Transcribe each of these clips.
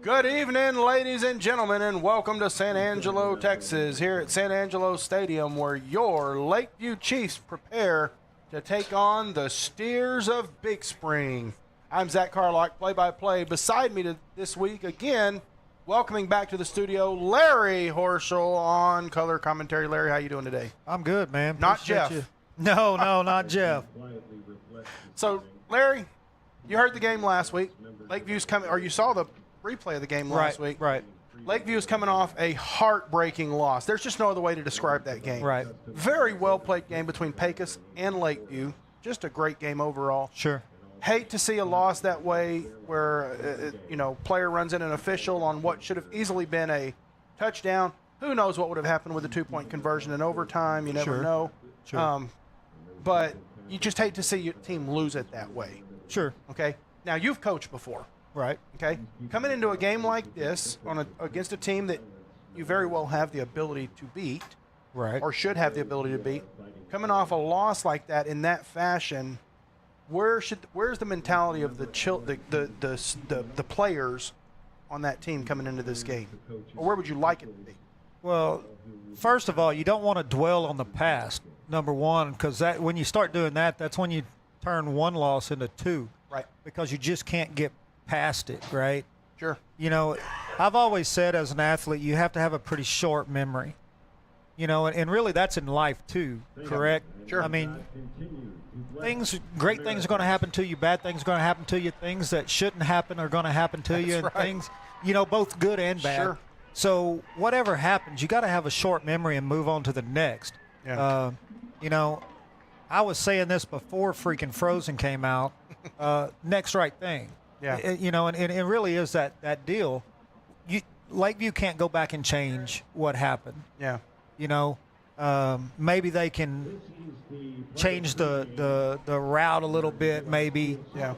Good evening, ladies and gentlemen, and welcome to San Angelo, Texas, here at San Angelo Stadium, where your Lakeview Chiefs prepare to take on the Steers of Big Spring. I'm Zach Carlock, play-by-play. Beside me this week, again, welcoming back to the studio, Larry Horschel on color commentary. Larry, how you doing today? I'm good, man. Not Appreciate Jeff. you. No, not Jeff. So, Larry, you heard the game last week. Lakeview's coming, or you saw the replay of the game last week. Right. Lakeview is coming off a heartbreaking loss. There's just no other way to describe that game. Right. Very well played game between Pecos and Lakeview. Just a great game overall. Sure. Hate to see a loss that way where, player runs in an official on what should have easily been a touchdown. Who knows what would have happened with a two-point conversion in overtime. You never know. Sure. But you just hate to see your team lose it that way. Sure. Okay? Now, you've coached before. Right. Okay, coming into a game like this against a team that you very well have the ability to beat, Right. or should have the ability to beat, coming off a loss like that in that fashion, where's the mentality of the players on that team coming into this game, or where would you like it to be? Well, first of all, you don't want to dwell on the past, number one, because that when you start doing that, that's when you turn one loss into two. Right. Because you just can't get past it, right? Sure. You know, I've always said as an athlete, you have to have a pretty short memory. You know, and really that's in life too, correct? Sure. I mean, great things are going to happen to you, bad things are going to happen to you, things that shouldn't happen are going to happen to you, and right. things, both good and bad. Sure. So whatever happens, you got to have a short memory and move on to the next. Yeah. I was saying this before freaking Frozen came out. Next right thing. Yeah. And it really is that deal. Lakeview can't go back and change what happened. Yeah. Maybe they can change the route a little bit, maybe. Yeah.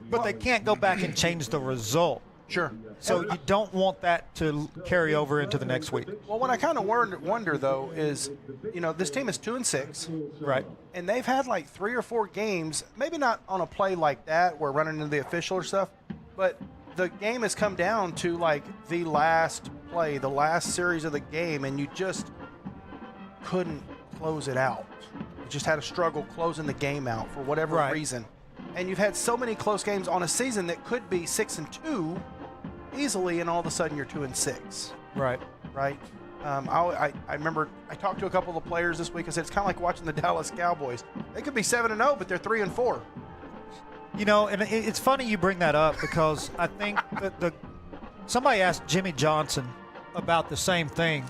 But they can't go back and change the result. Sure. So you don't want that to carry over into the next week. Well, what I kind of wonder though is, this team is 2-6. Right. And they've had like 3 or 4 games, maybe not on a play like that, where running into the official or stuff, but the game has come down to like the last play, the last series of the game, and you just couldn't close it out. You just had a struggle closing the game out for whatever reason. And you've had so many close games on a season that could be 6-2 easily, and all of a sudden you're 2-6. Right. Right. I remember I talked to a couple of the players this week. I said it's kind of like watching the Dallas Cowboys. They could be 7-0, but they're 3-4. And it's funny you bring that up because I think that somebody asked Jimmy Johnson about the same thing,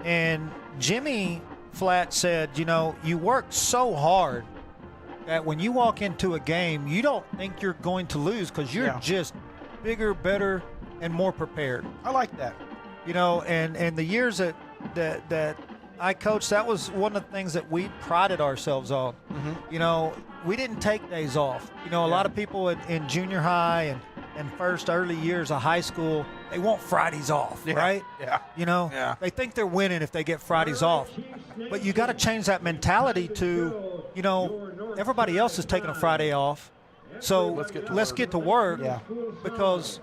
and Jimmy flat said, you work so hard that when you walk into a game, you don't think you're going to lose because you're just bigger, better, and more prepared. I like that. And the years that I coached, that was one of the things that we prided ourselves on. Mm-hmm. We didn't take days off. A lot of people in junior high and first early years of high school, they want Fridays off, right? Yeah. They think they're winning if they get Fridays off. But you got to change that mentality to, everybody else is taking a Friday off. So let's get to work because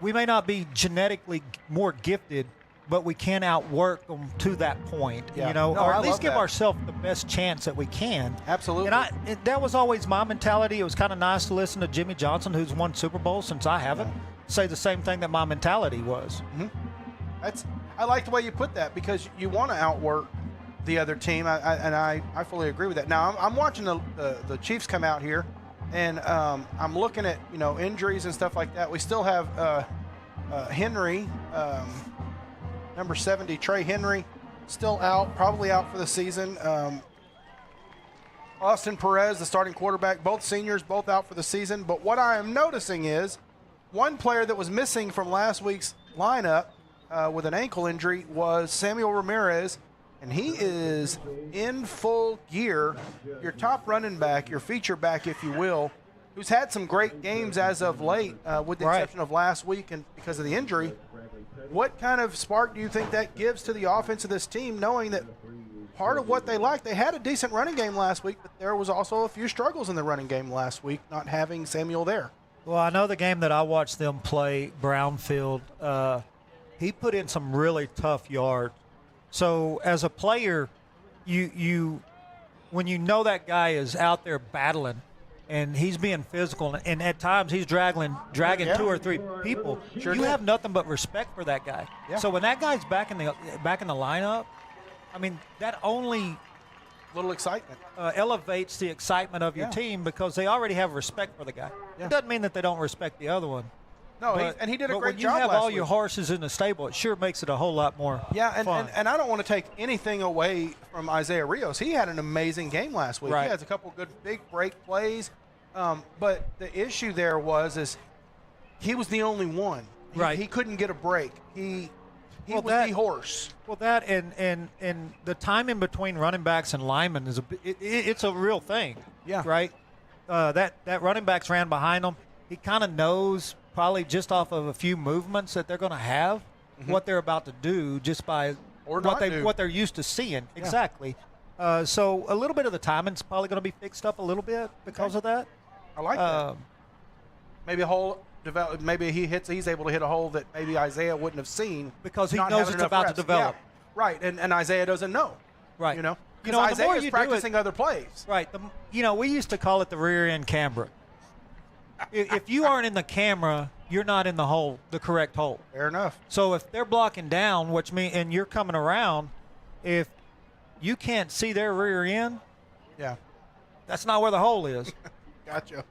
we may not be genetically more gifted, but we can outwork them to that point, or at least give ourselves the best chance that we can. Absolutely. And that was always my mentality. It was kind of nice to listen to Jimmy Johnson, who's won Super Bowl since I haven't, say the same thing that my mentality was. Mm-hmm. I like the way you put that because you want to outwork the other team, and I fully agree with that. Now, I'm watching the Chiefs come out here, and I'm looking at, injuries and stuff like that. We still have Henry, number 70, Trey Henry, still out, probably out for the season. Austin Perez, the starting quarterback, both seniors, both out for the season. But what I am noticing is one player that was missing from last week's lineup with an ankle injury was Samuel Ramirez, and he is in full gear. Your top running back, your feature back, if you will, who's had some great games as of late, with the exception of last week and because of the injury. What kind of spark do you think that gives to the offense of this team, knowing that part of what they like, they had a decent running game last week, but there was also a few struggles in the running game last week, not having Samuel there? Well, I know the game that I watched them play, Brownfield, he put in some really tough yards. So as a player, you when you know that guy is out there battling and he's being physical and at times he's dragging Yeah. 2 or 3 people, Sure you did. have nothing but respect for that guy. Yeah. So when that guy's back in the lineup, I mean, that only Little excitement. elevates the excitement of your Yeah. team because they already have respect for the guy. Yeah. It doesn't mean that they don't respect the other one. No, But, and he did a but great when job you have last all week. your horses in the stable, it sure makes it a whole lot more Yeah, fun. and I don't want to take anything away from Isaiah Rios. He had an amazing game last week. Right. He has a couple good big break plays. But the issue there is he was the only one. Right. He couldn't get a break. He Well, was the horse. Well, that and the time in between running backs and linemen is it's a real thing. Yeah. Right. That running backs ran behind him. He kind of knows probably just off of a few movements that they're going to have what they're about to do just by Or what not do. what they're used to seeing. Exactly. So a little bit of the timing's probably going to be fixed up a little bit because of that. I like that. Maybe a hole develop. Maybe he's able to hit a hole that maybe Isaiah wouldn't have seen Because he not knows having it's enough about to reps. develop. Yeah, right, and Isaiah doesn't know. Right. You know. You know, and the more Isaiah's you do it- practicing other plays. Right. We used to call it the rear end camera. If you aren't in the camera, you're not in the correct hole. Fair enough. So if they're blocking down, and you're coming around, if you can't see their rear end, Yeah. that's not where the hole is. Gotcha.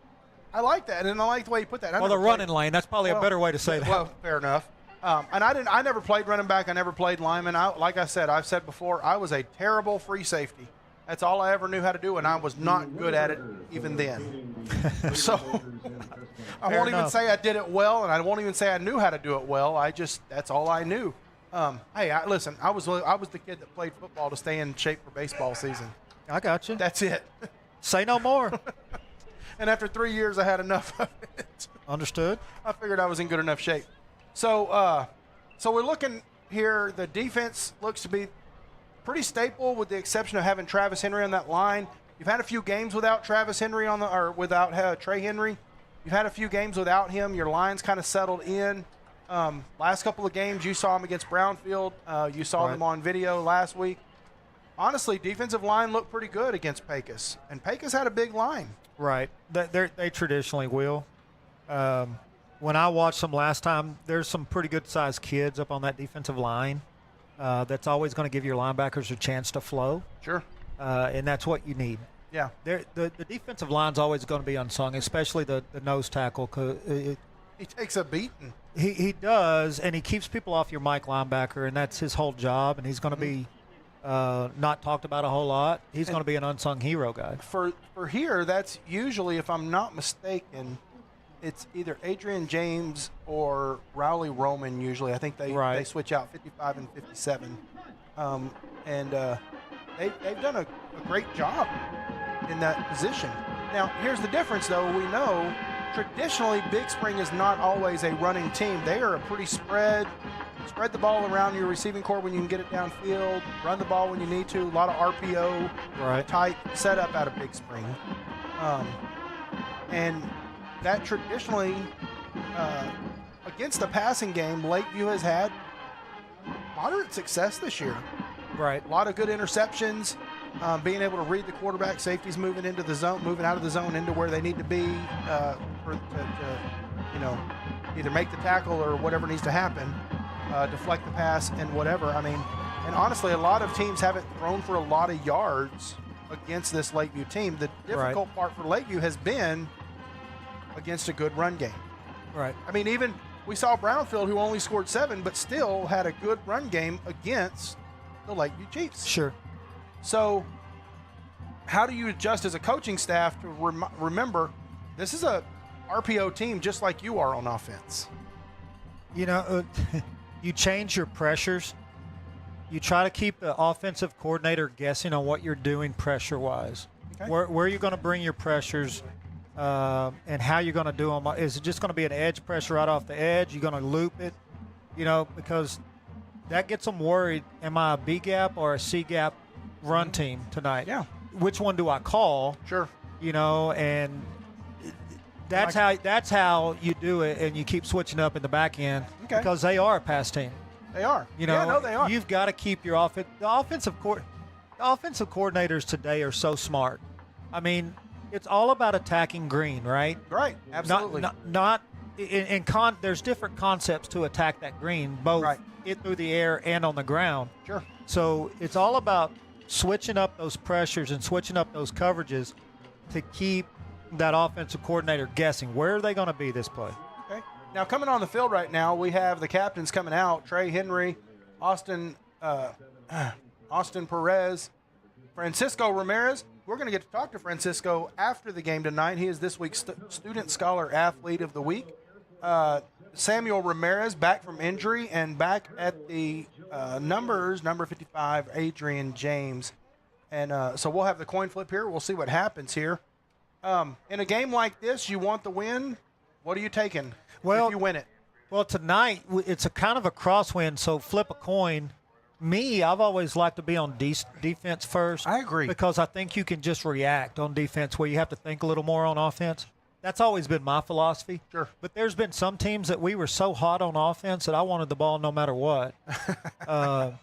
I like that, and I like the way you put that. I Or the never running played- lane. That's probably a better way to say that. Well, fair enough. And I never played running back. I never played lineman. Like I said, I've said before, I was a terrible free safety. That's all I ever knew how to do, and I was not good at it even then. So I Fair won't even enough. say I did it well, and I won't even say I knew how to do it well. That's all I knew. Hey, listen, I was the kid that played football to stay in shape for baseball season. I got you. That's it. Say no more. And after 3 years, I had enough of it. Understood. I figured I was in good enough shape. So we're looking here. The defense looks to be pretty staple, with the exception of having Travis Henry on that line. You've had a few games without Travis Henry without Trey Henry. You've had a few games without him. Your line's kind of settled in. Last couple of games, you saw him against Brownfield. You saw them on video last week. Honestly, defensive line looked pretty good against Pecos, and Pecos had a big line. Right. They traditionally will. When I watched them last time, there's some pretty good-sized kids up on that defensive line. That's always going to give your linebackers a chance to flow, Sure. and that's what you need. Yeah. The defensive line's always going to be unsung, especially the nose tackle. 'Cause He takes a beating. he does, and he keeps people off your Mike linebacker, and that's his whole job, and he's going to be not talked about a whole lot. He's going to be an unsung hero guy. For here, that's usually, if I'm not mistaken, it's either Adrian James or Rowley Roman usually. I think they switch out 55 and 57. They've done a great job in that position. Now, here's the difference, though. We know traditionally Big Spring is not always a running team. They are a pretty spread the ball around your receiving core when you can get it downfield, run the ball when you need to, a lot of RPO type setup out of Big Spring. And that traditionally, against the passing game, Lakeview has had moderate success this year. Right. A lot of good interceptions, being able to read the quarterback, safeties moving into the zone, moving out of the zone into where they need to be to either make the tackle or whatever needs to happen, deflect the pass and whatever. I mean, and honestly, a lot of teams haven't thrown for a lot of yards against this Lakeview team. The difficult part for Lakeview has been against a good run game. Right. I mean, even we saw Brownfield, who only scored 7, but still had a good run game against the Lakeview Chiefs. Sure. So how do you adjust as a coaching staff to remember this is a RPO team just like you are on offense? You know, you change your pressures. You try to keep the offensive coordinator guessing on what you're doing pressure-wise. Okay. Where are you going to bring your pressures and how you're going to do them? Is it just going to be an edge pressure right off the edge? You're going to loop it? You know, because that gets them worried. Am I a B gap or a C gap run team tonight? Yeah. Which one do I call? Sure. You know, and That's how you do it, and you keep switching up in the back end because they are a pass team. They are. You know, no, they are. You've got to keep your offense. The offensive coordinators today are so smart. I mean, it's all about attacking green, right? Right. Absolutely. There's different concepts to attack that green, both it through the air and on the ground. Sure. So it's all about switching up those pressures and switching up those coverages to keep that offensive coordinator guessing. Where are they going to be this play? Okay. Now, coming on the field right now, we have the captains coming out: Trey Henry, Austin Perez, Francisco Ramirez. We're going to get to talk to Francisco after the game tonight. He is this week's Student Scholar Athlete of the Week. Samuel Ramirez back from injury, and back at the number 55, Adrian James. And so we'll have the coin flip here. We'll see what happens here. In a game like this, you want the win. What are you taking if you win it? Well, tonight it's a kind of a crosswind, so flip a coin. I've always liked to be on defense first. I agree. Because I think you can just react on defense where you have to think a little more on offense. That's always been my philosophy. Sure. But there's been some teams that we were so hot on offense that I wanted the ball no matter what. As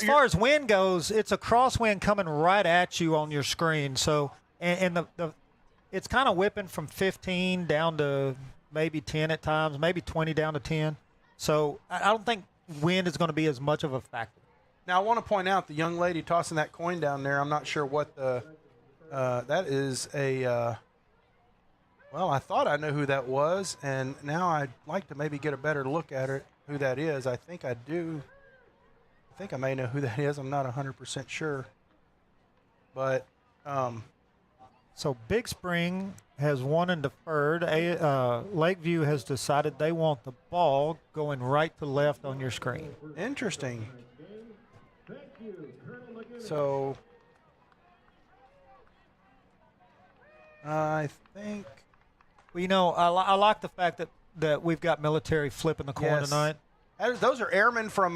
far as wind goes, it's a crosswind coming right at you on your screen. So, and it's kind of whipping from 15 down to maybe 10 at times, maybe 20 down to 10. So I don't think wind is going to be as much of a factor. Now, I want to point out the young lady tossing that coin down there. I'm not sure what that is well, I thought I knew who that was, and now I'd like to maybe get a better look at it, who that is. I think I do. I think I may know who that is. I'm not 100% sure. But so Big Spring has won and deferred. Lakeview has decided they want the ball going right to left on your screen. Interesting. So I think. Well, you know, I like the fact that we've got military flipping the coin tonight. Those are airmen from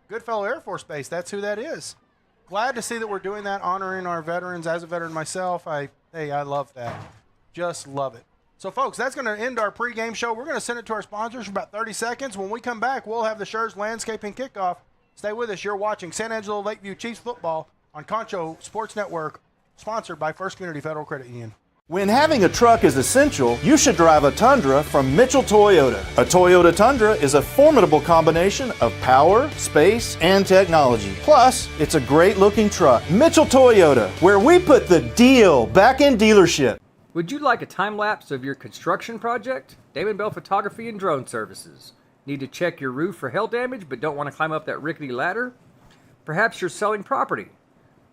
Goodfellow Air Force Base. That's who that is. Glad to see that we're doing that, honoring our veterans. As a veteran myself, I love that. Just love it. So, folks, that's going to end our pregame show. We're going to send it to our sponsors for about 30 seconds. When we come back, we'll have the Schurz Landscaping Kickoff. Stay with us. You're watching San Angelo Lakeview Chiefs football on Concho Sports Network, sponsored by First Community Federal Credit Union. When having a truck is essential, you should drive a Tundra from Mitchell Toyota. A Toyota Tundra is a formidable combination of power, space, and technology. Plus, it's a great-looking truck. Mitchell Toyota, where we put the deal back in dealership. Would you like a time-lapse of your construction project? Damon Bell Photography and Drone Services. Need to check your roof for hail damage but don't want to climb up that rickety ladder? Perhaps you're selling property.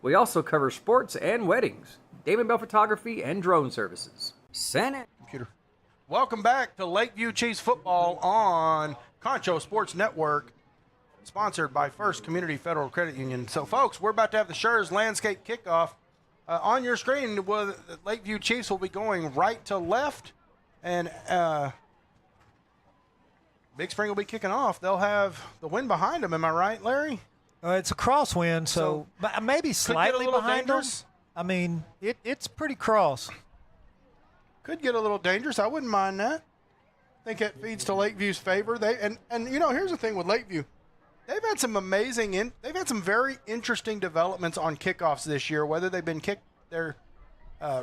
We also cover sports and weddings. Damon Bell Photography and Drone Services. Computer. Welcome back to Lakeview Chiefs football on Concho Sports Network, sponsored by First Community Federal Credit Union. So, folks, we're about to have the Schurz Landscape Kickoff. On your screen, Lakeview Chiefs will be going right to left, and Big Spring will be kicking off. They'll have the wind behind them. Am I right, Larry? It's a crosswind, so maybe slightly behind us. I mean, it's pretty cross. Could get a little dangerous. I wouldn't mind that. I think it feeds to Lakeview's favor. And you know, here's the thing with Lakeview. They've had some they've had some very interesting developments on kickoffs this year, whether they've been they're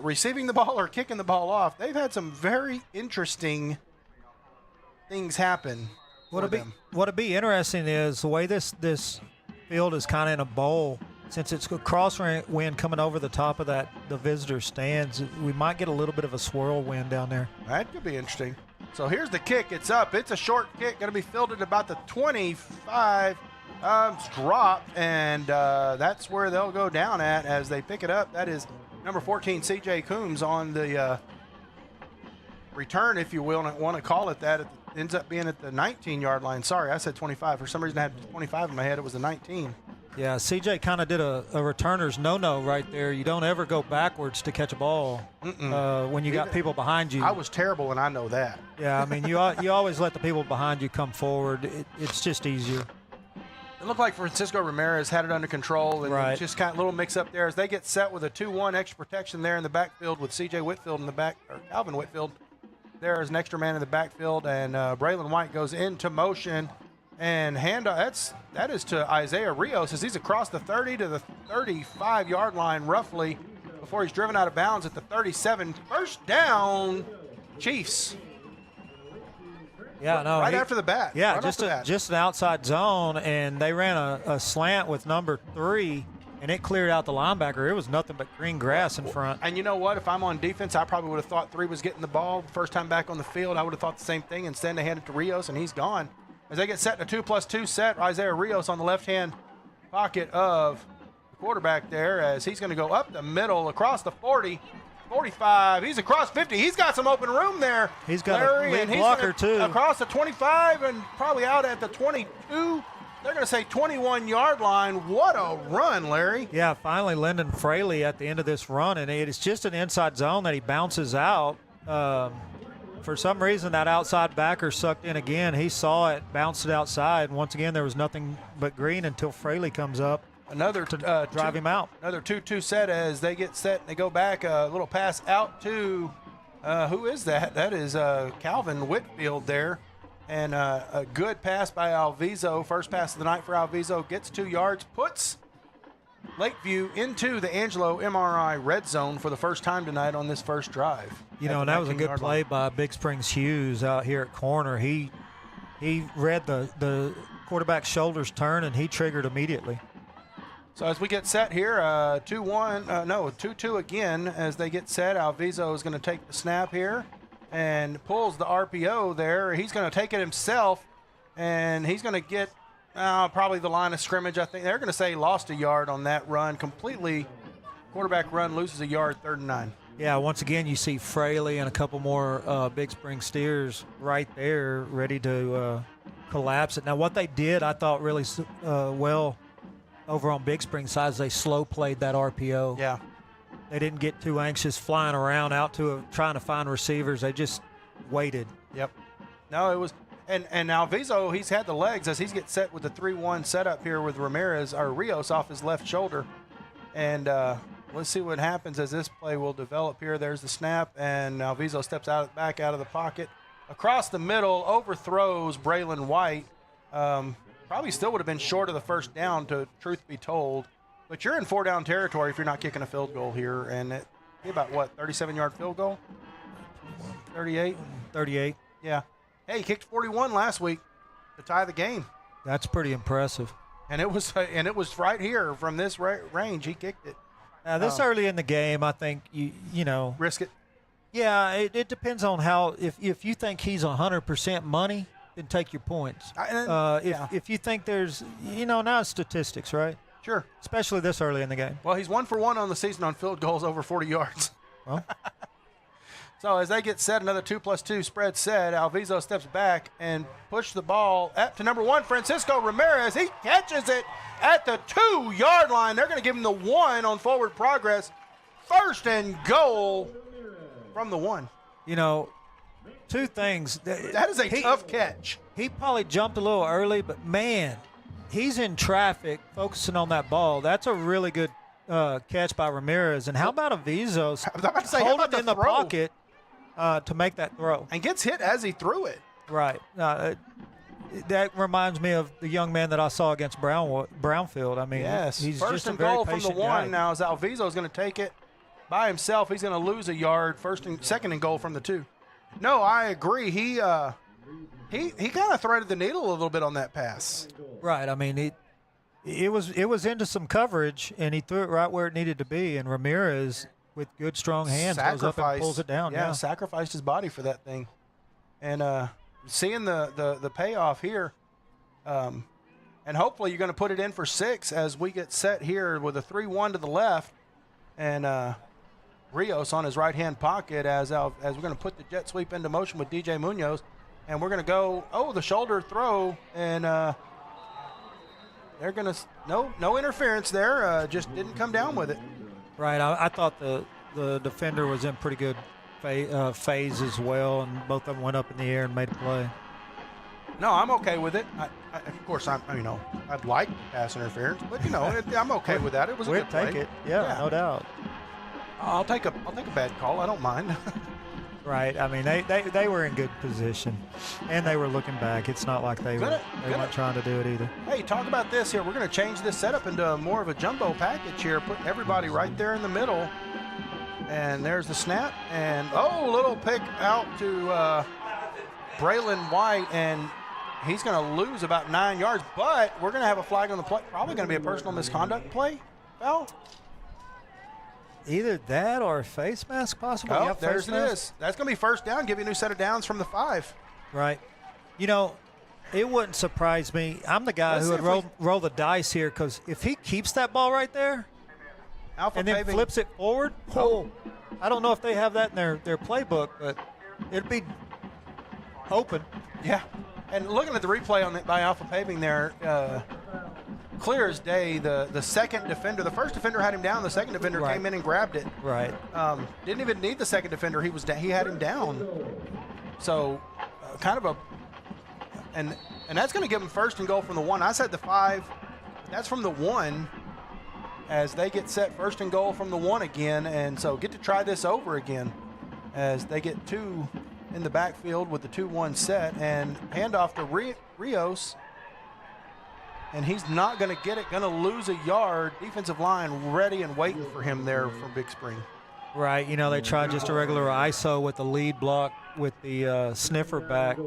receiving the ball or kicking the ball off. They've had some very interesting things happen. What'd be interesting is the way this field is kind of in a bowl. Since it's a crosswind coming over the top of the visitor stands, we might get a little bit of a swirl wind down there. That could be interesting. So here's the kick. It's up. It's a short kick. Going to be fielded about the 25. It's dropped, and that's where they'll go down at as they pick it up. That is number 14, C.J. Coombs, on the return, if you will, and want to call it that. It ends up being at the 19-yard line. Sorry, I said 25. For some reason, I had 25 in my head. It was the 19. Yeah, CJ kind of did a returner's no-no right there. You don't ever go backwards to catch a ball when you got people behind you. I was terrible, and I know that. Yeah, I mean, you always let the people behind you come forward. It's just easier. It looked like Francisco Ramirez had it under control, and Right. just kind of little mix-up there as they get set with a 2-1 extra protection there in the backfield with C.J. Whitfield in the back, or Calvin Whitfield there as an extra man in the backfield, and Braylon White goes into motion, and that is to Isaiah Rios as he's across the 30 to the 35-yard line roughly before he's driven out of bounds at the 37. First down, Chiefs. Yeah, no. Right after the bat. Yeah, Right just off the bat. just an outside zone, and they ran a slant with number 3, and it cleared out the linebacker. It was nothing but green grass in front. And you know what? If I'm on defense, I probably would have thought 3 was getting the ball. First time back on the field, I would have thought the same thing. Instead, they hand it to Rios, and he's gone. As they get set in a 2+2 set, Isaiah Rios on the left-hand pocket of the quarterback there as he's going to go up the middle across the 40, 45. He's across 50. He's got some open room there. He's got Larry, a lead and he's blocker, gonna, too. Across the 25 and probably out at the 22. They're going to say 21-yard line. What a run, Larry. Yeah, finally Lyndon Fraley at the end of this run, and it's just an inside zone that he bounces out. For some reason, that outside backer sucked in again. He saw it, bounced it outside, and once again, there was nothing but green until Fraley comes up Another to drive him out. Another 2-2 set as they get set and they go back. A little pass out to, who is that? That is Calvin Whitfield there. And a good pass by Alviso. First pass of the night for Alviso. Gets 2 yards. Puts Lakeview into the Angelo MRI red zone for the first time tonight on this first drive. You know, and that was a good play by Big Springs Hughes out here at corner. He read the quarterback's shoulders turn, and he triggered immediately. So as we get set here, 2-2 again as they get set. Alviso is going to take the snap here and pulls the RPO there. He's going to take it himself, and he's going to get probably the line of scrimmage. I think they're going to say lost a yard on that run. Completely quarterback run, loses a yard, 3rd and 9. Yeah, once again, you see Fraley and a couple more Big Spring Steers right there ready to collapse it. Now, what they did, I thought really well over on Big Spring side is they slow played that RPO. Yeah. They didn't get too anxious flying around out to trying to find receivers. They just waited. Yep. No, it was – and Alviso, he's had the legs as he gets set with the 3-1 setup here with Ramirez or Rios off his left shoulder. And let's see what happens as this play will develop here. There's the snap, and Alviso steps back out of the pocket. Across the middle, overthrows Braylon White. Probably still would have been short of the first down, to truth be told. But you're in 4-down territory if you're not kicking a field goal here. And it'd be about, 37-yard field goal? 38? 38. Yeah. Hey, he kicked 41 last week to tie the game. That's pretty impressive. And it was right here from this range. He kicked it. Now, this early in the game, I think, you know. Risk it. Yeah, it depends on how – if you think he's 100% money, then take your points. If you think there's – now it's statistics, right? Sure. Especially this early in the game. Well, he's 1 for 1 on the season on field goals over 40 yards. Well. So as they get set, another 2+2 spread set, Alviso steps back and push the ball up to number 1, Francisco Ramirez. He catches it at the 2-yard line. They're going to give him the 1 on forward progress. 1st and goal from the 1. Two things. That is a tough catch. He probably jumped a little early, but, man, he's in traffic focusing on that ball. That's a really good catch by Ramirez. And how about Alviso holding it in the pocket to make that throw? And gets hit as he threw it. Right. That reminds me of the young man that I saw against Brownfield. I mean, yes. He's First just a and very goal from the patient 1 guy. now as Alviso is going to take it by himself. He's going to lose a yard. 2nd and goal from the 2. No, I agree. He kind of threaded the needle a little bit on that pass. Right. I mean, it was into some coverage, and he threw it right where it needed to be. And Ramirez, with good, strong hands, goes up and pulls it down. Yeah, sacrificed his body for that thing. And seeing the payoff here, and hopefully you're going to put it in for 6 as we get set here with a 3-1 to the left. And Rios on his right-hand pocket as we're going to put the jet sweep into motion with DJ Munoz. And we're going to go, the shoulder throw, and they're going to, no interference there, just didn't come down with it. Right. I thought the defender was in pretty good phase as well, and both of them went up in the air and made a play. No, I'm okay with it. Of course, I'd like pass interference, but I'm okay with that. It was a We'd good play. take it. Yeah, no doubt. I'll take a bad call. I don't mind. Right. I mean, they were in good position, and they were looking back. It's not like they weren't trying to do it either. Hey, talk about this here. We're going to change this setup into more of a jumbo package here. Put everybody right there in the middle. And there's the snap. And, little pick out to Braylon White. And he's going to lose about 9 yards. But we're going to have a flag on the play. Probably going to be a personal misconduct play. Foul. Either that or a face mask, possibly. Oh, there's it is. That's going to be first down. Give you a new set of downs from the 5. Right. It wouldn't surprise me. I'm the guy who would roll the dice here, because if he keeps that ball right there and then flips it forward, I don't know if they have that in their playbook, but it'd be open. Yeah. And looking at the replay by Alpha Paving there, clear as day, the second defender, the first defender had him down, the second defender came in and grabbed it. Right. Didn't even need the second defender. He had him down. So kind of and that's going to give him first and goal from the 1. I said the 5. That's from the 1 as they get set first and goal from the 1 again. And so get to try this over again as they get 2 in the backfield with the 2-1 set, and handoff to Rios. And he's not going to get it, going to lose a yard. Defensive line ready and waiting for him there from Big Spring. Right. They tried just a regular ISO with the lead block with the sniffer back.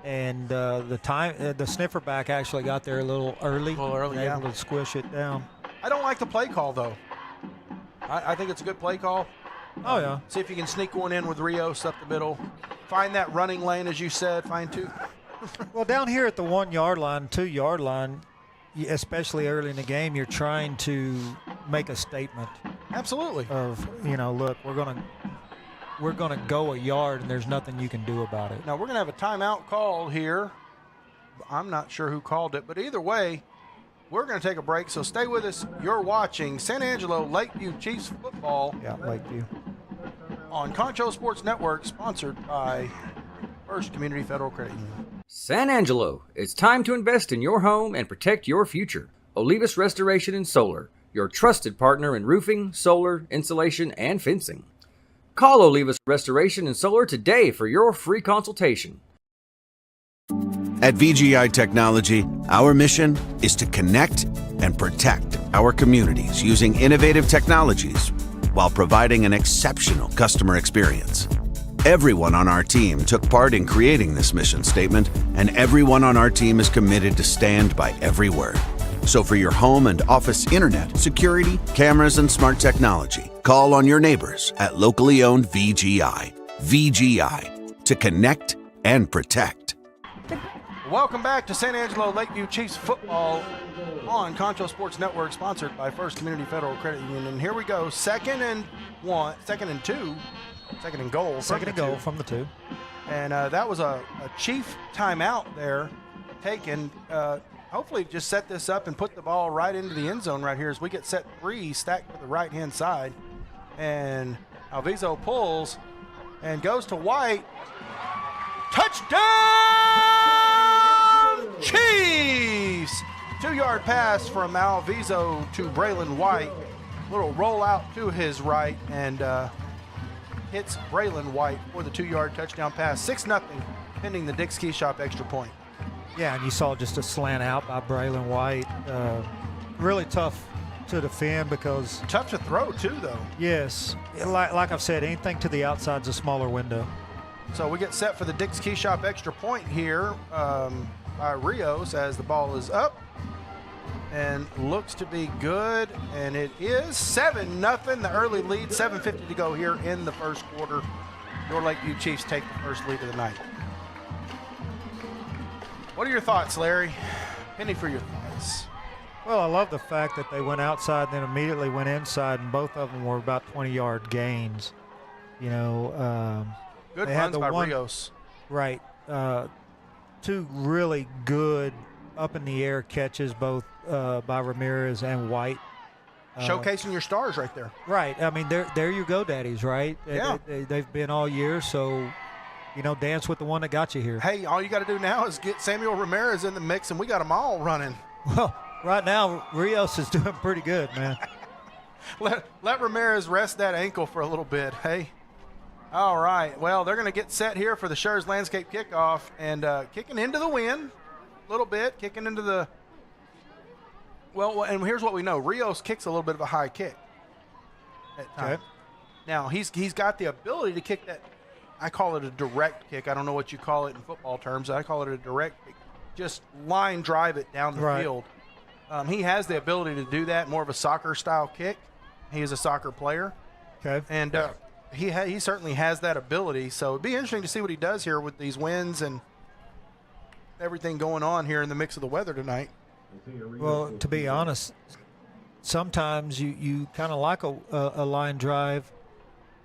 And the sniffer back actually got there a little early. Able to squish it down. I don't like the play call, though. I think it's a good play call. Oh, yeah. See if you can sneak one in with Rios up the middle. Find that running lane, as you said. Find 2. Well, down here at the 1 yard line, 2 yard line, especially early in the game, you're trying to make a statement. Absolutely. Of, look, we're gonna go a yard, and there's nothing you can do about it. Now we're gonna have a timeout call here. I'm not sure who called it, but either way, we're gonna take a break. So stay with us. You're watching San Angelo Lakeview Chiefs football. Yeah, Lakeview. On Concho Sports Network, sponsored by First Community Federal Credit Union. San Angelo, it's time to invest in your home and protect your future. Olivas Restoration and Solar, your trusted partner in roofing, solar, insulation, and fencing. Call Olivas Restoration and Solar today for your free consultation. At VGI Technology, our mission is to connect and protect our communities using innovative technologies while providing an exceptional customer experience. Everyone on our team took part in creating this mission statement, and everyone on our team is committed to stand by every word. So for your home and office internet, security, cameras, and smart technology, call on your neighbors at locally owned VGI. VGI, to connect and protect. Welcome back to San Angelo Lakeview Chiefs football on Concho Sports Network, sponsored by First Community Federal Credit Union. And here we go, second and goal. Second and goal from the 2. And that was a Chief timeout there taken. Hopefully just set this up and put the ball right into the end zone right here as we get set 3 stacked to the right-hand side. And Alviso pulls and goes to White. Touchdown, Chiefs! 2-yard pass from Alviso to Braylon White. Little roll out to his right and hits Braylon White for the 2-yard touchdown pass. 6-0 pending the Dick's Key Shop extra point. Yeah, and you saw just a slant out by Braylon White. Really tough to defend because... Tough to throw, too, though. Yes. Like I've said, anything to the outside is a smaller window. So we get set for the Dick's Key Shop extra point here by Rios as the ball is up and looks to be good. And it is 7-0, the early lead, 7:50 to go here in the first quarter. Your Lakeview Chiefs take the first lead of the night. What are your thoughts, Larry? Penny for your thoughts. Well, I love the fact that they went outside and then immediately went inside, and both of them were about 20-yard gains. Good runs by Rios. Right. 2 really good up-in-the-air catches, both by Ramirez and White. Showcasing your stars right there. Right. I mean, there you go, daddies, right? Yeah. They've been all year, so dance with the one that got you here. Hey, all you got to do now is get Samuel Ramirez in the mix, and we got them all running. Well, right now, Rios is doing pretty good, man. Let Ramirez rest that ankle for a little bit, hey? All right, well, they're going to get set here for the Schurz Landscape kickoff, and kicking into the wind a little bit, kicking into the – well, and here's what we know. Rios kicks a little bit of a high kick at times. Okay. Now, he's got the ability to kick that – I call it a direct kick. I don't know what you call it in football terms. I call it a direct kick. Just line drive it down the field. He has the ability to do that, more of a soccer-style kick. He is a soccer player. Okay. And he certainly has that ability. So it'd be interesting to see what he does here with these winds and everything going on here in the mix of the weather tonight. Well, to be honest, sometimes you kind of like a line drive,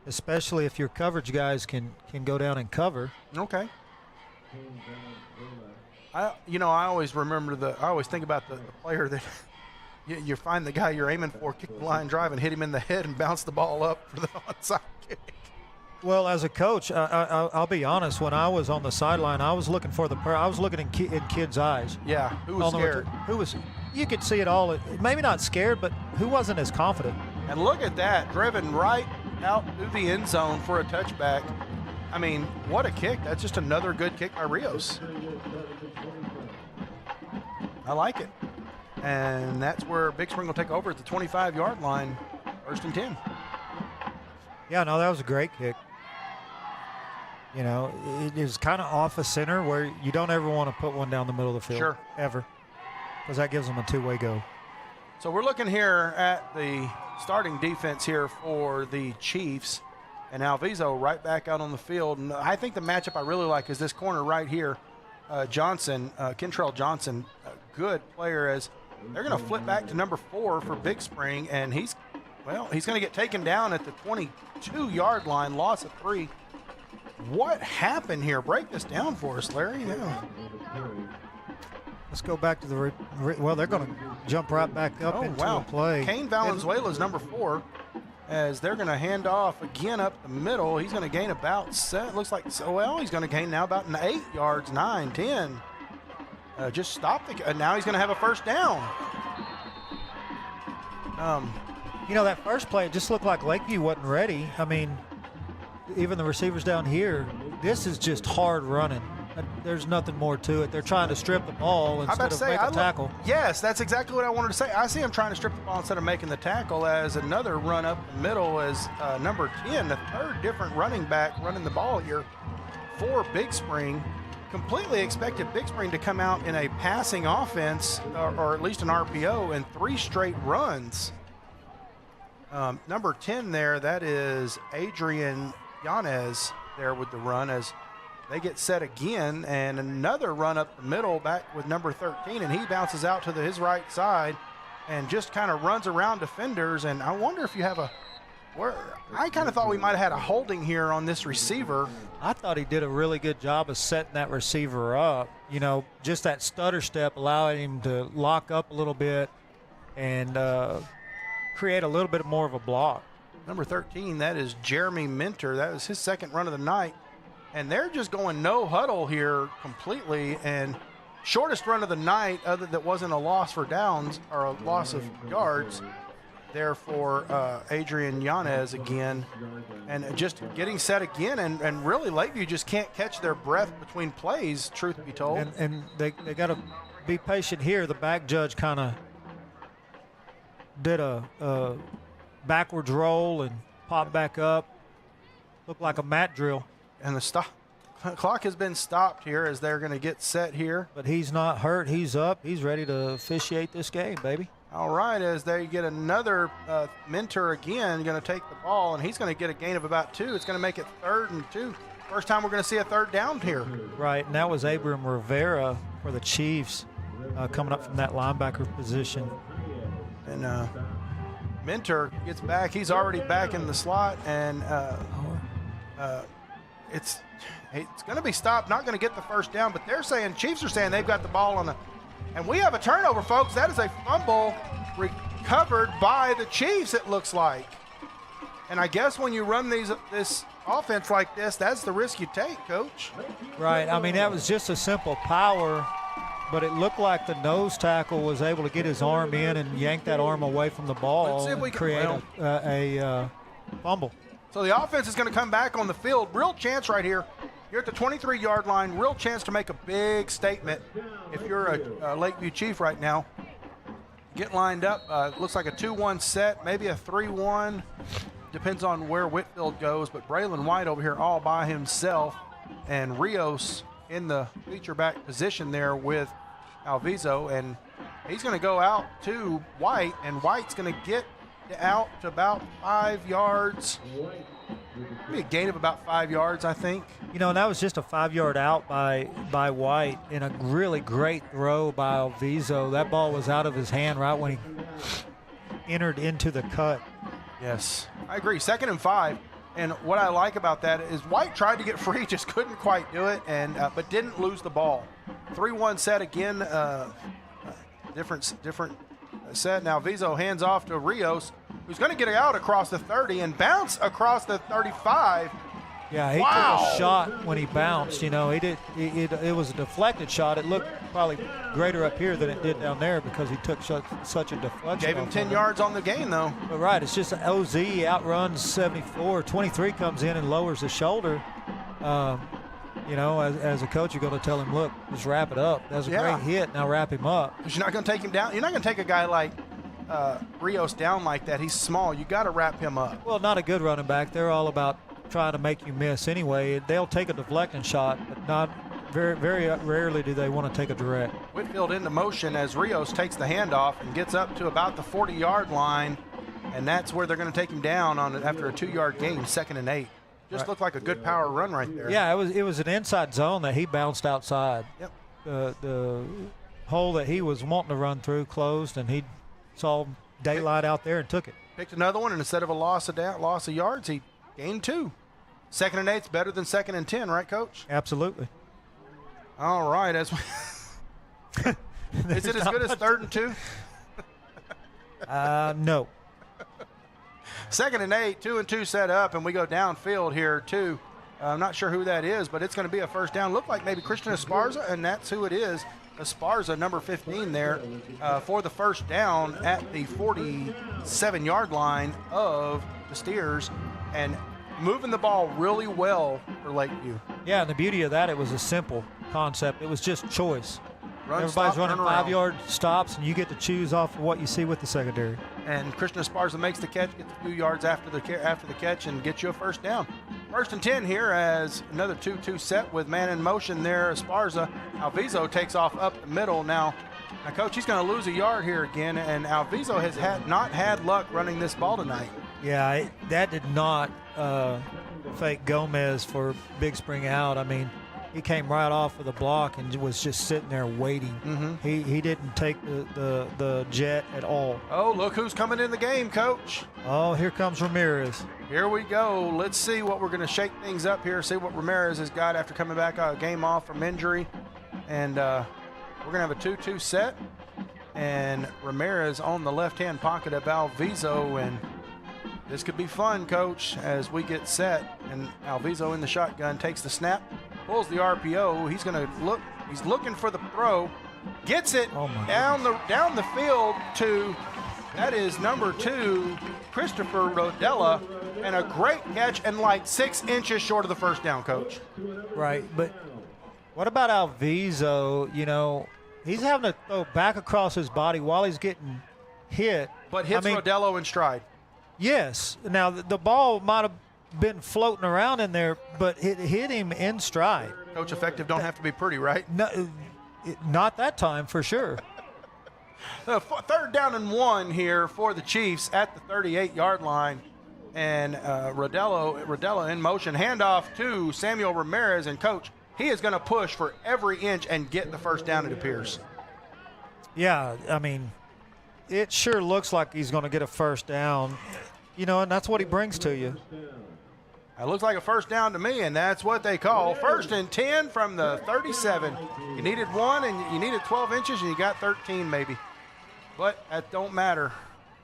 especially if your coverage guys can go down and cover. Okay. I always think about the player that you find the guy you're aiming for, kick the line drive and hit him in the head and bounce the ball up for the onside kick. Well, as a coach, I'll be honest. When I was on the sideline, I was looking for I was looking in kids' eyes. Yeah, who was scared? You could see it all. Maybe not scared, but who wasn't as confident? And look at that, driven right out through the end zone for a touchback. I mean, what a kick. That's just another good kick by Rios. I like it. And that's where Big Spring will take over at the 25-yard line, 1st and 10. Yeah, no, that was a great kick. It is kind of off a center where you don't ever want to put one down the middle of the field. Sure. Ever. Because that gives them a two-way go. So we're looking here at the starting defense here for the Chiefs. And Alviso right back out on the field. And I think the matchup I really like is this corner right here. Kentrell Johnson, a good player, as they're going to flip back to number 4 for Big Spring. And he's going to get taken down at the 22-yard line, loss of 3. What happened here? Break this down for us, Larry. Yeah. Let's go back to the well, they're going to jump right back up into a play. Kane Valenzuela's number 4, as they're going to hand off again up the middle. He's going to gain about 7. Looks like he's going to gain now about 8 yards, 9, 10. Just stop now he's going to have a first down. That first play, it just looked like Lakeview wasn't ready. I mean, even the receivers down here, this is just hard running. There's nothing more to it. They're trying to strip the ball instead of make a tackle. Yes, that's exactly what I wanted to say. I see him trying to strip the ball instead of making the tackle, as another run up the middle as number 10, the 3rd different running back running the ball here for Big Spring. Completely expected Big Spring to come out in a passing offense, or at least an RPO, and 3 straight runs. Number 10 there, that is Adrian Yanez there with the run, as they get set again, and another run up the middle back with number 13, and he bounces out to his right side and just kind of runs around defenders. And I wonder if you have I kind of thought we might have had a holding here on this receiver. I thought he did a really good job of setting that receiver up. Just that stutter step allowing him to lock up a little bit and create a little bit more of a block. Number 13, that is Jeremy Minter. That was his 2nd run of the night. And they're just going no huddle here completely. And shortest run of the night, other that wasn't a loss for downs or a loss of yards, there for Adrian Yanez again. And just getting set again. And really, Lakeview just can't catch their breath between plays, truth be told. And they got to be patient here. The back judge kind of did a backwards roll and popped back up. Looked like a mat drill. And the clock has been stopped here as they're going to get set here. But he's not hurt. He's up. He's ready to officiate this game, baby. All right, as they get another Mentor again, going to take the ball, and he's going to get a gain of about 2. It's going to make it 3rd and 2. First time we're going to see a 3rd down here. Right, and that was Abram Rivera for the Chiefs coming up from that linebacker position. And Mentor gets back. He's already back in the slot, and it's going to be stopped, not going to get the first down, but Chiefs are saying they've got the ball on and we have a turnover, folks. That is a fumble recovered by the Chiefs, it looks like. And I guess when you run this offense like this, that's the risk you take, Coach. Right. I mean, that was just a simple power, but it looked like the nose tackle was able to get his arm in and yank that arm away from the ball Let's see if we and can- create a fumble. So the offense is going to come back on the field. Real chance right here. You're at the 23-yard line. Real chance to make a big statement if you're a Lakeview Chief right now. Get lined up. Looks like a 2-1 set, maybe a 3-1. Depends on where Whitfield goes. But Braylon White over here all by himself. And Rios in the feature back position there with Alviso. And he's going to go out to White. And White's going to get out to about 5 yards. Maybe a gain of about 5 yards, I think. You know, and that was just a 5-yard out by White and a really great throw by Alviso. That ball was out of his hand right when he entered into the cut. Yes, I agree. 2nd and 5. And what I like about that is White tried to get free, just couldn't quite do it, and but didn't lose the ball. 3-1 set again, different set. Now Vizo hands off to Rios, who's going to get it out across the 30 and bounce across the 35. Yeah, he took a shot when he bounced. You know, it was a deflected shot. It looked probably greater up here than it did down there because he took such a deflection. Gave him 10 yards on the gain, though. But right, it's just an OZ outruns 74. 23 comes in and lowers the shoulder. You know, as a coach, you're going to tell him, look, just wrap it up. That's a great hit. Now wrap him up. Because you're not going to take him down. You're not going to take a guy like Rios down like that. He's small. You got to wrap him up. Well, not a good running back. They're all about trying to make you miss anyway. They'll take a deflecting shot, but not very rarely do they want to take a direct. Whitfield into motion as Rios takes the handoff and gets up to about the 40-yard line, and that's where they're going to take him down on after a 2-yard gain, 2nd and 8. Just looked like a good power run right there. Yeah, it was an inside zone that he bounced outside. Yep. The hole that he was wanting to run through closed, and he saw daylight out there and took it. Picked another one, and instead of a loss of yards, he gained 2. 2nd and 8's better than 2nd and 10, right, Coach? Absolutely. All right. Is it as good as 3rd and 2? No. 2nd and 8, 2 and 2 set up, and we go downfield here too. I'm not sure who that is, but it's going to be a first down. Looked like maybe Christian Esparza, and that's who it is. Esparza, number 15 there, for the first down at the 47-yard line of the Steers, and moving the ball really well for Lakeview. Yeah, and the beauty of that, it was a simple concept. It was just choice. Run, Everybody's stop, running turn around. 5-yard stops, and you get to choose off of what you see with the secondary. And Christian Esparza makes the catch, gets a few yards after the catch, and gets you a first down. 1st and 10 here as another 2-2 set with man in motion there. Esparza. Alviso takes off up the middle. Now, Coach, he's going to lose a yard here again, and Alviso has not had luck running this ball tonight. Yeah, that did not fake Gomez for big spring out. I mean, he came right off of the block and was just sitting there waiting. Mm-hmm. He didn't take the jet at all. Oh, look who's coming in the game, Coach. Oh, here comes Ramirez. Here we go. Let's see what we're going to shake things up here, see what Ramirez has got after coming back a game off from injury. And we're going to have a 2-2 set. And Ramirez on the left-hand pocket of Alviso, and this could be fun, Coach, as we get set. And Alviso in the shotgun takes the snap, pulls the RPO. He's going to look. He's looking for the throw. Gets it down the field to, that is number 2, Christopher Rodella, and a great catch and like 6 inches short of the first down, Coach. Right, but what about Alviso? You know, he's having to throw back across his body while he's getting hit. But hits Rodello in stride. Yes. Now, the ball might have been floating around in there, but it hit him in stride. Coach, effective don't have to be pretty, right? No, not that time for sure. 3rd down and 1 here for the Chiefs at the 38-yard line. And Rodella in motion. Handoff to Samuel Ramirez. And, Coach, he is going to push for every inch and get the first down, it appears. Yeah, I mean, it sure looks like he's going to get a first down. You know, and that's what he brings to you. It looks like a first down to me, and that's what they call 1st and 10 from the 37. You needed 1, and you needed 12 inches, and you got 13 maybe. But that don't matter.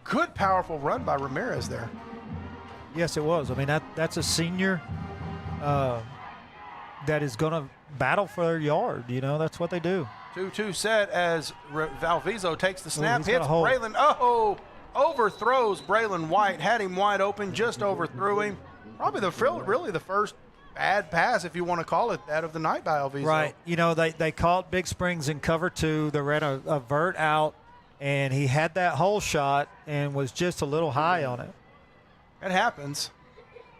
Good, powerful run by Ramirez there. Yes, it was. I mean, that's a senior that is going to battle for their yard. You know, that's what they do. 2-2 set as Valviso takes the snap, he's hits got a hold. Braylon. Oh, overthrows Braylon White, had him wide open, just overthrew him. Probably really the first bad pass, if you want to call it that, of the night by Valviso. Right. You know, they caught Big Springs in cover 2. They ran a vert out, and he had that hole shot and was just a little high on it. It happens,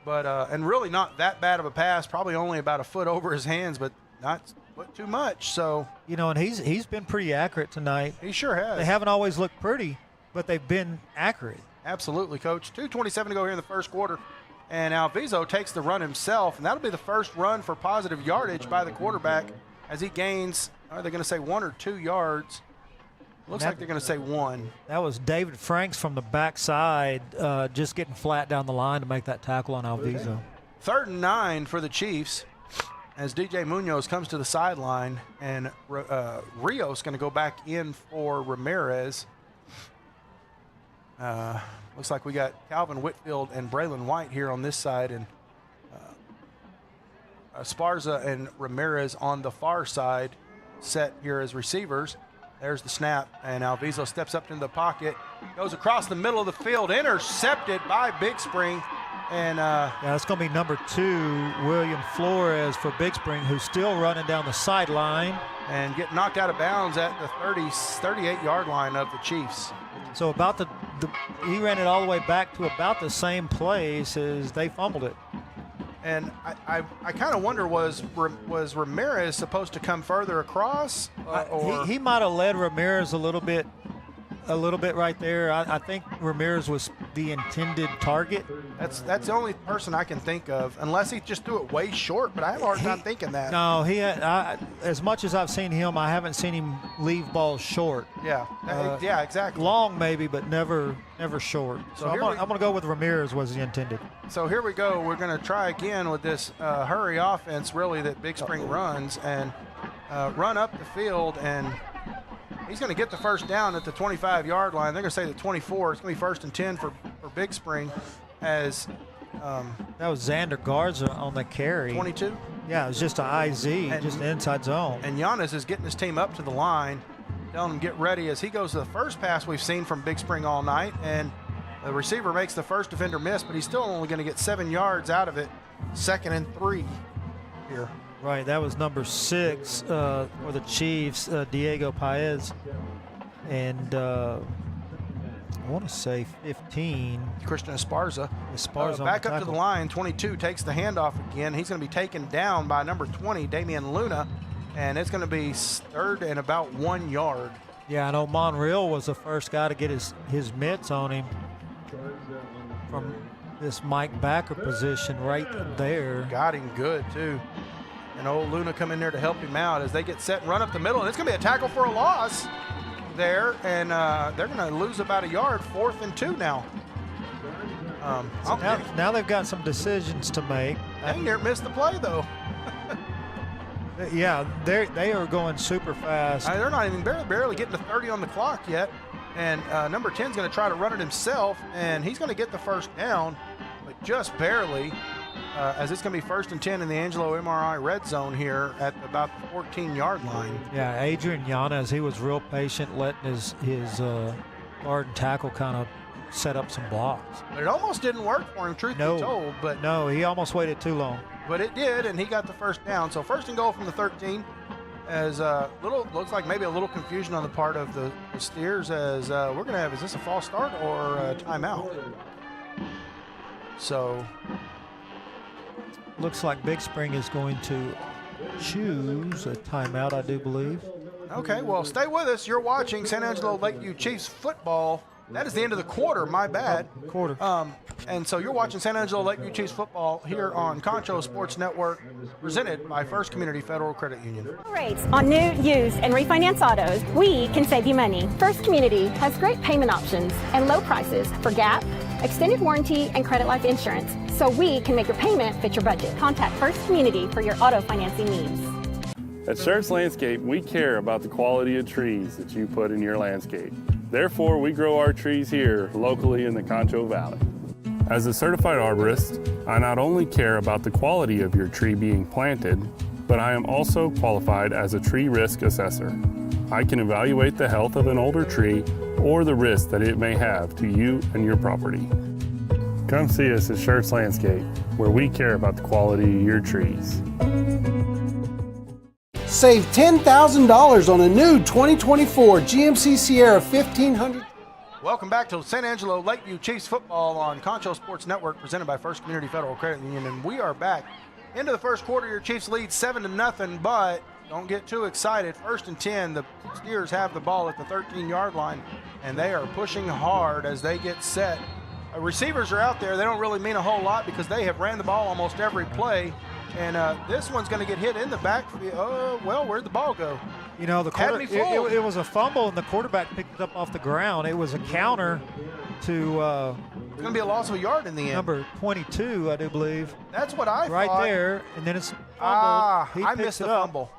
but and really not that bad of a pass. Probably only about a foot over his hands, but not too much. So you know, and he's been pretty accurate tonight. he sure has. They haven't always looked pretty, but they've been accurate. Absolutely, Coach. 2:27 to go here in the first quarter, and Alviso takes the run himself, and that'll be the first run for positive yardage by the quarterback as he gains. Are they going to say 1 or 2 yards? Looks like they're going to say 1. That was David Franks from the backside, just getting flat down the line to make that tackle on Alviso. 3rd and 9 for the Chiefs as DJ Munoz comes to the sideline, and Rios going to go back in for Ramirez. Looks like we got Calvin Whitfield and Braylon White here on this side, and Esparza and Ramirez on the far side set here as receivers. There's the snap, and Alviso steps up into the pocket, goes across the middle of the field, intercepted by Big Spring. And yeah, it's going to be number 2, William Flores for Big Spring, who's still running down the sideline. And get knocked out of bounds at the 38-yard line of the Chiefs. So about he ran it all the way back to about the same place as they fumbled it. And I kind of wonder, was Ramirez supposed to come further across? Or He might have led Ramirez a little bit right there. I think Ramirez was the intended target. That's the only person I can think of, unless he just threw it way short. But I have a hard time thinking that. No, as much as I've seen him, I haven't seen him leave balls short. Yeah, yeah, exactly. Long maybe, but never short. So I'm going to go with Ramirez was the intended. So here we go. We're going to try again with this hurry offense, really, that Big Spring runs, and run up the field, and he's going to get the first down at the 25-yard line. They're going to say the 24. It's going to be 1st and 10 for Big Spring as that was Xander Garza on the carry. 22? Yeah, it was just an IZ, just an inside zone. And Giannis is getting his team up to the line, telling them get ready as he goes to the first pass we've seen from Big Spring all night. And the receiver makes the first defender miss, but he's still only going to get 7 yards out of it. 2nd and 3 here. Right, that was number 6 for the Chiefs, Diego Paez. And I want to say 15. Christian Esparza. Back up to the line. 22 takes the handoff again. He's going to be taken down by number 20, Damian Luna. And it's going to be 3rd and about 1 yard. Yeah, I know Monreal was the first guy to get his mitts on him from this Mike Backer position right there. Got him good, too. And old Luna come in there to help him out as they get set and run up the middle. And it's going to be a tackle for a loss there. And they're going to lose about a yard. 4th and 2 now. So now they've got some decisions to make. Dang near missed the play, though. Yeah, they are going super fast. They're not even barely getting to 30 on the clock yet. And number 10 is going to try to run it himself. And he's going to get the first down, but just barely. As it's going to be 1st and 10 in the Angelo MRI red zone here at about the 14-yard line. Yeah, Adrian Yanez, he was real patient, letting his guard and tackle kind of set up some blocks. But it almost didn't work for him, truth be told. But no, he almost waited too long. But it did, and he got the first down. So 1st and goal from the 13. As looks like maybe a little confusion on the part of the Steers, as we're going to have, is this a false start or a timeout? So looks like Big Spring is going to choose a timeout, I do believe. Okay, well, stay with us. You're watching San Angelo Lakeview Chiefs football. That is the end of the quarter, my bad. Quarter. And so you're watching San Angelo Lakeview Chiefs football here on Concho Sports Network, presented by First Community Federal Credit Union. Rates on new, used, and refinance autos, we can save you money. First Community has great payment options and low prices for GAP, extended warranty, and credit life insurance, so we can make your payment fit your budget. Contact First Community for your auto financing needs. At Schertz Landscape, we care about the quality of trees that you put in your landscape. Therefore, we grow our trees here locally in the Concho Valley. As a certified arborist, I not only care about the quality of your tree being planted, but I am also qualified as a tree risk assessor. I can evaluate the health of an older tree or the risk that it may have to you and your property. Come see us at Schertz Landscape, where we care about the quality of your trees. Save $10,000 on a new 2024 GMC Sierra 1500. Welcome back to San Angelo Lakeview Chiefs football on Concho Sports Network, presented by First Community Federal Credit Union, and we are back into the first quarter. Your Chiefs lead 7-0, but don't get too excited. 1st and 10, the Steers have the ball at the 13-yard line, and they are pushing hard as they get set. Receivers are out there. They don't really mean a whole lot because they have ran the ball almost every play, and this one's going to get hit in the backfield. Oh, well, where'd the ball go? You know, it was a fumble, and the quarterback picked it up off the ground. It was a counter to it's going to be a loss of a yard in the end. Number 22, I do believe. That's what I right thought. Right there, and then it's fumbled. I missed the fumble.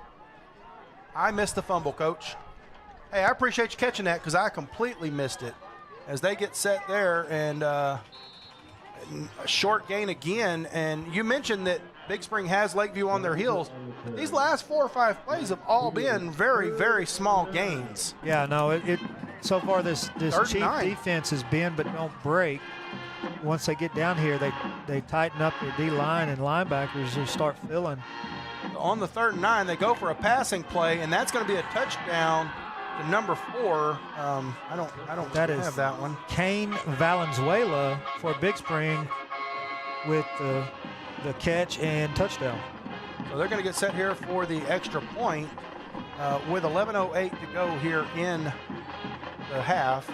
I missed the fumble, Coach. Hey, I appreciate you catching that because I completely missed it. As they get set there, and a short gain again. And you mentioned that Big Spring has Lakeview on their heels. These last 4 or 5 plays have all been very, very small gains. Yeah, no, it so far this Chief 9. defense has bend but don't break. Once they get down here, they tighten up their D-line, and linebackers just start filling. On the 3rd and 9, they go for a passing play, and that's going to be a touchdown to number 4. I don't have that one. Kane Valenzuela for Big Spring with the catch and touchdown. So they're going to get set here for the extra point with 11:08 to go here in the half.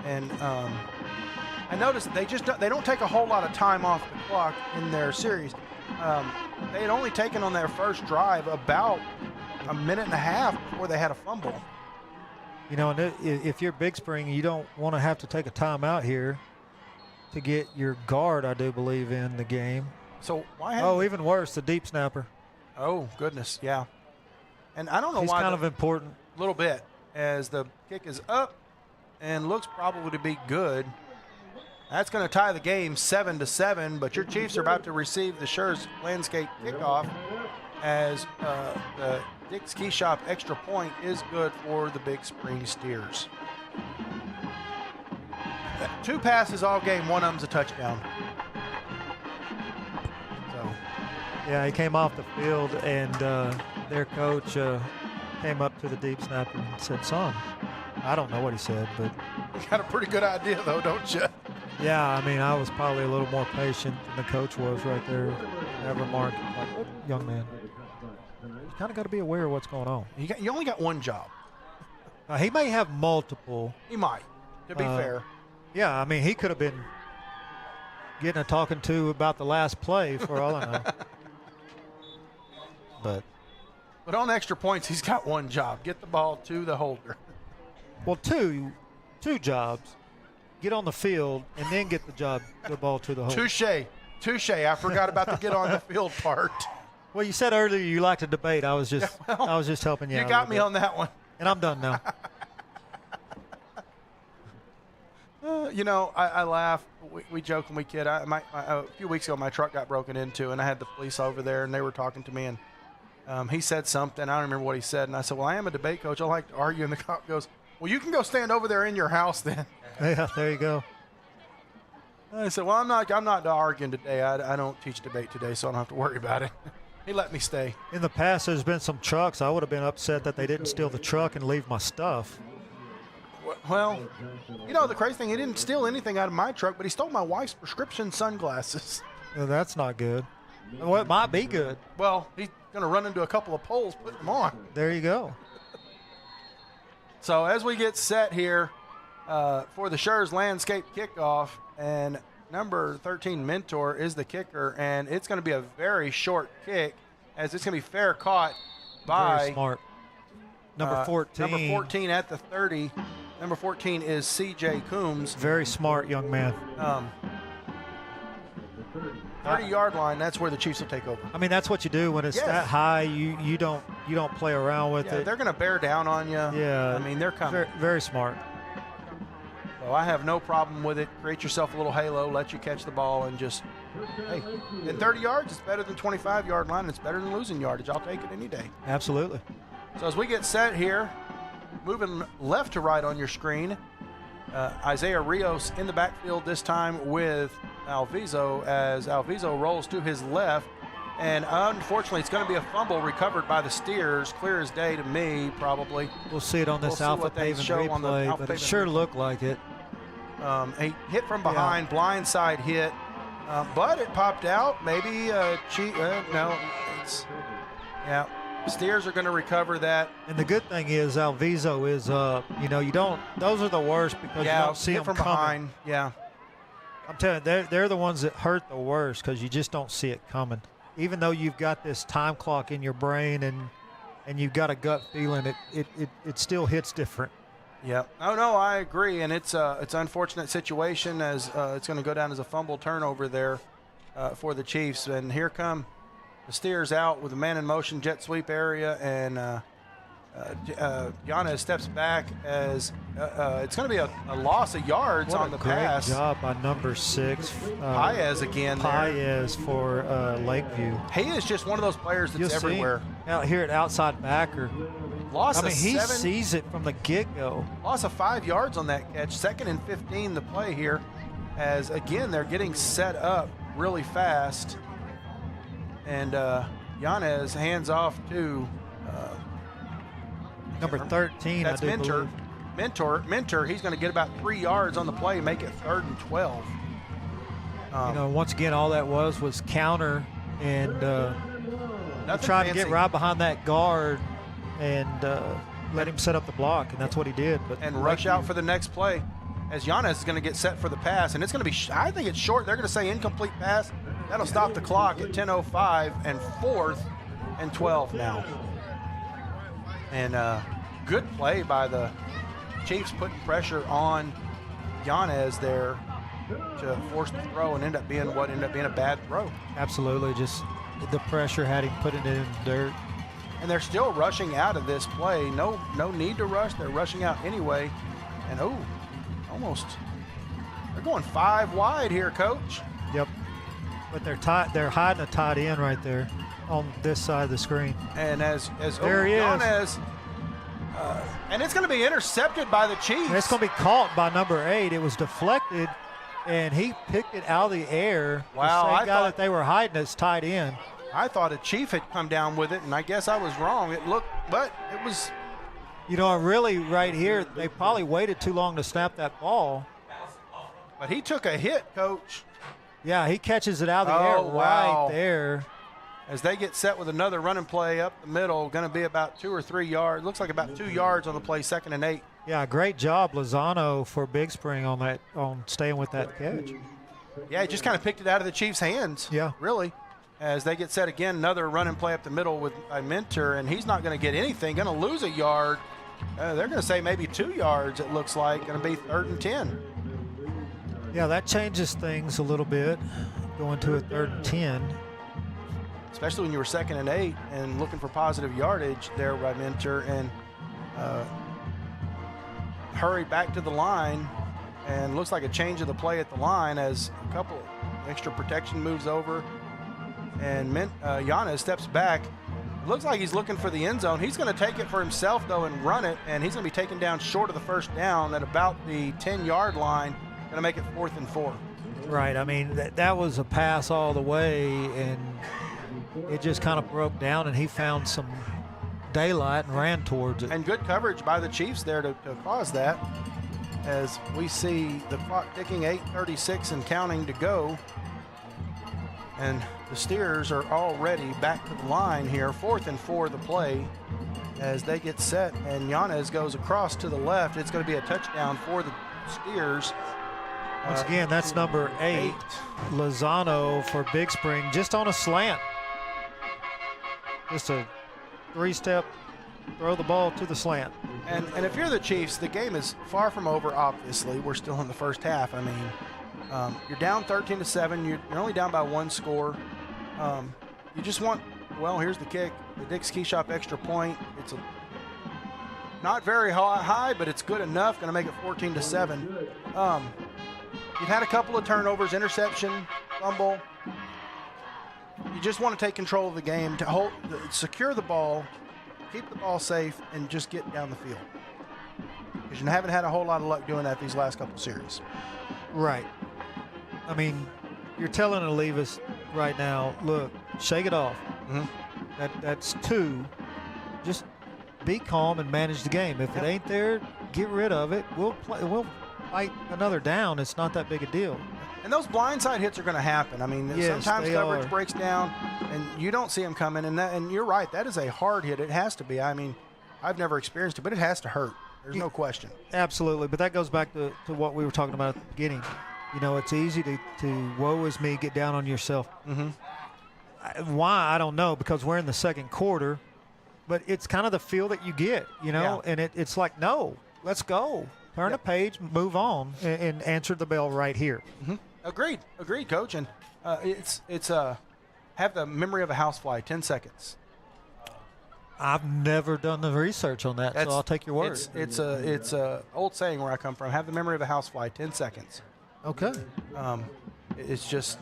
And I noticed they don't take a whole lot of time off the clock in their series. They had only taken on their first drive about a minute and a half before they had a fumble. You know, and if you're Big Spring, you don't want to have to take a timeout here to get your guard, I do believe, in the game. So why? Even worse, the deep snapper. Oh goodness, yeah. And I don't know why. He's kind of important. A little bit, as the kick is up and looks probably to be good. That's going to tie the game 7-7. But your Chiefs are about to receive the Schertz Landscape kickoff, as the Dick Ski Shop extra point is good for the Big Spring Steers. 2 passes all game, one of them's a touchdown. So, yeah, he came off the field, and their coach came up to the deep snapper and said, "Son," I don't know what he said, but you got a pretty good idea, though, don't you? Yeah, I mean, I was probably a little more patient than the coach was right there. That remark, like, young man, you kind of got to be aware of what's going on. You only got one job. He may have multiple. He might, to be fair. Yeah, I mean, he could have been getting a talking to about the last play for all I know. But on extra points, he's got one job: get the ball to the holder. Well, two jobs: get on the field and then get the ball to the holder. Touche. I forgot about the get on the field part. Well, you said earlier you like to debate. I was just helping you out. You got me on that one. And I'm done now. You know, I laugh. We joke and we kid. A few weeks ago, my truck got broken into, and I had the police over there, and they were talking to me, and he said something. I don't remember what he said, and I said, "Well, I am a debate coach. I like to argue." And the cop goes, "Well, you can go stand over there in your house then." Yeah, there you go. I said, "Well, I'm not arguing today. I don't teach debate today, so I don't have to worry about it." He let me stay. In the past, there's been some trucks. I would have been upset that they didn't steal the truck and leave my stuff. Well, you know, the crazy thing, he didn't steal anything out of my truck, but he stole my wife's prescription sunglasses. Well, that's not good. Well, it might be good. Well, he's going to run into a couple of poles putting them on. There you go. So as we get set here for the Schertz Landscape kickoff, and number 13, Mentor, is the kicker, and it's going to be a very short kick, as it's going to be fair caught by very smart. Number 14. Number 14 at the 30. Number 14 is C.J. Coombs. Very smart young man. 30-yard line, that's where the Chiefs will take over. I mean, that's what you do when it's that high. You don't play around with it. They're going to bear down on you. Yeah. I mean, they're coming. Very, very smart. So So I have no problem with it. Create yourself a little halo, let you catch the ball, and just, hey, at 30 yards, it's better than 25-yard line, and it's better than losing yardage. I'll take it any day. Absolutely. So as we get set here, moving left to right on your screen, Isaiah Rios in the backfield this time with Alviso as Alviso rolls to his left. And unfortunately, it's going to be a fumble recovered by the Steers. Clear as day to me, probably. We'll see it on this Alpha Pavement replay, but it sure looked like it. A hit from behind, blindside hit, but it popped out. Maybe no. Steers are going to recover that. And the good thing is Alviso is, you don't. Those are the worst because you don't see them from coming. behind. Yeah, I'm telling you, they're the ones that hurt the worst because you just don't see it coming. Even though you've got this time clock in your brain and you've got a gut feeling, it still hits different. Yeah. Oh no, I agree, and it's an unfortunate situation as it's going to go down as a fumble turnover there for the Chiefs. And here come the Steers out with a man in motion jet sweep area, and Giannis steps back as it's going to be a loss of yards on the pass. Great job by number 6. Paez again. Paez for Lakeview. He is just one of those players that's everywhere. Out here at outside backer. He sees it from the get-go. Loss of 5 yards on that catch. 2nd and 15 the play here. As, again, they're getting set up really fast. And Yanez hands off to number 13, that's Mentor. Mentor, he's going to get about 3 yards on the play, make it 3rd and 12. Once again, all that was counter, and try to get right behind that guard and let him set up the block, and that's what he did. And rush out for the next play as Giannis is going to get set for the pass, and it's going to be, I think it's short. They're going to say incomplete pass. That'll stop the clock at 10:05 and 4th and 12 now. And good play by the Chiefs putting pressure on Yanez there to force the throw and end up being a bad throw. Absolutely, just the pressure had him putting it in the dirt. And they're still rushing out of this play. No need to rush. They're rushing out anyway. And almost. They're going 5 wide here, Coach. Yep. But they're hiding a tight end right there on this side of the screen. And as there he is. And it's going to be intercepted by the Chiefs. And it's going to be caught by number 8. It was deflected, and he picked it out of the air. Wow. The same guy that they were hiding is tight end. I thought a Chief had come down with it, and I guess I was wrong. It was. Really right here, they probably waited too long to snap that ball. But he took a hit, Coach. Yeah, he catches it out of the air right there. As they get set with another running play up the middle, going to be about 2 or 3 yards. Looks like about 2 yards on the play, 2nd and 8. Yeah, great job, Lozano, for Big Spring on staying with that catch. Yeah, he just kind of picked it out of the Chiefs' hands. Yeah. Really. As they get set again, another running play up the middle with a Mentor, and he's not going to get anything, going to lose a yard. They're going to say maybe 2 yards, it looks like, going to be 3rd and 10. Yeah, that changes things a little bit, going to a 3rd and 10. Especially when you were 2nd and 8 and looking for positive yardage there by Mentor, and hurry back to the line, and looks like a change of the play at the line as a couple extra protection moves over, and Giannis steps back. Looks like he's looking for the end zone. He's going to take it for himself, though, and run it, and he's going to be taken down short of the first down at about the 10-yard line, going to make it 4th and 4. Right. I mean, that was a pass all the way, and it just kind of broke down, and he found some daylight and ran towards it. And good coverage by the Chiefs there to cause that, as we see the clock ticking, 8:36 and counting to go. And the Steers are already back to the line here, 4th and 4 the play, as they get set, and Yanez goes across to the left. It's going to be a touchdown for the Steers. Once again, that's number 8, Lozano for Big Spring, just on a slant. Just a 3-step, throw the ball to the slant. And if you're the Chiefs, the game is far from over, obviously. We're still in the first half. I mean, you're down 13-7. You're only down by 1 score. You just want, well, here's the kick. The Dick's Key Shop extra point. Not very high, but it's good enough. Going to make it 14-7. You've had a couple of turnovers, interception, fumble. You just want to take control of the game, to secure the ball, keep the ball safe, and just get down the field. Because you haven't had a whole lot of luck doing that these last couple series. Right. I mean, you're telling Olivas right now, look, shake it off. That's 2. Just be calm and manage the game. If it ain't there, get rid of it. We'll fight another down. It's not that big a deal. And those blindside hits are going to happen. I mean, Yes, sometimes they coverage are. breaks down, and you don't see them coming. And you're right, that is a hard hit. It has to be. I mean, I've never experienced it, but it has to hurt. There's no question. Absolutely, but that goes back to what we were talking about at the beginning. You know, it's easy to woe is me, get down on yourself. Why, I don't know, because we're in the second quarter, but it's kind of the feel that you get, you know, and it's like, no, let's go. Turn the page, move on, and answer the bell right here. Agreed, Coach. And it's have the memory of a housefly, 10 seconds. I've never done the research on that, so I'll take your word. It's a old saying where I come from. Have the memory of a housefly, 10 seconds. Okay. It's just.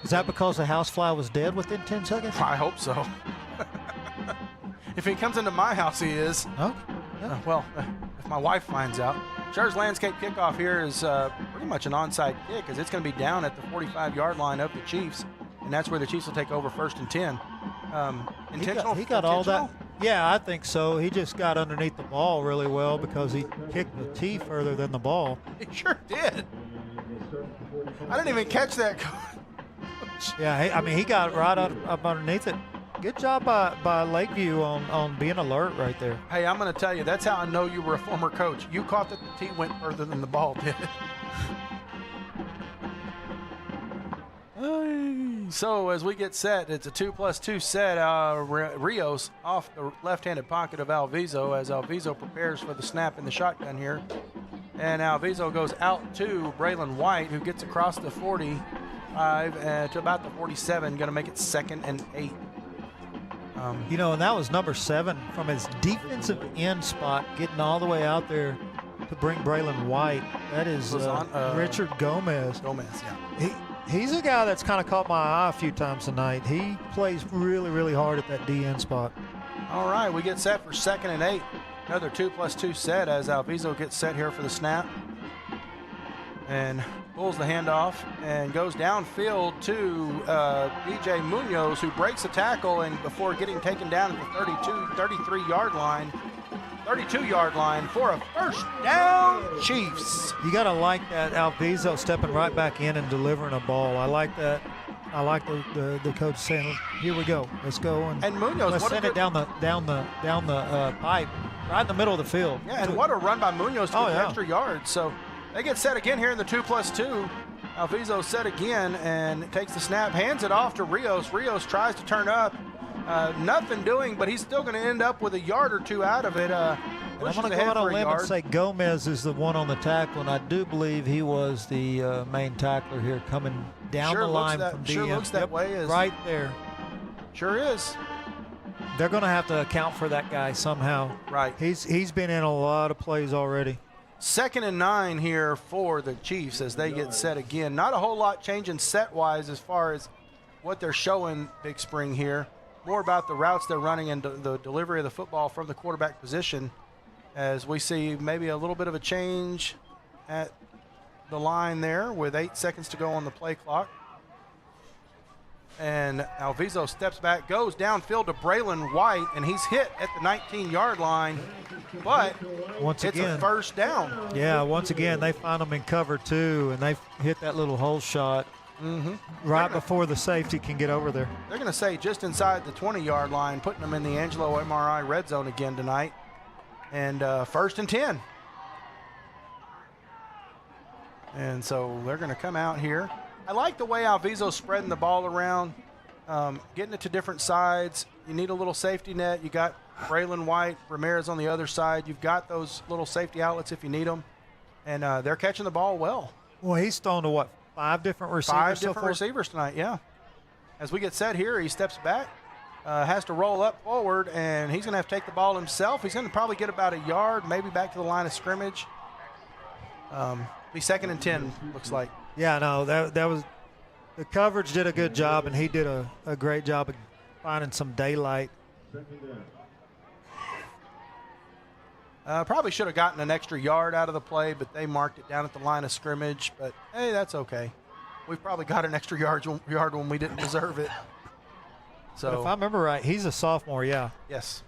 Is that because the housefly was dead within 10 seconds? I hope so. If he comes into my house, he is. Okay. Yeah. Well, if my wife finds out. Char's landscape kickoff here is pretty much an onside kick, because it's going to be down at the 45-yard line of the Chiefs, and that's where the Chiefs will take over 1st and 10. Intentional? He got all that. Yeah, I think so. He just got underneath the ball really well because he kicked the tee further than the ball. He sure did. I didn't even catch that. Yeah, I mean, he got right up underneath it. Good job by Lakeview on being alert right there. Hey, I'm going to tell you, that's how I know you were a former coach. You caught that the tee went further than the ball did. So as we get set, it's a 2+2 set. Rios off the left-handed pocket of Alviso as Alviso prepares for the snap in the shotgun here. And Alviso goes out to Braylon White, who gets across the 45 to about the 47, going to make it 2nd and 8. You know, and that was number 7 from his defensive end spot, getting all the way out there to bring Braylon White. That is Richard Gomez. Gomez, yeah. He's a guy that's kind of caught my eye a few times tonight. He plays really, really hard at that DN spot. All right, we get set for 2nd and 8. Another 2+2 set as Alviso gets set here for the snap. And pulls the handoff and goes downfield to DJ Munoz, who breaks a tackle and before getting taken down at the 32-yard line for a 1st down, Chiefs. You got to like that Alviso stepping right back in and delivering a ball. I like that. I like the coach saying, "Here we go, let's go," and Munoz, let's send it down the pipe, right in the middle of the field. Yeah, and what a run by Munoz to get extra yards. So they get set again here in the 2+2. Alviso set again and takes the snap, hands it off to Rios. Rios tries to turn up. Nothing doing, but he's still going to end up with a yard or two out of it. I'm going to go out on a limb and say Gomez is the one on the tackle, and I do believe he was the main tackler here coming down the line from DM. Sure looks that way. Right there. Sure is. They're going to have to account for that guy somehow. Right. He's been in a lot of plays already. 2nd and 9 here for the Chiefs as they get set again. Not a whole lot changing set-wise as far as what they're showing Big Spring here. More about the routes they're running and the delivery of the football from the quarterback position, as we see maybe a little bit of a change at the line there with 8 seconds to go on the play clock. And Alviso steps back, goes downfield to Braylon White, and he's hit at the 19-yard line, but it's a 1st down. Yeah, once again, they find them in cover 2, and they hit that little hole shot right before the safety can get over there. They're going to say just inside the 20-yard line, putting them in the Angelo MRI red zone again tonight. And 1st and 10. And so they're going to come out here. I like the way Alviso's spreading the ball around, getting it to different sides. You need a little safety net. You got Braylon White, Ramirez on the other side. You've got those little safety outlets if you need them. And they're catching the ball well. Well, he's thrown to what, 5 different receivers? 5 different receivers tonight, yeah. As we get set here, he steps back, has to roll up forward, and he's going to have to take the ball himself. He's going to probably get about a yard, maybe back to the line of scrimmage. Be 2nd and 10, looks like. Yeah, no, that was – the coverage did a good job, and he did a great job of finding some daylight. Probably should have gotten an extra yard out of the play, but they marked it down at the line of scrimmage. But, hey, that's okay. We've probably got an extra yard when we didn't deserve it. So But if I remember right, he's a sophomore, yeah. Yes.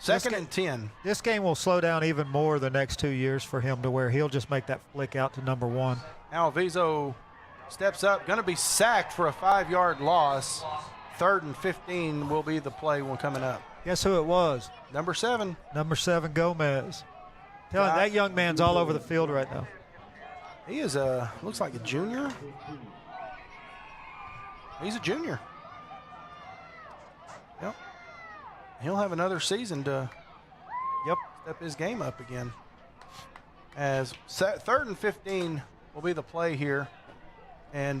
2nd and 10. This game will slow down even more the next 2 years for him to where he'll just make that flick out to number 1. Alviso steps up, going to be sacked for a 5-yard loss. 3rd and 15 will be the play one coming up. Guess who it was? Number 7. Number 7, Gomez. Tell him that young man's all over the field right now. He is looks like a junior. He's a junior. Yep. He'll have another season to step his game up again. As 3rd and 15 will be the play here. And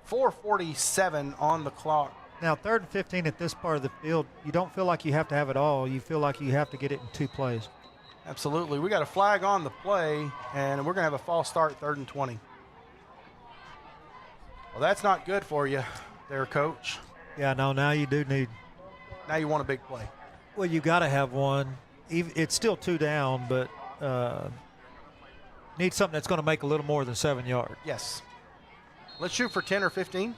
4:47 on the clock. Now, 3rd and 15 at this part of the field, you don't feel like you have to have it all. You feel like you have to get it in 2 plays. Absolutely. We got a flag on the play, and we're going to have a false start, 3rd and 20. Well, that's not good for you there, Coach. Yeah, no, now you do need. Now you want a big play. Well, you got to have one. It's still 2 down, but need something that's going to make a little more than 7 yards. Yes. Let's shoot for 10 or 15.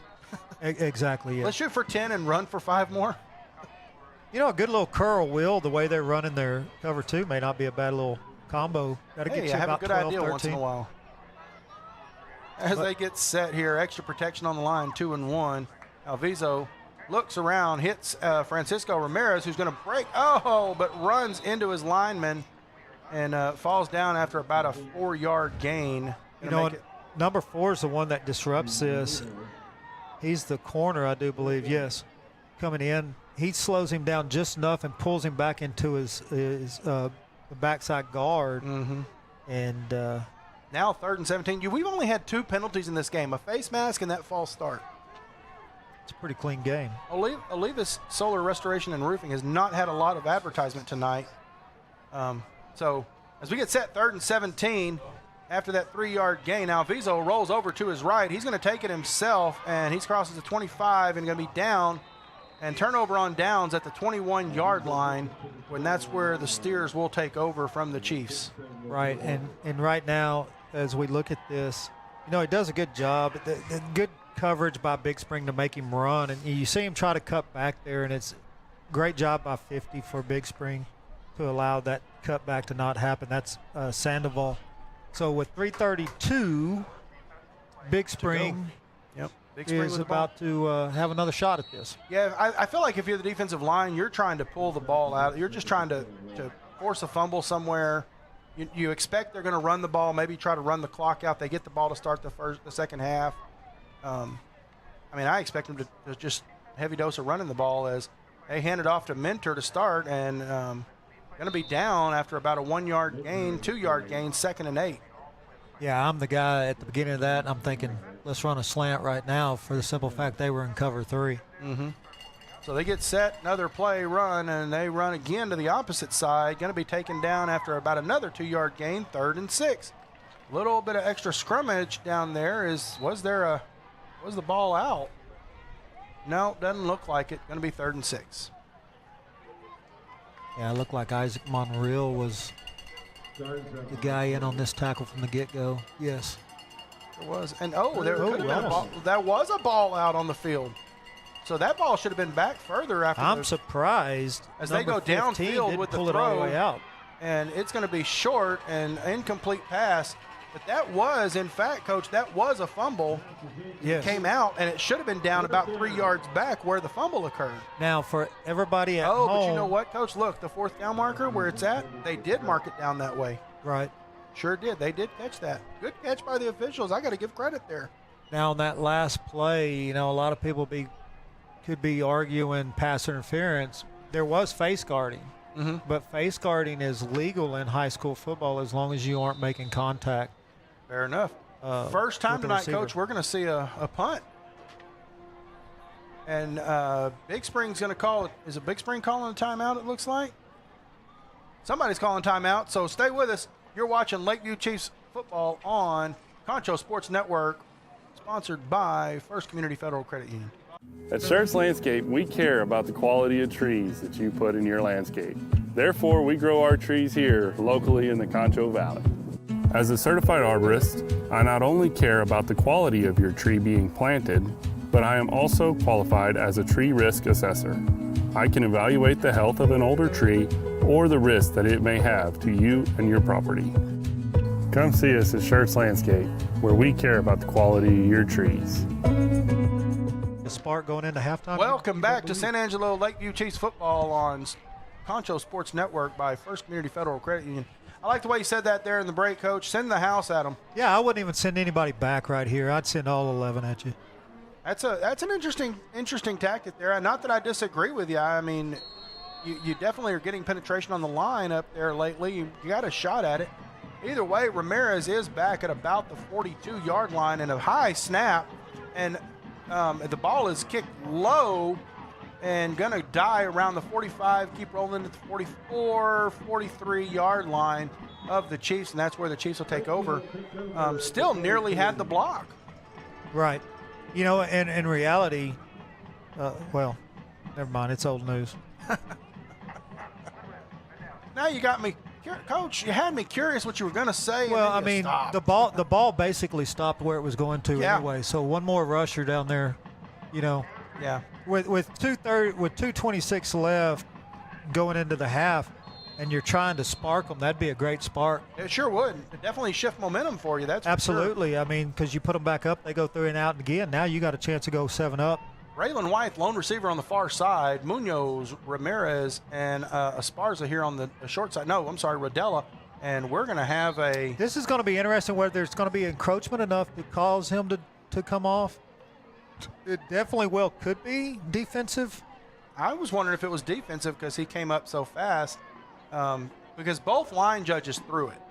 Exactly, yeah. Let's shoot for 10 and run for 5 more. You know, a good little curl will, the way they're running their cover 2 may not be a bad little combo. Got to get you I have about a good 12, idea 13. once in a while. As they get set here, extra protection on the line, 2 and 1. Alviso looks around, hits Francisco Ramirez, who's going to break, but runs into his lineman and falls down after about a 4-yard gain. You know, number 4 is the one that disrupts this. He's the corner, I do believe, yes, coming in. He slows him down just enough and pulls him back into his backside guard. Mm-hmm. And now 3rd and 17. We've only had 2 penalties in this game, a face mask and that false start. it's a pretty clean game. Olivas Solar Restoration and Roofing has not had a lot of advertisement tonight. So as we get set 3rd and 17, after that 3-yard gain, Alviso rolls over to his right. He's going to take it himself, and he crosses the 25 and going to be down. And turnover on downs at the 21-yard line, when that's where the Steers will take over from the Chiefs. Right, and right now, as we look at this, you know, he does a good job. The good coverage by Big Spring to make him run, and you see him try to cut back there, and it's a great job by 50 for Big Spring to allow that cut back to not happen. That's Sandoval. So with 3:32, Big Spring is about to have another shot at this. Yeah, I feel like if you're the defensive line, you're trying to pull the ball out. You're just trying to force a fumble somewhere. You expect they're going to run the ball, maybe try to run the clock out. They get the ball to start the second half. I expect them to just heavy dose of running the ball as they hand it off to Mentor to start, and going to be down after about a 1-yard gain, 2-yard gain, 2nd and 8. Yeah, I'm the guy at the beginning of that. I'm thinking, let's run a slant right now for the simple fact they were in cover 3. Mm-hmm. So they get set, another play, run, and they run again to the opposite side. Going to be taken down after about another 2-yard gain, 3rd and 6. A little bit of extra scrummage down there. Was the ball out? No, doesn't look like it. Going to be 3rd and 6. Yeah, it looked like Isaac Monreal was the guy in on this tackle from the get-go. Yes. There was. And, there was a ball out on the field. So that ball should have been back further after. I'm surprised. As they go downfield with the pull it all the way out. And it's going to be short and incomplete pass. But that was, in fact, Coach, that was a fumble. Yes. It came out, and it should have been down about 3 yards back where the fumble occurred. Now, for everybody at home. But you know what, Coach? Look, the 4th down marker where it's at, they did mark it down that way. Right. Sure did. They did catch that. Good catch by the officials. I got to give credit there. Now, on that last play, you know, a lot of people could be arguing pass interference. There was face guarding. Mm-hmm. But face guarding is legal in high school football as long as you aren't making contact. Fair enough. First time tonight, Coach, we're going to see a punt. And Big Spring's going to call it. Is it Big Spring calling a timeout, it looks like? Somebody's calling timeout, so stay with us. You're watching Lakeview Chiefs football on Concho Sports Network, sponsored by First Community Federal Credit Union. At Schertz Landscape, we care about the quality of trees that you put in your landscape. Therefore, we grow our trees here locally in the Concho Valley. As a certified arborist, I not only care about the quality of your tree being planted, but I am also qualified as a tree risk assessor. I can evaluate the health of an older tree or the risk that it may have to you and your property. Come see us at Schertz Landscape, where we care about the quality of your trees. The spark going into halftime. Welcome back to San Angelo Lakeview Chiefs football on Concho Sports Network by First Community Federal Credit Union. I like the way you said that there in the break, Coach. Send the house at them. Yeah, I wouldn't even send anybody back right here. I'd send all 11 at you. That's an interesting tactic there. Not that I disagree with you. I mean, you definitely are getting penetration on the line up there lately. You got a shot at it. Either way, Ramirez is back at about the 42-yard line and a high snap, and the ball is kicked low and going to die around the 45, keep rolling to the 44, 43-yard line of the Chiefs, and that's where the Chiefs will take over. Still nearly had the block. Right. You know, and in reality, well, never mind. It's old news. Now you got me, Coach. You had me curious what you were going to say. Well, and I then mean, you stopped. the ball basically stopped where it was going to anyway. So one more rusher down there, you know. Yeah. With 2:26 left, going into the half, and you're trying to spark them, that'd be a great spark. It sure would. It'd definitely shift momentum for you. That's for Absolutely. sure. I mean, because you put them back up, they go 3 and out again. Now you got a chance to go 7 up. Raylan White, lone receiver on the far side. Munoz, Ramirez, and Esparza here on the short side. No, I'm sorry, Rodella. And we're going to have a. This is going to be interesting whether there's going to be encroachment enough to cause him to come off. It definitely could be defensive. I was wondering if it was defensive because he came up so fast. Because both line judges threw it.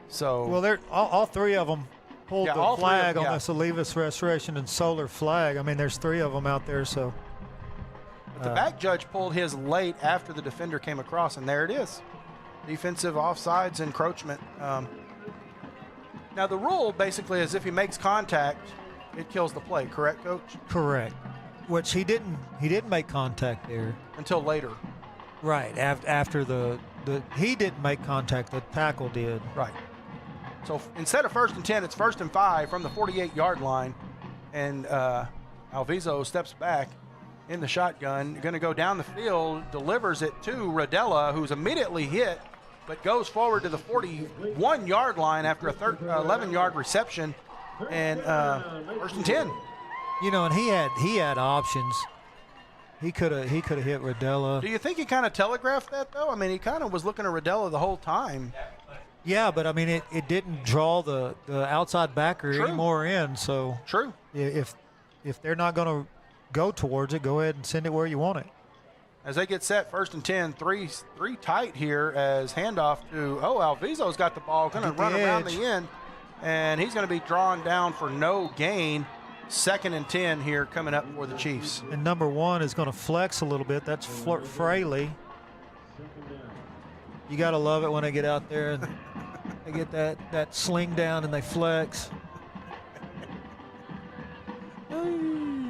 So. Well, they're all 3 of them pulled the all flag three of them, on this Olivas Restoration and Solar flag. I mean, there's 3 of them out there, so. But the back judge pulled his late after the defender came across, and there it is. Defensive offsides encroachment. Now the rule basically is if he makes contact, it kills the play. Correct, Coach? Correct. Which he didn't make contact there. Until later. Right. After the he didn't make contact. The tackle did. Right. So instead of 1st and 10, it's 1st and 5 from the 48-yard line, and Alviso steps back in the shotgun, going to go down the field, delivers it to Rodella, who's immediately hit, but goes forward to the 41-yard line after a 11-yard reception, and 1st and 10. You know, and he had options. He could have hit Rodella. Do you think he kind of telegraphed that, though? I mean, he kind of was looking at Rodella the whole time. Yeah, but I mean, it didn't draw the outside backer True. anymore in. So True. If they're not going to go towards it, go ahead and send it where you want it. As they get set, 1st and 10, three tight here as handoff to, Alviso's got the ball, going to run around the end, and he's going to be drawn down for no gain. 2nd and 10 here coming up for the Chiefs. And number 1 is going to flex a little bit. That's Fraley. You got to love it when they get out there and they get that sling down and they flex.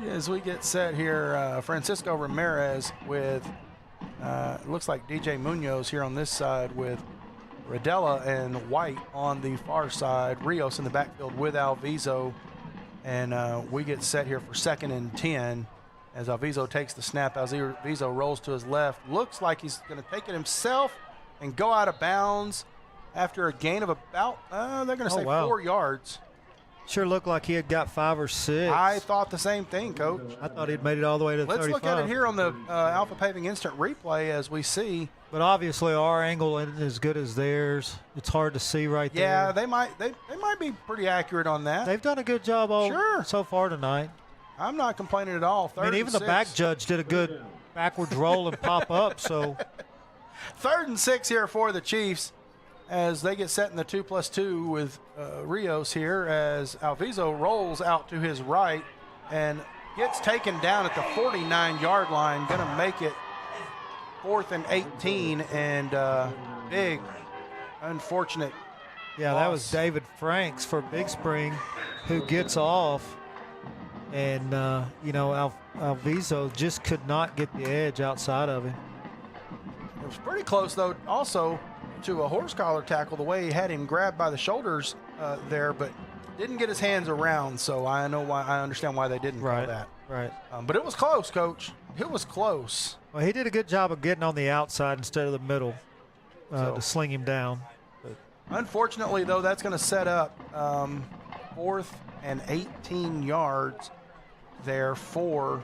As we get set here, Francisco Ramirez with, it looks like DJ Munoz here on this side with Rodella and White on the far side. Rios in the backfield with Alviso. And we get set here for 2nd and 10 as Alviso takes the snap. Alviso rolls to his left. Looks like he's going to take it himself and go out of bounds after a gain of about, they're going to say 4 yards. Sure looked like he had got 5 or 6. I thought the same thing, Coach. I thought he'd made it all the way to 35. Let's look at it here on the Alpha Paving Instant Replay as we see. But obviously our angle isn't as good as theirs. It's hard to see right there. Yeah, they might be pretty accurate on that. They've done a good job so far tonight. I'm not complaining at all. I mean, even the back judge did a good backwards roll and pop up. So 3rd and 6 here for the Chiefs as they get set in the 2+2 with Rios here as Alviso rolls out to his right and gets taken down at the 49-yard line, going to make it 4th and 18, and big, unfortunate. Yeah, loss. that was David Franks for Big Spring, who gets off, and Alviso just could not get the edge outside of him. It was pretty close, though, also to a horse collar tackle, the way he had him grabbed by the shoulders there, but didn't get his hands around. So I understand why they didn't call that. Right. But it was close, Coach. It was close. Well, he did a good job of getting on the outside instead of the middle to sling him down. Unfortunately, though, that's going to set up 4th and 18 yards there for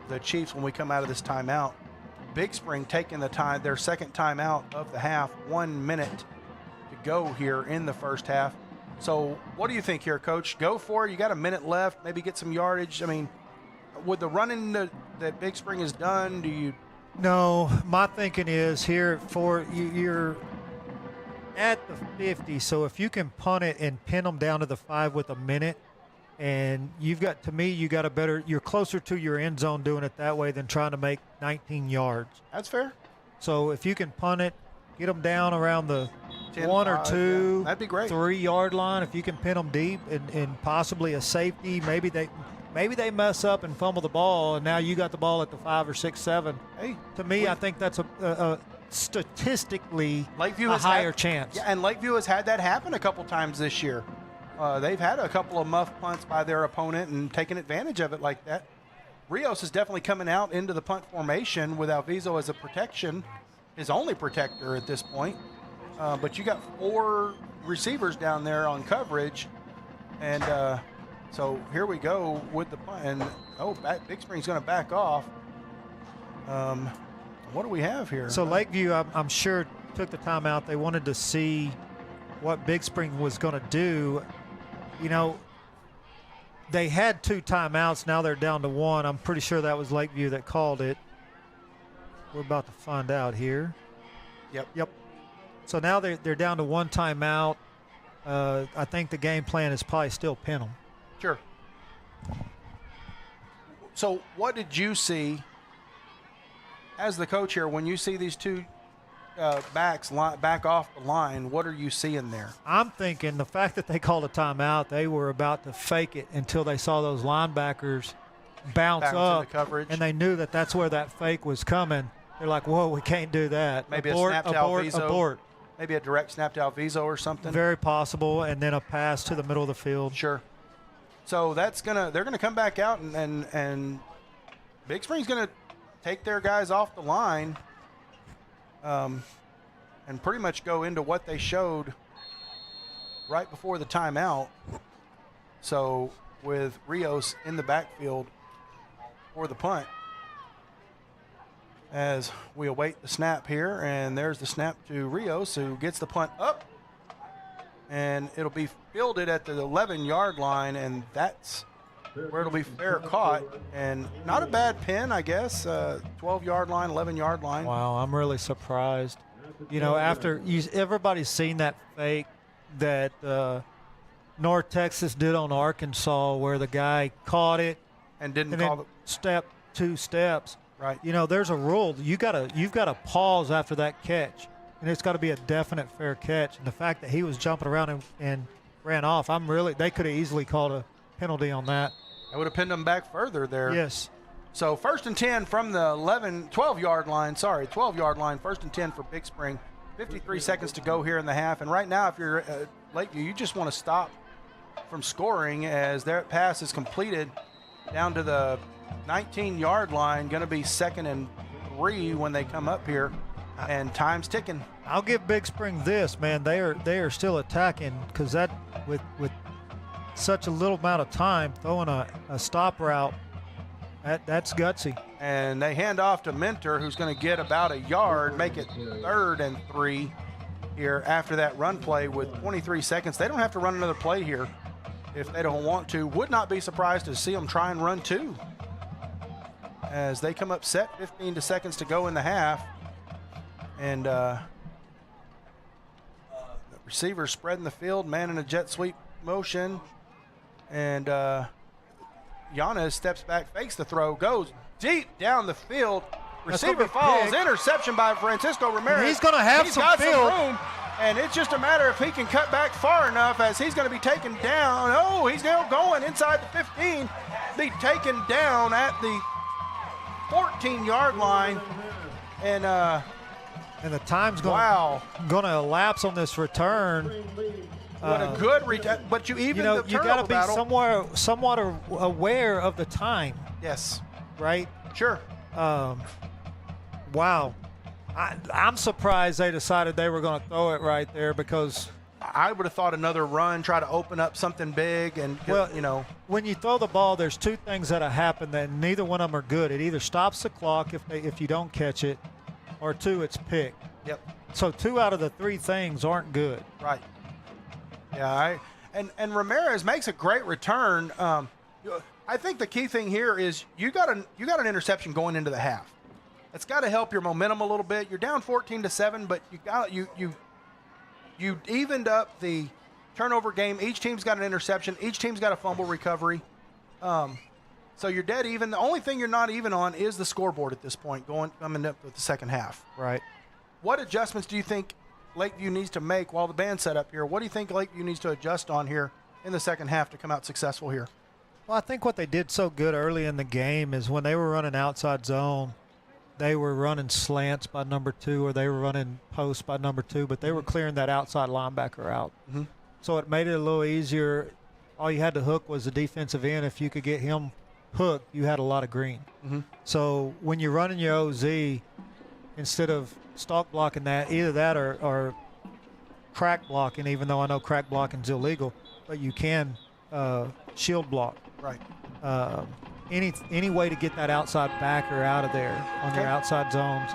the Chiefs when we come out of this timeout. Big Spring taking their second timeout of the half, 1 minute to go here in the first half. So what do you think here, Coach? Go for it. You got a minute left, maybe get some yardage. I mean, with the running that Big Spring has done, do you? No, my thinking is here for you're at the 50, so if you can punt it and pin them down to the 5 with a minute, and you're closer to your end zone doing it that way than trying to make 19 yards. That's fair. So if you can punt it, get them down around the 10, 1 or 2, yeah, that'd be great. 3-yard line. If you can pin them deep and possibly a safety, maybe they mess up and fumble the ball, and now you got the ball at the 5 or 6, 7. Hey, to me, I think that's a statistically Lakeview a higher chance. Yeah, and Lakeview has had that happen a couple times this year. They've had a couple of muff punts by their opponent and taken advantage of it like that. Rios is definitely coming out into the punt formation with Alviso as a protection, his only protector at this point. But you got 4 receivers down there on coverage, and so here we go with the punt. And Big Spring's going to back off. What do we have here? So Lakeview, I'm sure, took the timeout. They wanted to see what Big Spring was going to do. You know, they had 2 timeouts. Now they're down to 1. I'm pretty sure that was Lakeview that called it. We're about to find out here. Yep. So now they're down to 1 timeout. I think the game plan is probably still pin them. Sure. So what did you see as the coach here when you see these 2 backs back off the line? What are you seeing there? I'm thinking the fact that they called a timeout, they were about to fake it until they saw those linebackers bounce up, into coverage, and they knew that that's where that fake was coming. They're like, whoa, we can't do that. Maybe abort, a snap to abort, Alviso. abort. Maybe a direct snap to Alviso or something. Very possible, and then a pass to the middle of the field. Sure. So they're gonna come back out, and Big Spring's gonna take their guys off the line, and pretty much go into what they showed right before the timeout. So with Rios in the backfield for the punt, as we await the snap here, and there's the snap to Rios, who gets the punt up, and it'll be fielded at the 11-yard line, and that's where it'll be fair caught, and not a bad pin, I guess. 12-yard line, 11-yard line. Wow, I'm really surprised. You know, everybody's seen that fake that North Texas did on Arkansas, where the guy caught it and didn't and call then the step 2 steps. Right. You know, there's a rule. You've got to pause after that catch, and it's got to be a definite fair catch. And the fact that he was jumping around and ran off, they could have easily called a penalty on that. I would have pinned them back further there. Yes. So 1st and 10 from the 12-yard line. 12-yard line. 1st and 10 for Big Spring. 53 seconds to go here in the half. And right now, if you're Lakeview, you just want to stop from scoring as their pass is completed down to the 19-yard line. Going to be 2nd and 3 when they come up here, and time's ticking. I'll give Big Spring this, man. They are still attacking, because that with such a little amount of time, throwing a stop route, that's gutsy. And they hand off to Mentor, who's going to get about a yard, make it 3rd and 3 here after that run play with 23 seconds. They don't have to run another play here if they don't want to. Would not be surprised to see them try and run 2 as they come up set. 15 seconds to go in the half, and the receiver spreading the field, man in a jet sweep motion, and Yanez steps back, fakes the throw, goes deep down the field. That's gonna Receiver be falls, big. interception by Francisco Ramirez. He's gonna have He's some got field. some room, and it's just a matter if he can cut back far enough as he's going to be taken down. Oh, he's now going inside the 15, be taken down at the 14-yard line, and And the time's going wow, to elapse on this return. what a good return! But you even the You got turnover to be battle. somewhat aware of the time, Yes, right? sure. Wow. I'm surprised they decided they were going to throw it right there because, I would have thought another run, try to open up something big, and well, you know, when you throw the ball, there's two things that happen that neither one of them are good. It either stops the clock if you don't catch it, or two, it's picked. yep, So 2 out of the 3 things aren't good. right. Yeah, and Ramirez makes a great return. I think the key thing here is you got an interception going into the half. It's got to help your momentum a little bit. You're down 14-7, but you evened up the turnover game. Each team's got an interception. Each team's got a fumble recovery. So you're dead even. The only thing you're not even on is the scoreboard at this point, coming up with the second half. Right. What adjustments do you think Lakeview needs to make while the band's set up here? What do you think Lakeview needs to adjust on here in the second half to come out successful here? Well, I think what they did so good early in the game is when they were running outside zone, they were running slants by number 2 or they were running posts by number 2, but they were clearing that outside linebacker out. Mm-hmm. So it made it a little easier. All you had to hook was the defensive end. If you could get him hooked, you had a lot of green. Mm-hmm. So when you're running your OZ, instead of stalk blocking that, either that or crack blocking, even though I know crack blocking is illegal, but you can shield block. Right. Any way to get that outside backer out of there on your outside zones.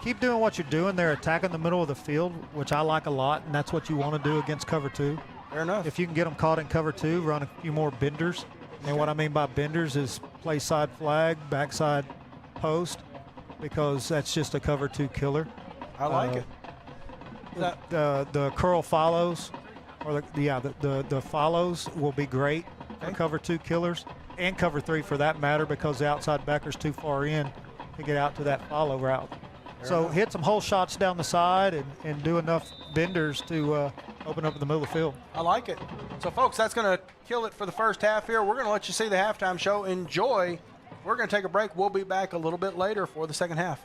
Keep doing what you're doing. They're attacking the middle of the field, which I like a lot, and that's what you want to do against cover 2. Fair enough. If you can get them caught in cover 2, run a few more benders. And what I mean by benders is play side flag, backside post, because that's just a cover 2 killer. I like it. The curl follows, or the follows will be great for cover 2 killers, and cover 3 for that matter, because the outside backer's too far in to get out to that follow route. So hit some hole shots down the side and do enough benders to open up in the middle of the field. I like it. So, folks, that's going to kill it for the first half here. We're going to let you see the halftime show. Enjoy. We're going to take a break. We'll be back a little bit later for the second half.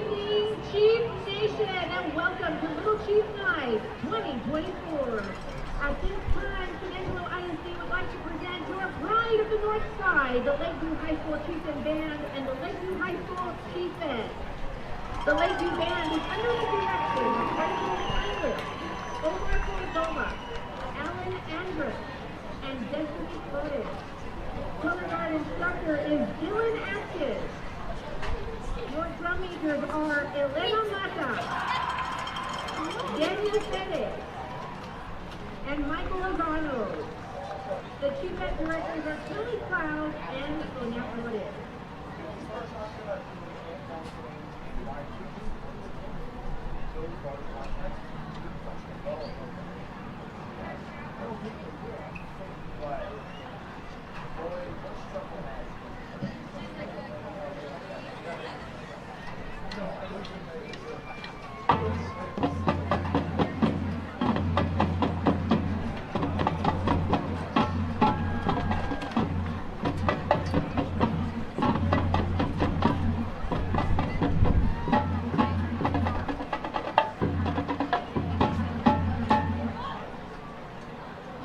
evening, Chief Nation, and welcome to Little Chief Night 2024. At this time, Angelo ISD would like to present your pride of the North Side, the Lakeview High School Chief and Band, and the Lakeview High School Chief Band. The Lakeview Band is under the direction of President Tyler, Omar Cordova, Alan Andrus, and Destiny Flores. Color guard instructor is Dylan Atkins. Your drum majors are Elena Mata, Daniel Fede, and Michael Lozano. The chief band directors are Kelly Cloud and Sonia Flores.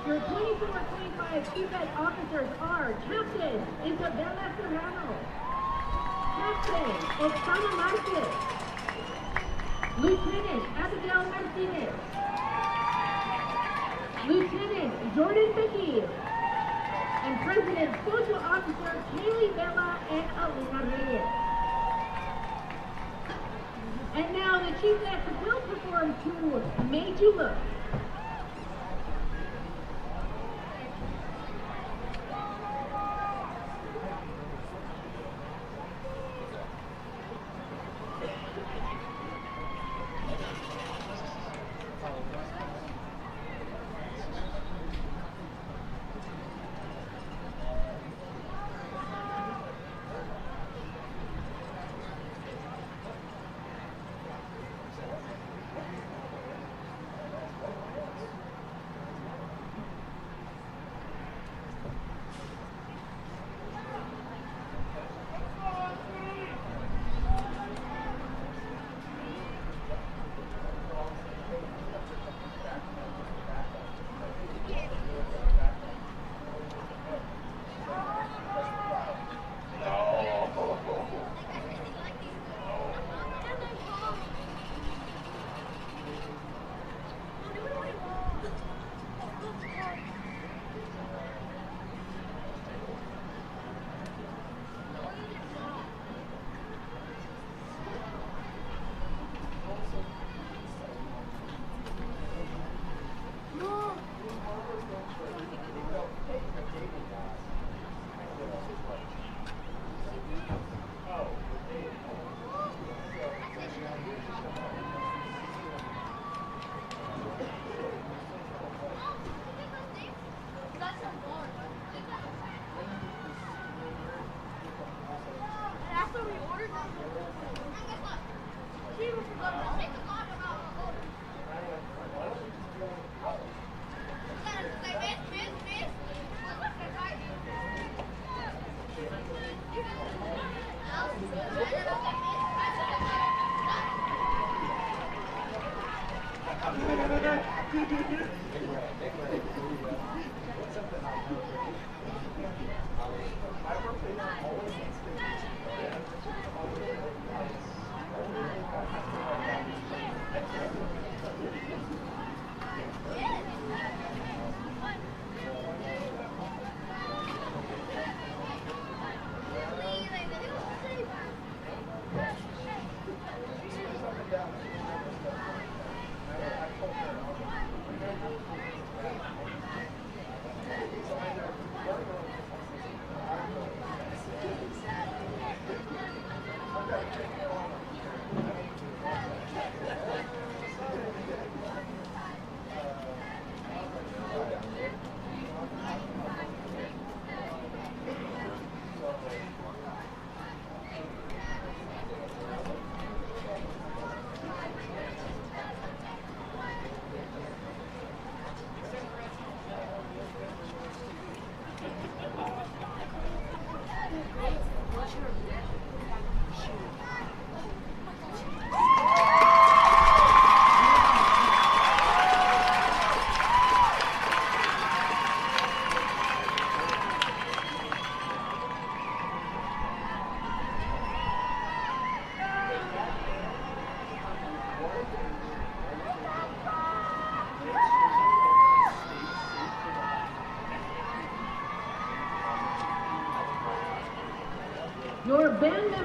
Your 24-25 chief band officers are Captain Isabella Serrano, Captain Oksana Marquez, Lieutenant Abigail Martinez, Lieutenant Jordan Bequil, and President Social Officer Kaylee Vela and Alina Reyes. And now the chief band will perform to Made You Look.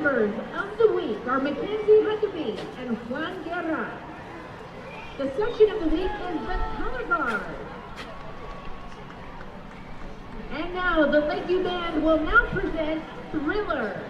drivers of the week are Mackenzie Huckabee and Juan Guerra. The section of the week is the color guard. And now the Lakeview Band will now present Thriller.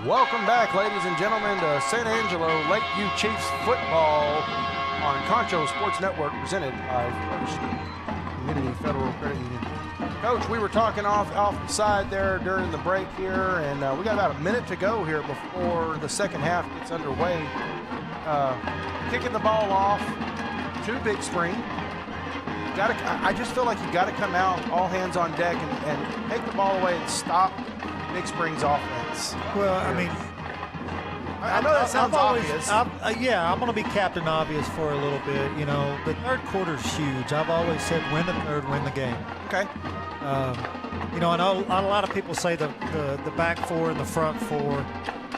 Welcome back, ladies and gentlemen, to San Angelo Lakeview Chiefs football on Concho Sports Network, presented by First Community Federal Credit Union. Coach, we were talking off the side there during the break here, and we got about a minute to go here before the second half gets underway. Kicking the ball off to Big Spring. I just feel like you got to come out, all hands on deck, and take the ball away and stop Big Spring's offense. Well, I mean, I know that sounds obvious. I'm going to be Captain Obvious for a little bit. You know, the third quarter is huge. I've always said win the third, win the game. Okay. You know, I know a lot of people say the back four and the front four.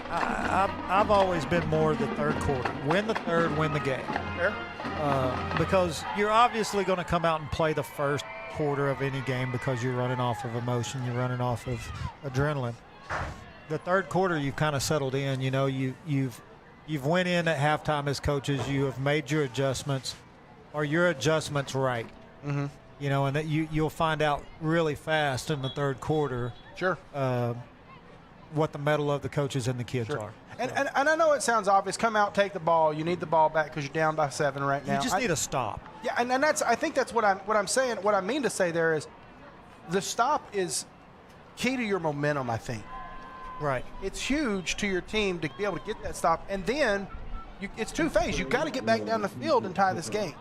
I've always been more the third quarter. Win the third, win the game. Fair. Because you're obviously going to come out and play the first quarter of any game because you're running off of emotion, you're running off of adrenaline. The third quarter, you've kind of settled in. You know, you've went in at halftime as coaches. You have made your adjustments. Are your adjustments right? Mm-hmm. You know, and that you'll find out really fast in the third quarter. Sure. What the mettle of the coaches and the kids are. And I know it sounds obvious. Come out, take the ball. You need the ball back because you're down by 7 right now. You just need a stop. Yeah, and I think that's what I'm saying. What I mean to say there is, the stop is key to your momentum. I think. Right. It's huge to your team to be able to get that stop, and then it's two-phase. You've got to get back down the field and tie this game.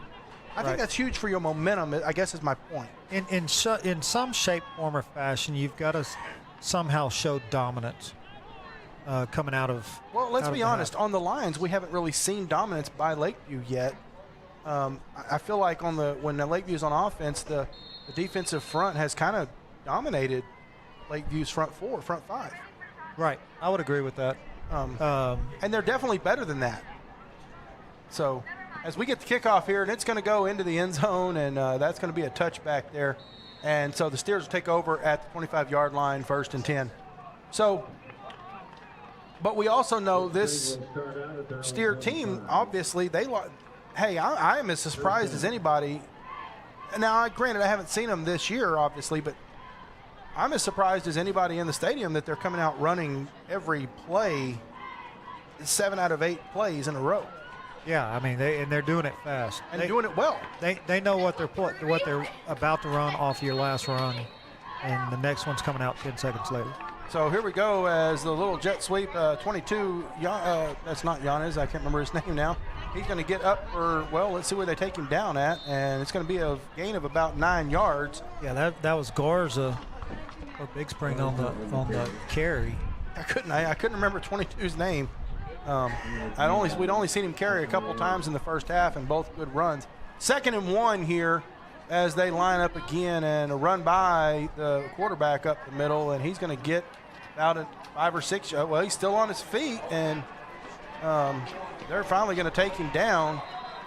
I think that's huge for your momentum, I guess, is my point. In some shape, form, or fashion, you've got to somehow show dominance coming out of. Well, let's be honest. On the lines, we haven't really seen dominance by Lakeview yet. I feel like when the Lakeview's on offense, the defensive front has kind of dominated Lakeview's front 5. Right. I would agree with that. And they're definitely better than that. So as we get the kickoff here, and it's going to go into the end zone, and that's going to be a touchback there. And so the Steers will take over at the 25-yard line, 1st and 10. So, but we also know this Steer team, obviously, I am as surprised as anybody. Now, granted, I haven't seen them this year, obviously, but I'm as surprised as anybody in the stadium that they're coming out running every play, 7 out of 8 plays in a row. Yeah, I mean, they're doing it fast and doing it well. They know what they're about to run off your last run, and the next one's coming out 10 seconds later. So here we go as the little jet sweep, 22. That's not Giannis. I can't remember his name now. He's going to get up let's see where they take him down at, and it's going to be a gain of about 9 yards. Yeah, that was Garza or Big Spring on the carry. I couldn't remember 22's name. We'd only seen him carry a couple times in the first half, and both good runs. 2nd and 1 here as they line up again, and a run by the quarterback up the middle, and he's going to get about 5 or 6. Well, he's still on his feet, and they're finally going to take him down,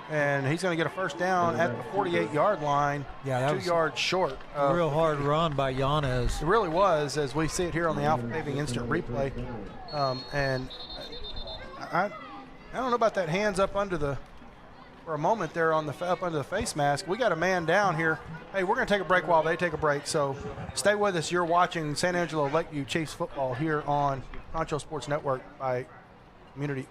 and he's going to get a first down at the 48-yard line. Yeah, that 2 yards short. A real hard run by Yanez. It really was, as we see it here on the Alpha Paving Instant Replay. And I don't know about that hands up for a moment there up under the face mask. We got a man down here. Hey, we're going to take a break while they take a break, so stay with us. You're watching San Angelo Lakeview Chiefs football here on Concho Sports Network by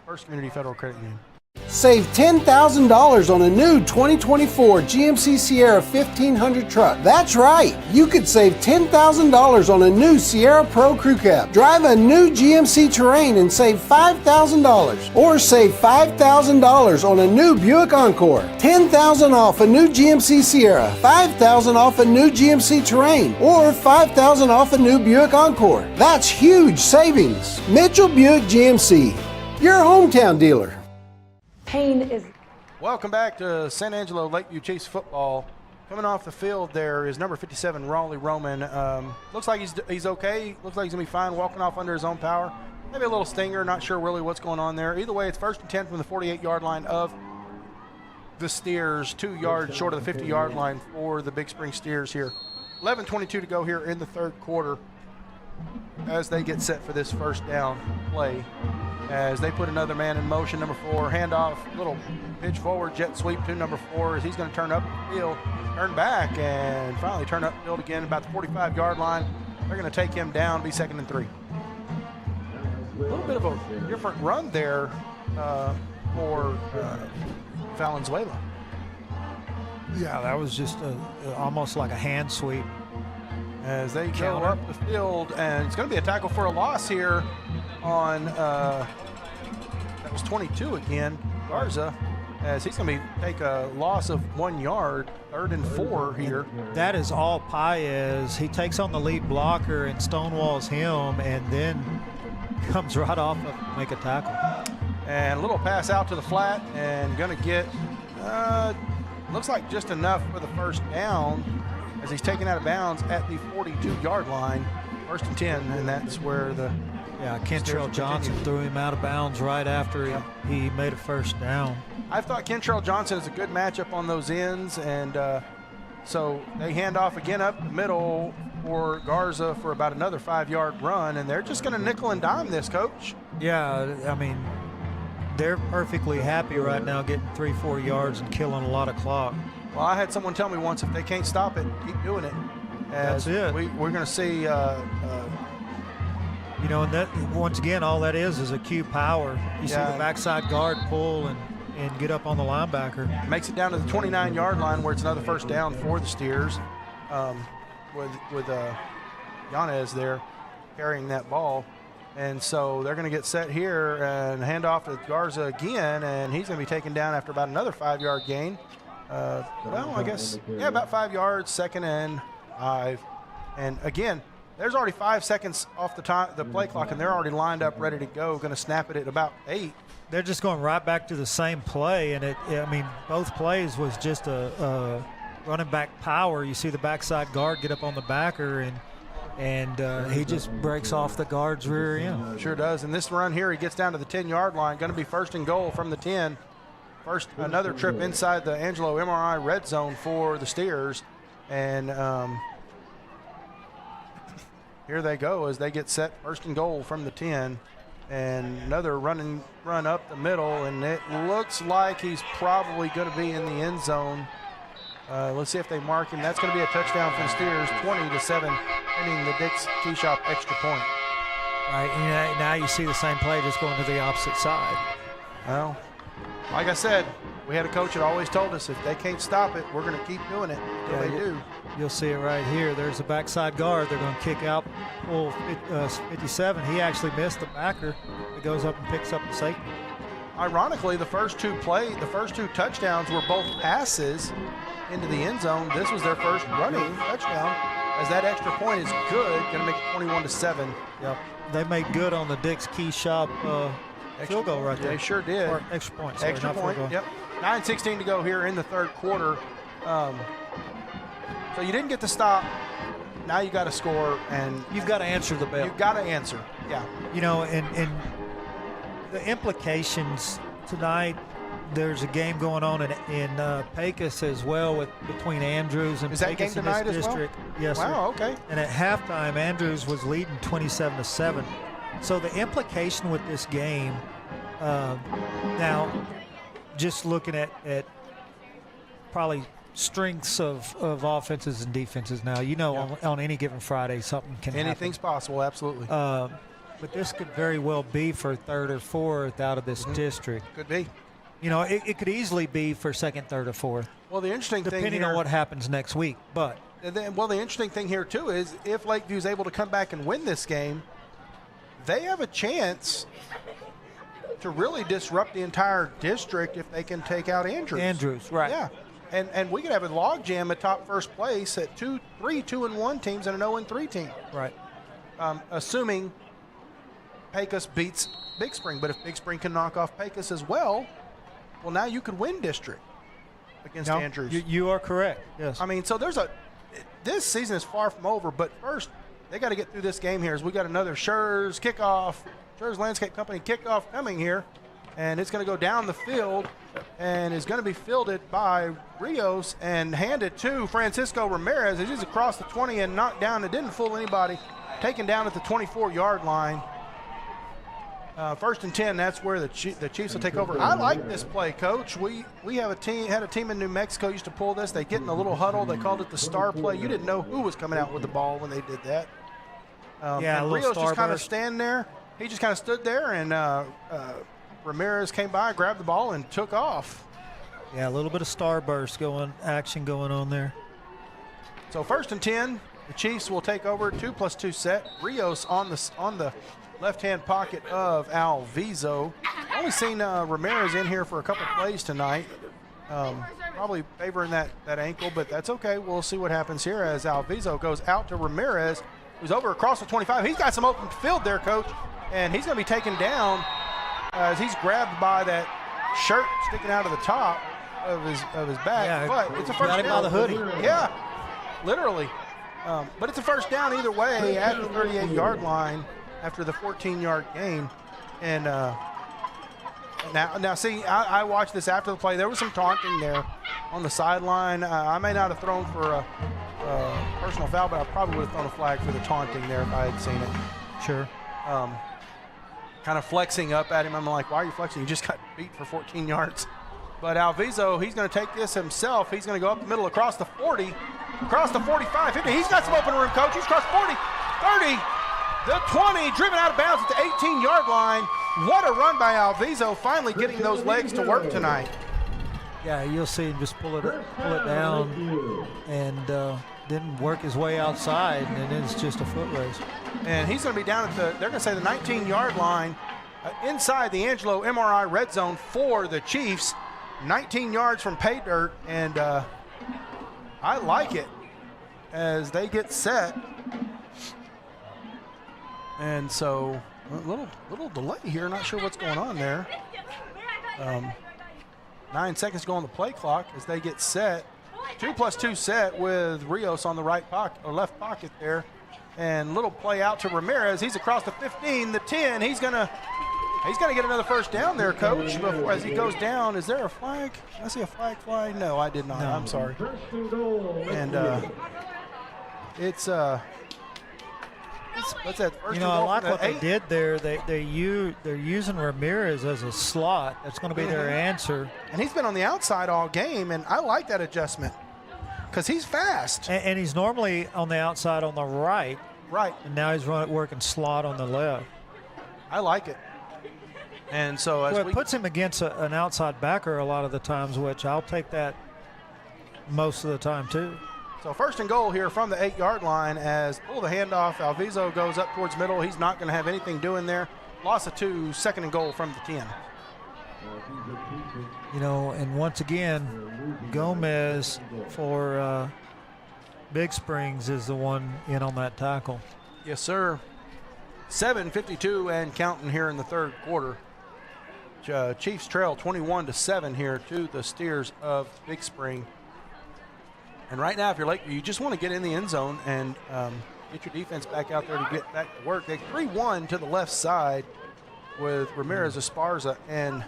First Community Federal Credit Union. Save $10,000 on a new 2024 GMC Sierra 1500 truck. That's right, you could save $10,000 on a new Sierra Pro Crew Cab. Drive a new GMC Terrain and save $5,000. Or save $5,000 on a new Buick Encore. $10,000 off a new GMC Sierra, $5,000 off a new GMC Terrain, or $5,000 off a new Buick Encore. That's huge savings. Mitchell Buick GMC, your hometown dealer. Welcome back to San Angelo Lakeview Chiefs football. Coming off the field there is number 57, Raleigh Roman. Looks like he's okay. Looks like he's going to be fine walking off under his own power. maybe a little stinger. Not sure really what's going on there. Either way, it's 1st and 10 from the 48-yard line of the Steers, 2 yards short of the 50-yard line for the Big Spring Steers here. 11:22 to go here in the third quarter as they get set for this first down play. As they put another man in motion, number 4, handoff, little pitch forward, jet sweep to number 4 as he's going to turn up the field, turn back, and finally turn up the field again about the 45-yard line. They're going to take him down, be 2nd and 3. A little bit of a different run there for Valenzuela. Yeah, that was just almost like a hand sweep. As they go up the field, and it's going to be a tackle for a loss here on, that was 22 again, Garza, as he's going to take a loss of 1 yard, 3rd and 4 here. That is all Paez. He takes on the lead blocker and stonewalls him, and then comes right off of to make a tackle. And a little pass out to the flat, and going to get, looks like just enough for the first down as he's taken out of bounds at the 42-yard line. 1st and 10, and that's where the Kentrell Johnson threw him out of bounds right after he made a first down. I thought Kentrell Johnson is a good matchup on those ends, and so they hand off again up the middle for Garza for about another 5-yard run, and they're just going to nickel and dime this, Coach. Yeah, I mean, they're perfectly happy right now getting 3-4 yards and killing a lot of clock. Well, I had someone tell me once, if they can't stop it, keep doing it. That's it. We're going to see. You know, and that once again, all that is a Q power. You see the backside guard pull and get up on the linebacker. Makes it down to the 29-yard line where it's another first down for the Steers, with Yanez there carrying that ball. And so they're going to get set here and hand off to Garza again, and he's going to be taken down after about another 5-yard gain. Well, I guess, about 5 yards, 2nd and 5. And again, there's already 5 seconds off the play clock, and they're already lined up, ready to go, going to snap it at about 8. They're just going right back to the same play, and I mean, both plays was just a running back power. You see the backside guard get up on the backer, and he just breaks off the guard's rear end. Sure does. And this run here, he gets down to the 10-yard line, going to be 1st and goal from the 10. First, another trip inside the Angelo MRI red zone for the Steers, and here they go as they get set 1st and goal from the 10, and another run up the middle, and it looks like he's probably going to be in the end zone. Let's see if they mark him. That's going to be a touchdown for the Steers, 20-7, ending the Dick's Key Shop extra point. Right, and now you see the same play just going to the opposite side. Well, like I said, we had a coach that always told us if they can't stop it, we're going to keep doing it until they do. You'll see it right here. There's a backside guard. They're going to kick out full 57. He actually missed the backer. It goes up and picks up the safety. Ironically, the first two touchdowns were both passes into the end zone. This was their first running touchdown, as that extra point is good, going to make it 21-7. Yep. They made good on the Dick's Key Shop field goal right there. They sure did. Or extra point. Sorry, extra point, yep. 9:16 to go here in the third quarter. So you didn't get the stop. Now you got to score, and you've got to answer the bell. You've got to answer, yeah. You know, and the implications tonight, there's a game going on in Pecos as well between Andrews and Is that Pecos game in this tonight as district. well? Yes, wow, sir. Okay. And at halftime, Andrews was leading 27-7. So the implication with this game, now, just looking at probably strengths of offenses and defenses now, on any given Friday, something can happen. Anything's possible, absolutely. But this could very well be for 3rd or 4th out of this district. Could be. You know, it could easily be for 2nd, 3rd, or 4th. Well, the interesting thing depending on what happens next week. But the interesting thing here too is if Lakeview is able to come back and win this game, they have a chance to really disrupt the entire district if they can take out Andrews. Andrews, right? Yeah, and we could have a log jam at top first place at 3 2-1 teams and an 0-3 team. Right. Assuming Pecos beats Big Spring, but if Big Spring can knock off Pecos as well, now you could win district against Andrews. You are correct. Yes. I mean, so this season is far from over, but first they got to get through this game here as we got another Schurz kickoff. Treasures Landscape Company kickoff coming here. And it's going to go down the field and is going to be fielded by Rios and handed to Francisco Ramirez. He's across the 20 and knocked down. It didn't fool anybody. Taken down at the 24-yard line. First and 10, that's where the Chiefs will take over. I like this play, Coach. We had a team in New Mexico used to pull this. They get in a little huddle. They called it the star play. You didn't know who was coming out with the ball when they did that. And Rios just kind of stand there. He just kind of stood there, and Ramirez came by, grabbed the ball, and took off. Yeah, a little bit of starburst action going on there. So first and 10, the Chiefs will take over 2+2 set. Rios on the left-hand pocket of Alviso. Only seen Ramirez in here for a couple plays tonight. Probably favoring that ankle, but that's okay. We'll see what happens here as Alviso goes out to Ramirez, who's over across the 25. He's got some open field there, Coach, and he's going to be taken down as he's grabbed by that shirt sticking out of the top of his back. Yeah, but it's a first got down. him by the hoodie. Yeah, literally. But it's a first down either way at the 38-yard line after the 14-yard gain. And now see, I watched this after the play. There was some taunting there on the sideline. I may not have thrown for a personal foul, but I probably would have thrown a flag for the taunting there if I had seen it. Sure. Kind of flexing up at him. I'm like, why are you flexing? You just got beat for 14 yards. But Alviso, he's going to take this himself. He's going to go up the middle across the 40, across the 45, 50. He's got some open room, Coach. He's crossed 40, 30, the 20, driven out of bounds at the 18-yard line. What a run by Alviso, finally getting those legs to work tonight. Yeah, you'll see him just pull it down and then work his way outside, and then it's just a foot race. And he's going to be down at they're going to say the 19-yard line inside the Angelo MRI red zone for the Chiefs. 19 yards from pay dirt, and I like it as they get set. And so a little delay here, not sure what's going on there. 9 seconds to go on the play clock as they get set. 2+2 set with Rios on the right pocket or left pocket there. And little play out to Ramirez. He's across the 15, the 10. He's gonna get another first down there, Coach. Before, as he goes down, is there a flag? Did I see a flag fly? No, I did not. No. I'm sorry. And it's what's that? First I like what they did there. They're using Ramirez as a slot. That's going to be their answer. And he's been on the outside all game, and I like that adjustment because he's fast. And he's normally on the outside on the right. Right. And now he's working slot on the left. I like it. And so as it puts him against an outside backer a lot of the times, which I'll take that most of the time too. So first and goal here from the 8-yard line as pull the handoff. Alviso goes up towards middle. He's not going to have anything doing there. Loss of 2, second and goal from the 10. And once again, Gomez for Big Springs is the one in on that tackle. Yes, sir. 7:52 and counting here in the third quarter. Chiefs trail 21-7 here to the Steers of Big Spring. And right now, if you're Lakeview, you just want to get in the end zone and get your defense back out there to get back to work. They 3-1 to the left side with Ramirez, Esparza, and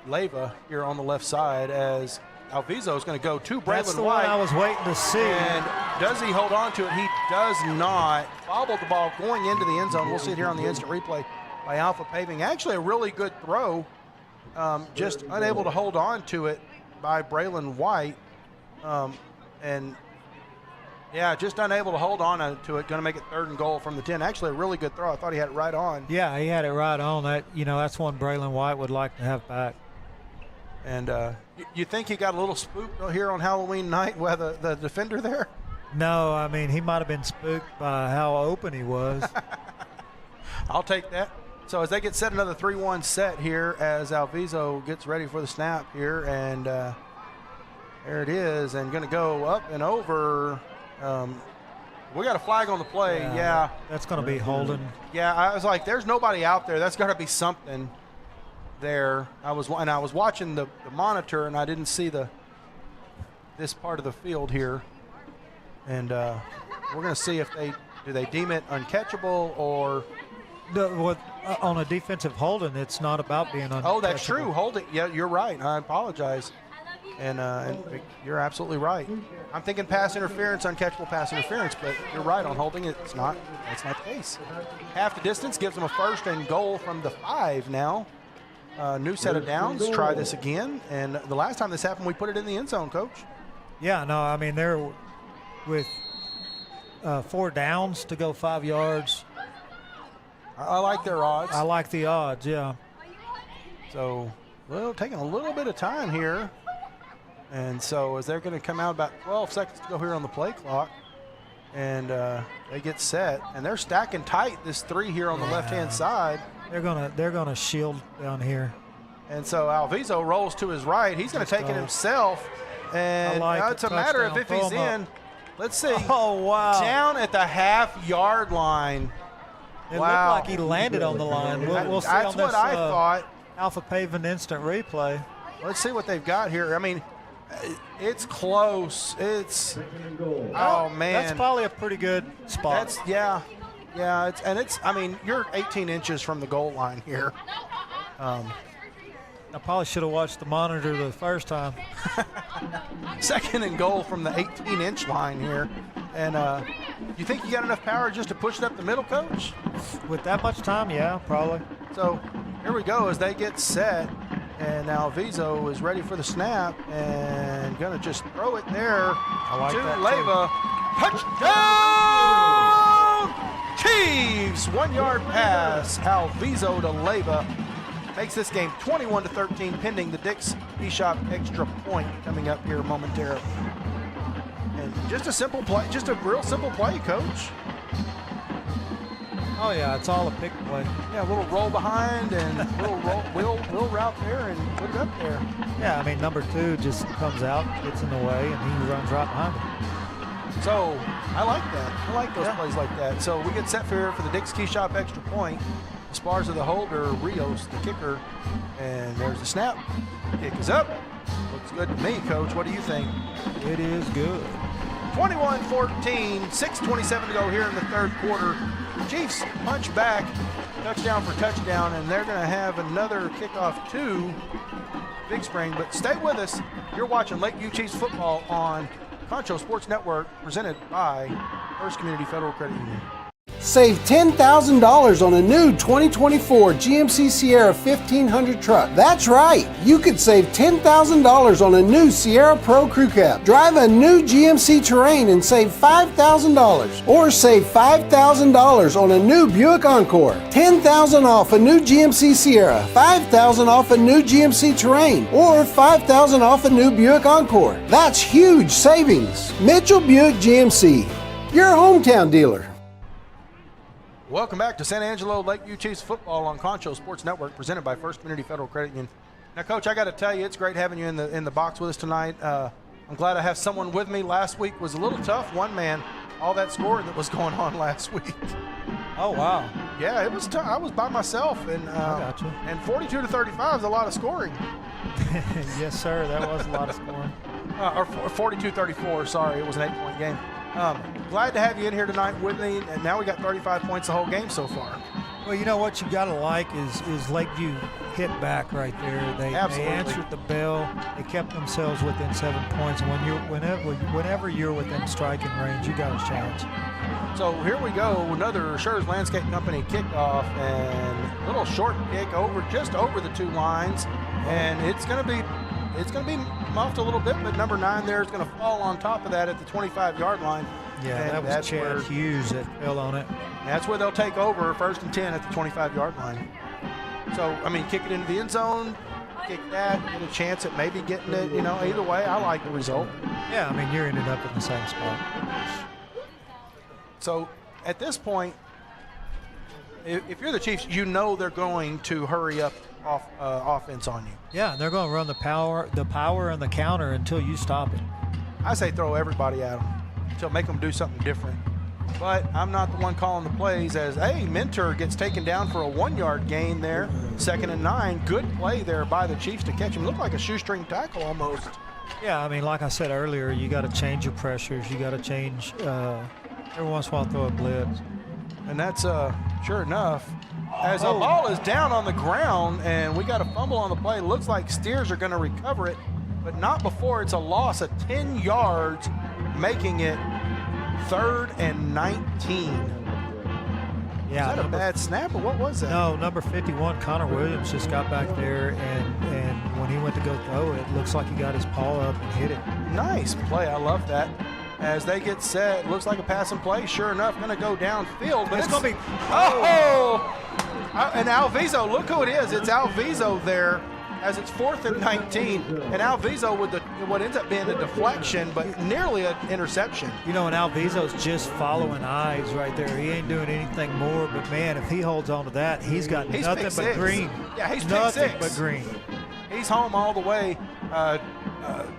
Leyva here on the left side as Alviso is going to go to Braylon White. That's the one I was waiting to see. And does he hold on to it? He does not. Bobbled the ball going into the end zone. We'll see it here on the instant replay by Alpha Paving. Actually, a really good throw. Just unable to hold on to it by Braylon White. Just unable to hold on to it. Going to make it third and goal from the 10. Actually, a really good throw. I thought he had it right on. Yeah, he had it right on. That's one Braylon White would like to have back. And you think he got a little spooked here on Halloween night with the defender there? No, I mean, he might have been spooked by how open he was. I'll take that. So as they get set, another 3-1 set here as Alviso gets ready for the snap here. And there it is. And going to go up and over. We got a flag on the play. Yeah. That's going to be holding. Yeah, I was like, there's nobody out there. That's got to be something there. I was watching the monitor, and I didn't see this part of the field here. And we're going to see if they deem it uncatchable or On a defensive holding, it's not about being uncatchable. Oh, that's true. Hold it. Yeah, you're right. I apologize. And you're absolutely right. I'm thinking pass interference, uncatchable pass interference, but you're right on holding it. It's not. That's not the case. Half the distance gives them a 1st and goal from the 5 now. New set of downs. Try this again. And the last time this happened, we put it in the end zone, Coach. Yeah, no, I mean, they're with 4 downs to go 5 yards. I like their odds. I like the odds, yeah. So, well, taking a little bit of time here. And so as they're going to come out, about 12 seconds to go here on the play clock. And they get set. And they're stacking tight, this 3 here on the left-hand side. They're gonna shield down here. And so Alviso rolls to his right. He's going to take it himself. And it's a matter of if he's in. Let's see. Oh, wow. Down at the half-yard line. It looked like he landed on the line. We'll see That's on this what I thought. Alpha Paving instant replay. Let's see what they've got here. I mean, it's close. It's oh man, that's probably a pretty good spot. Yeah. I mean, you're 18 inches from the goal line here. I probably should have watched the monitor the first time. 2nd and goal from the 18-inch line here. And you think you got enough power just to push it up the middle, Coach? With that much time, yeah, probably. So here we go as they get set. And now Vizo is ready for the snap and going to just throw it there to Leyva. Touchdown! Chiefs! 1-yard pass. Alviso to Leyva makes this game 21-13, pending the Dick's eShop extra point coming up here momentarily. And just a simple play, just a real simple play, Coach. Oh yeah, it's all a pick play. Yeah, a little roll behind and a little wheel route there and put it up there. Yeah, I mean number 2 just comes out, gets in the way, and he runs right behind him. So I like that. I like those plays like that. So we get set here for the Dick's Key Shop extra point. Esparza the holder, Rios the kicker, and there's the snap. Kick is up. Looks good to me, Coach. What do you think? It is good. 21-14, 6:27 to go here in the 3rd quarter. Chiefs punch back, touchdown for touchdown, and they're going to have another kickoff to Big Spring. But stay with us. You're watching Lakeview Chiefs football on Concho Sports Network, presented by First Community Federal Credit Union. Save $10,000 on a new 2024 GMC Sierra 1500 truck. That's right, you could save $10,000 on a new Sierra Pro Crew Cab. Drive a new GMC Terrain and save $5,000. Or save $5,000 on a new Buick Encore. $10,000 off a new GMC Sierra, $5,000 off a new GMC Terrain, or $5,000 off a new Buick Encore. That's huge savings. Mitchell Buick GMC, your hometown dealer. Welcome back to San Angelo Lakeview Chiefs football on Concho Sports Network, presented by First Community Federal Credit Union. Now, Coach, I got to tell you, it's great having you in the box with us tonight. I'm glad I have someone with me. Last week was a little tough. One man, all that scoring that was going on last week. Oh wow. Yeah, it was tough. I was by myself, and I got you. And 42-35 is a lot of scoring. Yes, sir. That was a lot of scoring. Or 42-34. Sorry, it was an 8-point game. Glad to have you in here tonight with me, and now we got 35 points the whole game so far. Well, you know what you got to like is Lakeview hit back right there. They answered the bell. They kept themselves within 7 points. And whenever you're within striking range, you got a chance. So here we go, another Schurz Landscape Company kickoff, and a little short kick just over the 2 lines, and it's going to be muffed a little bit, but number 9 there is going to fall on top of that at the 25-yard line. Yeah, and that was Chad Hughes that fell on it. That's where they'll take over, 1st and 10 at the 25-yard line. So, I mean, kick it into the end zone, kick that, get a chance at maybe getting it, either way, I like the result. Yeah, I mean, you're ended up in the same spot. So, at this point, if you're the Chiefs, you know they're going to hurry up offense on you. Yeah, they're going to run the power and the counter until you stop it. I say throw everybody at them until make them do something different. But I'm not the one calling the plays as, hey, Mentor gets taken down for a 1-yard gain there, 2nd and 9. Good play there by the Chiefs to catch him. Looked like a shoestring tackle almost. Yeah, I mean, like I said earlier, you got to change your pressures. You got to change every once in a while throw a blitz. And that's, sure enough, As the ball is down on the ground, and we got a fumble on the play. Looks like Steers are going to recover it, but not before it's a loss of 10 yards, making it 3rd and 19. Yeah, Was that a bad snap, or what was that? No, number 51, Connor Williams, just got back there, and when he went to go throw it, looks like he got his paw up and hit it. Nice play. I love that. As they get set, looks like a passing play. Sure enough, going to go downfield, but it's going to be and Alviso, look who it is. It's Alviso there, as it's 4th and 19, and Alviso with what ends up being a deflection, but nearly an interception. You know, and Alviso's just following eyes right there. He ain't doing anything more, but man, if he holds on to that, he's got nothing but green. Yeah, he's nothing pick but 6. green. He's home all the way.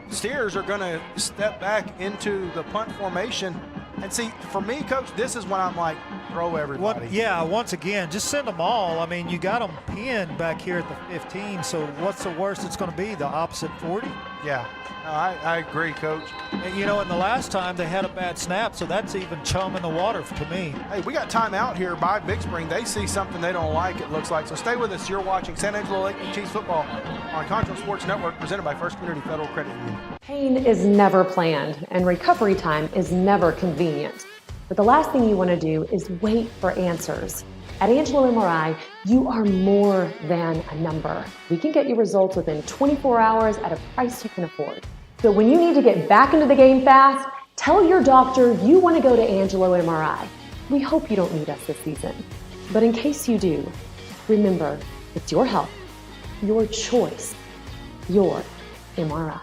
Steers are going to step back into the punt formation. And see, for me, Coach, this is when I'm like, throw everybody. Once again, just send them all. I mean, you got them pinned back here at the 15, so what's the worst it's going to be, the opposite 40? Yeah, no, I agree, Coach. And, you know, and the last time they had a bad snap, so that's even chum in the water to me. Hey, we got timeout here by Big Spring. They see something they don't like, it looks like. So stay with us. You're watching San Angelo Lakeview Chiefs football on Concho Sports Network, presented by First Community Federal Credit Union. Pain is never planned, and recovery time is never convenient. But the last thing you want to do is wait for answers. At Angelo MRI, you are more than a number. We can get you results within 24 hours at a price you can afford. So when you need to get back into the game fast, tell your doctor you want to go to Angelo MRI. We hope you don't need us this season. But in case you do, remember, it's your health, your choice, your MRI.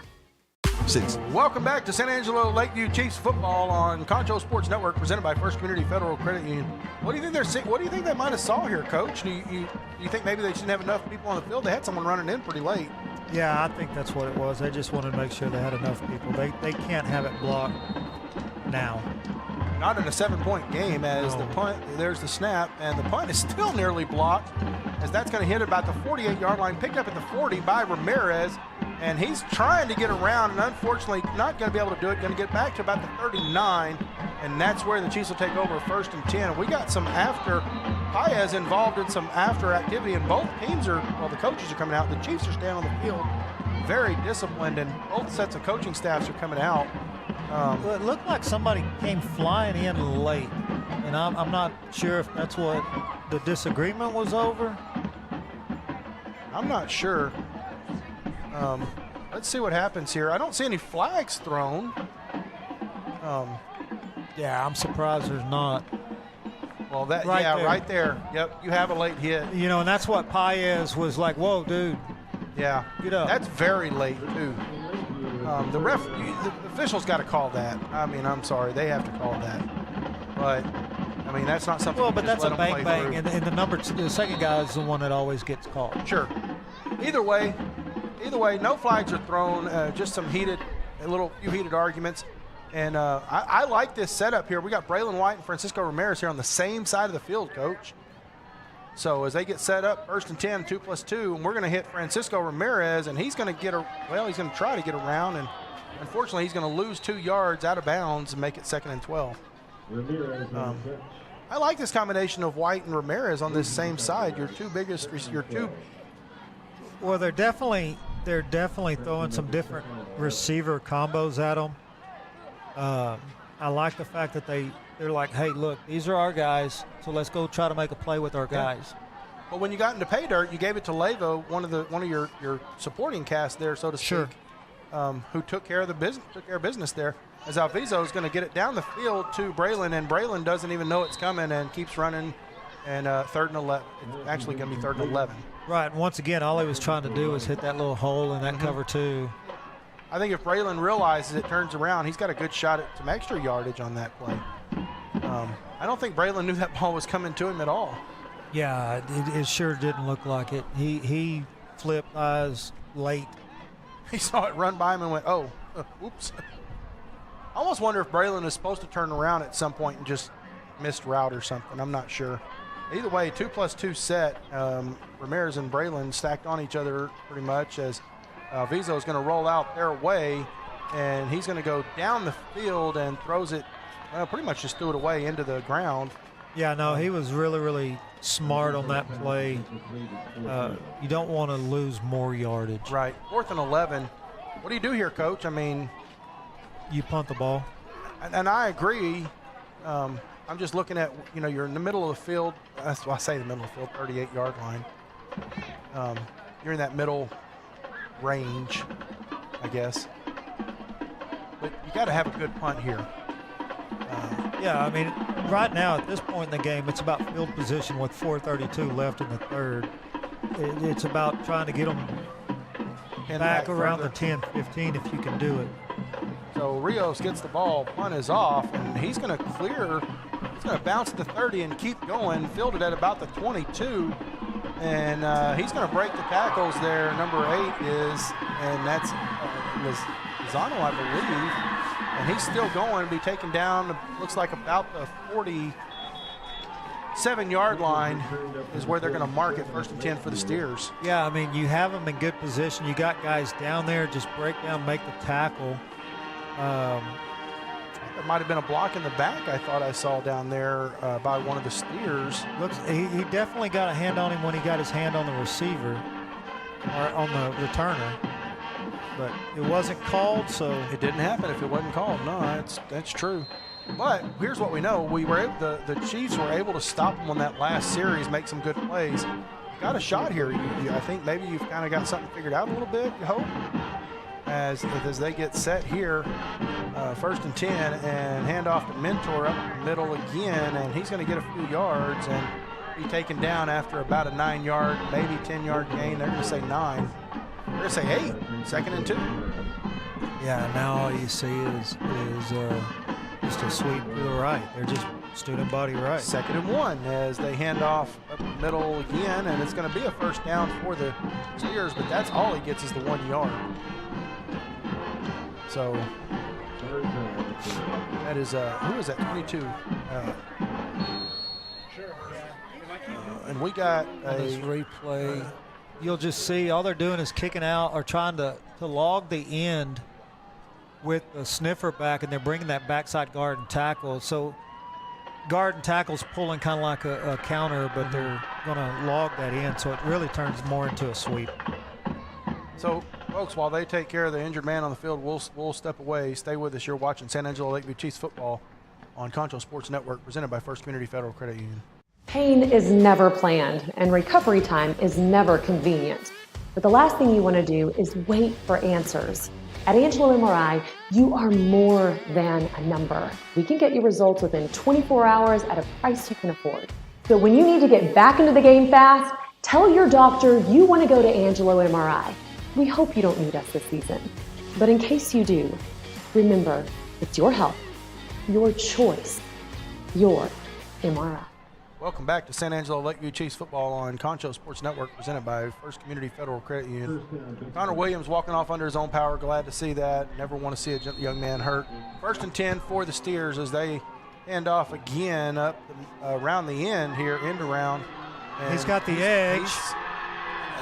Welcome back to San Angelo Lakeview Chiefs football on Concho Sports Network, presented by First Community Federal Credit Union. What do you think they're seeing? What do you think they might have saw here, Coach? Do you think maybe they didn't have enough people on the field? They had someone running in pretty late. Yeah, I think that's what it was. They just wanted to make sure they had enough people. They can't have it blocked now. Not in a 7-point game, as the punt, there's the snap, and the punt is still nearly blocked, as that's going to hit about the 48-yard line, picked up at the 40 by Ramirez, and he's trying to get around, and unfortunately not going to be able to do it. Going to get back to about the 39, and that's where the Chiefs will take over 1st and 10. We got some Paez involved in some after activity, and both teams the coaches are coming out. The Chiefs are staying on the field, very disciplined, and both sets of coaching staffs are coming out. Well, it looked like somebody came flying in late, and I'm not sure if that's what the disagreement was over. I'm not sure. Let's see what happens here. I don't see any flags thrown. Yeah, I'm surprised there's not. Well, right there. Yep, you have a late hit. You know, and that's what Paez was like, whoa, dude. Yeah, get up. That's very late, too. The officials got to call that. I mean, I'm sorry, they have to call that. But I mean, that's not something. Well, but that's a bang bang, and the second guy is the one that always gets called. Sure. Either way, no flags are thrown. Just some few heated arguments. And I like this setup here. We got Braylon White and Francisco Ramirez here on the same side of the field, Coach. So as they get set up, 1st and 10, 2+2, and we're going to hit Francisco Ramirez, and he's going to he's going to try to get around, and unfortunately he's going to lose 2 yards out of bounds and make it 2nd and 12. I like this combination of White and Ramirez on this same side. Well, they're definitely throwing some different receiver combos at them. I like the fact that they're like, hey, look, these are our guys, so let's go try to make a play with our guys. But when you got into pay dirt, you gave it to Levo, one of your supporting cast there, so to speak, sure. Who took care of business there. As Alviso is going to get it down the field to Braylon, and Braylon doesn't even know it's coming and keeps running. And 3rd and 11. It's actually going to be 3rd and 11. Right. And once again, all he was trying to do was hit that little hole in that cover 2. I think if Braylon realizes it, turns around, he's got a good shot at some extra yardage on that play. I don't think Braylon knew that ball was coming to him at all. Yeah, it sure didn't look like it. He flipped eyes late. He saw it run by him and went, oops. I almost wonder if Braylon is supposed to turn around at some point and just missed route or something. I'm not sure. Either way, 2+2 set. Ramirez and Braylon stacked on each other pretty much, as Vizo is going to roll out their way, and he's going to go down the field and throws it, pretty much just threw it away into the ground. Yeah, no, he was really, really smart on that play. You don't want to lose more yardage. Right. 4th and 11. What do you do here, Coach? I mean, you punt the ball. And I agree. I'm just looking at, you're in the middle of the field. That's why I say the middle of the field, 38-yard line. You're in that middle range, I guess. But you got to have a good punt here. Yeah, I mean, right now at this point in the game, it's about field position with 4:32 left in the third. It's about trying to get them back around the 10, 15 if you can do it. So Rios gets the ball, punt is off, and he's going to clear. He's going to bounce to 30 and keep going, field it at about the 22. And he's going to break the tackles there. Number 8 is, and that's Lozano, I believe. And he's still going to be taken down, looks like about the 47-yard line is where they're going to mark it, 1st and 10 for the Steers. Yeah, I mean, you have them in good position. You got guys down there, just break down, make the tackle. There might have been a block in the back I thought I saw down there by one of the Steers. Looks, he definitely got a hand on him when he got his hand on the receiver, or on the returner. But it wasn't called, so it didn't happen if it wasn't called. No, that's true. But here's what we know: the Chiefs were able to stop them on that last series, make some good plays. You got a shot here. I think maybe you've kind of got something figured out a little bit. You hope as they get set here, 1st and 10, and hand off to Mentor up the middle again, and he's going to get a few yards and be taken down after about a 9-yard, maybe 10-yard gain. They're going to say 9. They're going to say 8, 2nd and 2. Yeah, now all you see is just a sweep to the right. They're just student body right. 2nd and 1 as they hand off up the middle again, and it's going to be a 1st down for the Steers, but that's all he gets is the 1 yard. So that is, who is that, 22? And we got this replay. You'll just see all they're doing is kicking out or trying to log the end with the sniffer back, and they're bringing that backside guard and tackle. So guard and tackle's pulling kind of like a counter, but they're going to log that in, so it really turns more into a sweep. So, folks, while they take care of the injured man on the field, we'll step away. Stay with us. You're watching San Angelo Lakeview Chiefs football on Concho Sports Network, presented by First Community Federal Credit Union. Pain is never planned, and recovery time is never convenient. But the last thing you want to do is wait for answers. At Angelo MRI, you are more than a number. We can get you results within 24 hours at a price you can afford. So when you need to get back into the game fast, tell your doctor you want to go to Angelo MRI. We hope you don't need us this season. But in case you do, remember, it's your health, your choice, your MRI. Welcome back to San Angelo Lakeview Chiefs football on Concho Sports Network, presented by First Community Federal Credit Union. Connor Williams walking off under his own power. Glad to see that. Never want to see a young man hurt. 1st and 10 for the Steers as they hand off again up around the end here, end around. And he's got the edge.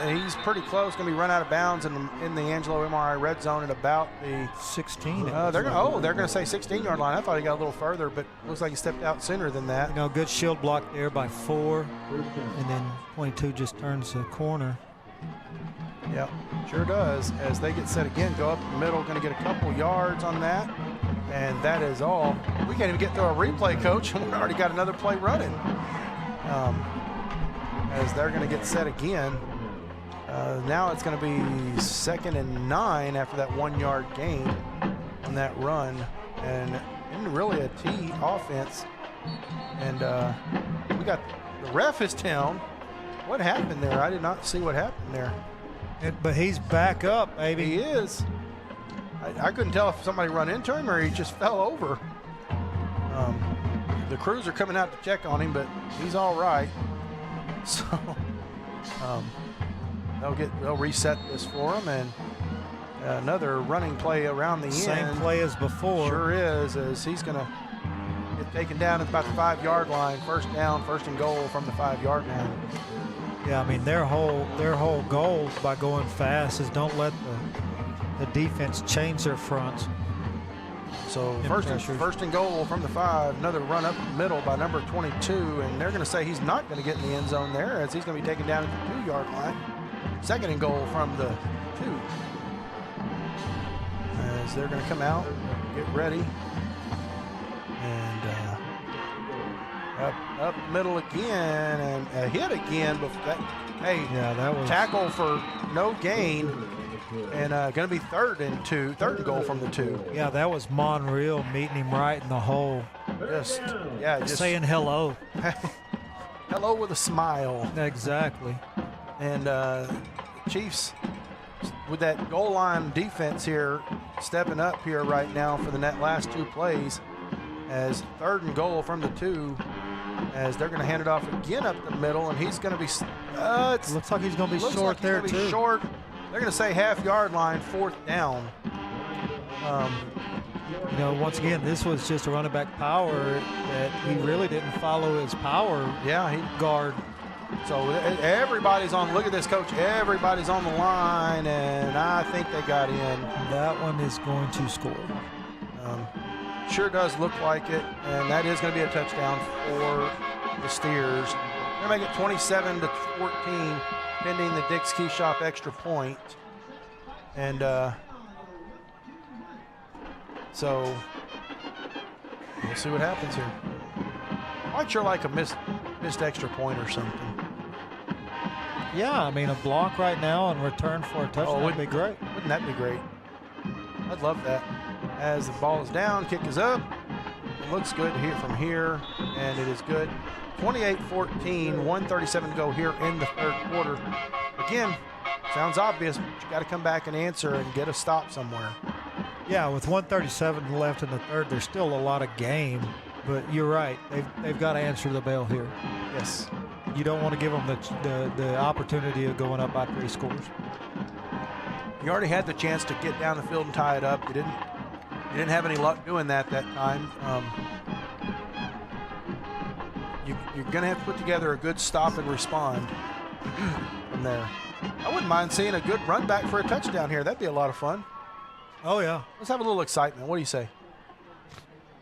He's pretty close. Going to be run out of bounds in the Angelo MRI red zone at about the 16. They're going to say 16-yard line. I thought he got a little further, but looks like he stepped out sooner than that. Good shield block there by 4, and then 22 just turns the corner. Yep, sure does. As they get set again, go up the middle, going to get a couple yards on that, and that is all. We can't even get through our replay, Coach, and we already got another play running. As they're going to get set again. Now it's going to be 2nd and 9 after that 1-yard gain on that run, and really a T offense. And we got the ref is down. What happened there? I did not see what happened there. But he's back up, baby. He is. I couldn't tell if somebody run into him or he just fell over. The crews are coming out to check on him, but he's all right. So. They'll reset this for him, and another running play around the end. Same play as before. Sure is, as he's going to get taken down at about the 5-yard line. 1st down, 1st and goal from the 5-yard line. Yeah, I mean their whole goal by going fast is don't let the defense change their fronts. So In pressures. first and goal from the 5. Another run up the middle by number 22, and they're going to say he's not going to get in the end zone there, as he's going to be taken down at the 2-yard line. Second and goal from the 2. As they're going to come out, get ready, and up middle again, and a hit again. But that was tackle for no gain. And going to be third and goal from the 2. Yeah, that was Monreal meeting him right in the hole. Just saying hello. Hello with a smile. Exactly. And Chiefs, with that goal line defense here, stepping up here right now for the last 2 plays, as third and goal from the 2, as they're going to hand it off again up the middle, and he's going to be. Looks like he's going to be short there too. Short. They're going to say half-yard line, 4th down. Once again, this was just a running back power that he really didn't follow his power. Yeah, guard. So everybody's on. Look at this, Coach. Everybody's on the line, and I think they got in. That one is going to score. Sure does look like it, and that is going to be a touchdown for the Steers. They're going to make it 27-14. Pending the Dick's Key Shop extra point. And so we'll see what happens here. Might sure like a missed extra point or something. Yeah, I mean, a block right now in return for a touchdown would be great. Wouldn't that be great? I'd love that. As the ball is down, kick is up. It looks good here from here, and it is good. 28-14, 1:37 to go here in the 3rd quarter. Again, sounds obvious, but you got to come back and answer and get a stop somewhere. Yeah, with 1:37 left in the 3rd, there's still a lot of game, but you're right. They've got to answer the bell here. Yes. You don't want to give them the opportunity of going up by 3 scores. You already had the chance to get down the field and tie it up. You didn't have any luck doing that time. You're going to have to put together a good stop and respond from there. I wouldn't mind seeing a good run back for a touchdown here. That'd be a lot of fun. Oh, yeah. Let's have a little excitement. What do you say?